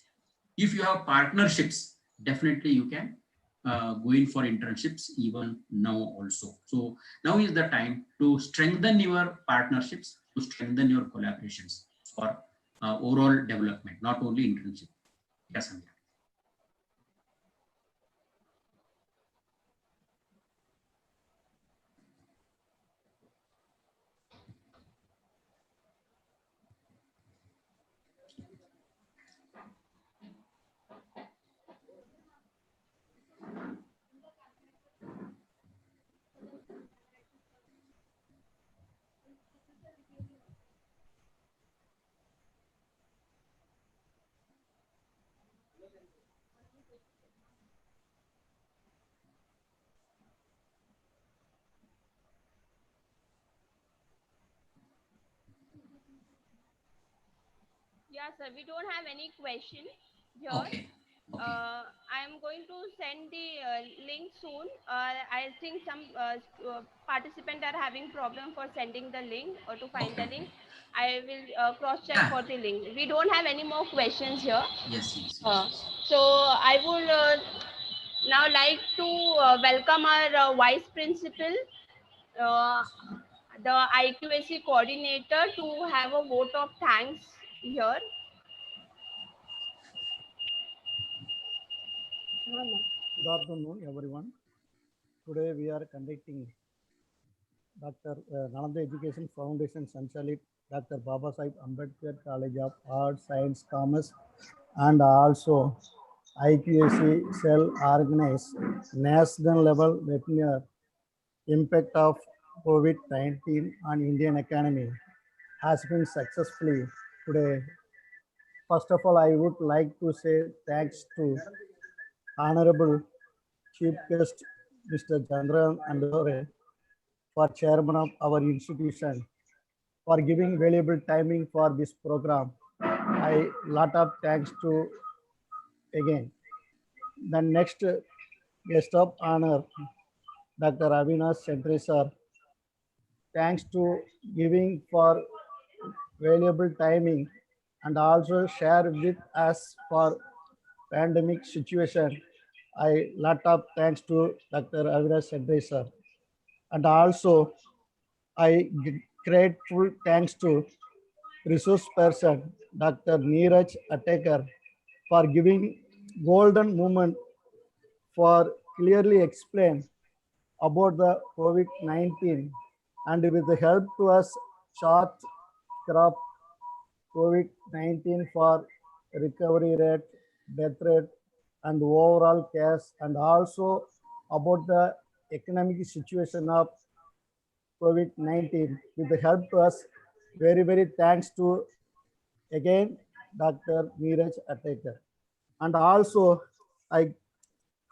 if you have partnerships, definitely you can going for internships even now also. So now is the time to strengthen your partnerships, to strengthen your collaborations for overall development, not only internship. Yes, Samir. Yeah, sir. We don't have any question here. Okay. Okay. I'm going to send the link soon. I think some participants are having problem for sending the link or to find the Okay. link. Okay. I will cross check Yeah. for the link. We don't have any more questions here. Yes. Yes. Yes. Uh, Yes. so I would now like to welcome our vice principal, uh, the IQAC coordinator, to have a vote of thanks here. Good afternoon, everyone. Today we are conducting Dr. Nalanda Education Foundation Sanchalit Dr. Babasaheb Ambedkar College of Arts, Science, Commerce, and also IQAC cell organized national level webinar impact of COVID-19 on Indian economy has been successfully today. First of all, I would like to say thanks to Honorable Chief Guest Mr. Chandran Andore for chairman of our institution for giving valuable timing for this program. I lot of thanks to again. The next guest of honor, Dr. Avinash Sentry sir. Thanks to giving for valuable timing and also share with us for pandemic situation. I lot of thanks to Dr. Avinash Sentry sir. And also I grateful thanks to resource person Dr. Neeraj Atekar for giving golden moment for clearly explain about the COVID-19 and with the help to us chart crop COVID-19 for recovery rate, death rate, and overall case, and also about the economic situation of COVID-19 with the help to us. Very, very thanks to again Dr. Neeraj Atekar. And also I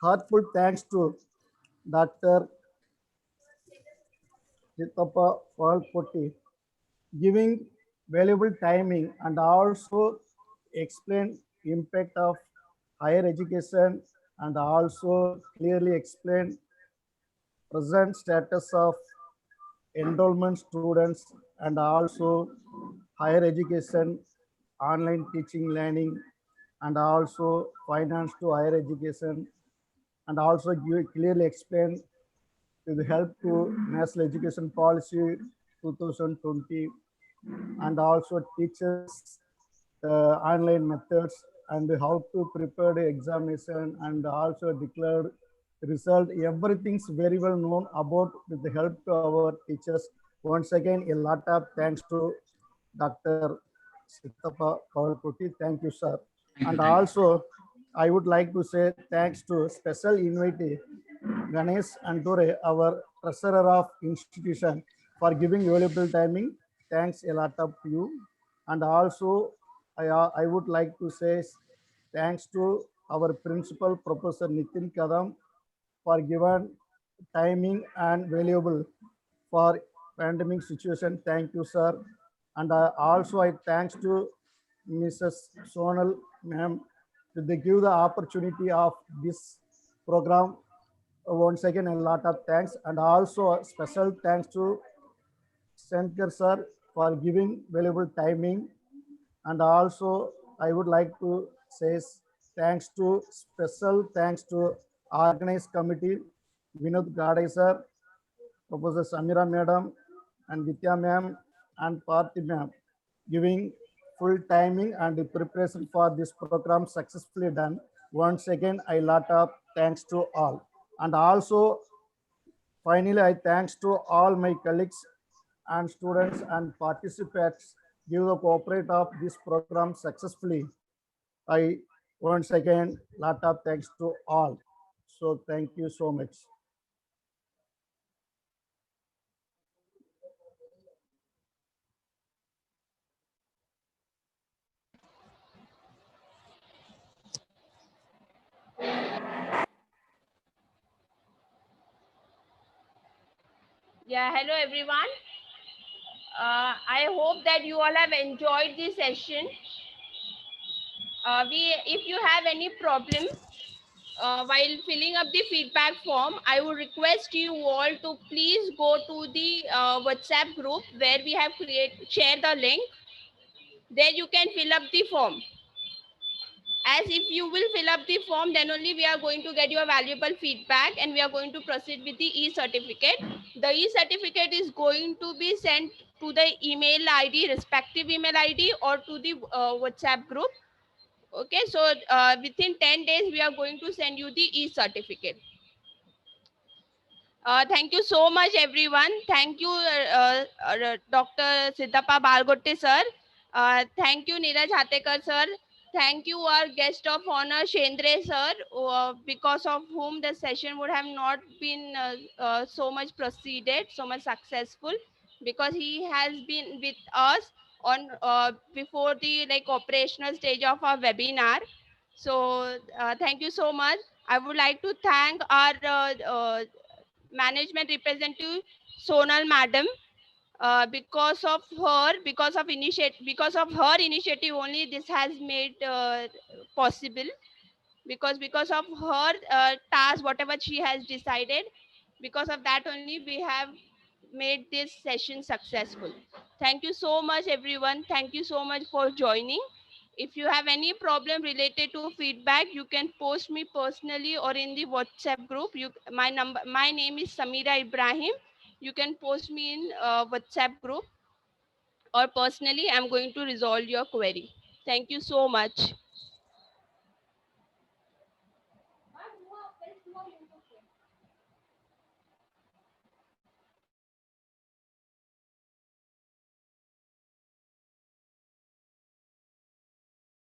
heartful thanks to Dr. Chitappa Palpoti giving valuable timing and also explain impact of higher education and also clearly explain present status of enrollment students and also higher education, online teaching learning, and also finance to higher education, and also clearly explain with help to National Education Policy 2020, and also teachers online methods and how to prepare the examination and also declared result. Everything's very well known about with the help to our teachers. Once again, a lot of thanks to Dr. Sitappa Kavalpoti. Thank you, sir. Thank you. And Thank you. also, I would like to say thanks to special invitee Ganesh Andure, our treasurer of institution, for giving valuable timing. Thanks a lot of you. And also, I would like to say thanks to our principal, Professor Nitin Kadam, for given timing and valuable for pandemic situation. Thank you, sir. And also I thanks to Mrs. Sonal ma'am to they give the opportunity of this program. Once again, a lot of thanks, and also a special thanks to Shankar sir for giving valuable timing. And also I would like to say thanks to special thanks to organized committee, Vinod Gade sir, Professor Samira madam, and Vidya ma'am, and Parthi ma'am, giving full timing and preparation for this program successfully done. Once again, I lot of thanks to all. And also, finally, I thanks to all my colleagues and students and participants give the cooperate of this program successfully. I once again lot of thanks to all. So thank you so much. Yeah, hello everyone. I hope that you all have enjoyed this session. If you have any problem while filling up the feedback form, I would request you all to please go to the WhatsApp group where we have share the link. There you can fill up the form. As if you will fill up the form, then only we are going to get your valuable feedback and we are going to proceed with the e-certificate. The e-certificate is going to be sent to the email ID, respective email ID, or to the WhatsApp group. Okay, so within 10 days, we are going to send you the e-certificate. Thank you so much, everyone. Thank you, Dr. Siddhappa Balgotte, sir. Thank you, Neeraj Hatekar, sir. Thank you, our guest of honor, Shendra, sir, because of whom the session would have not been so much proceeded, so much successful, because he has been with us on before the operational stage of our webinar. So thank you so much. I would like to thank our management representative Sonal madam. Because of her initiative only this has made possible, because of her task, whatever she has decided, because of that only we have made this session successful. Thank you so much, everyone. Thank you so much for joining. If you have any problem related to feedback, you can post me personally or in the WhatsApp group. My name is Samira Ibrahim. You can post me in WhatsApp group, or personally I'm going to resolve your query. Thank you so much.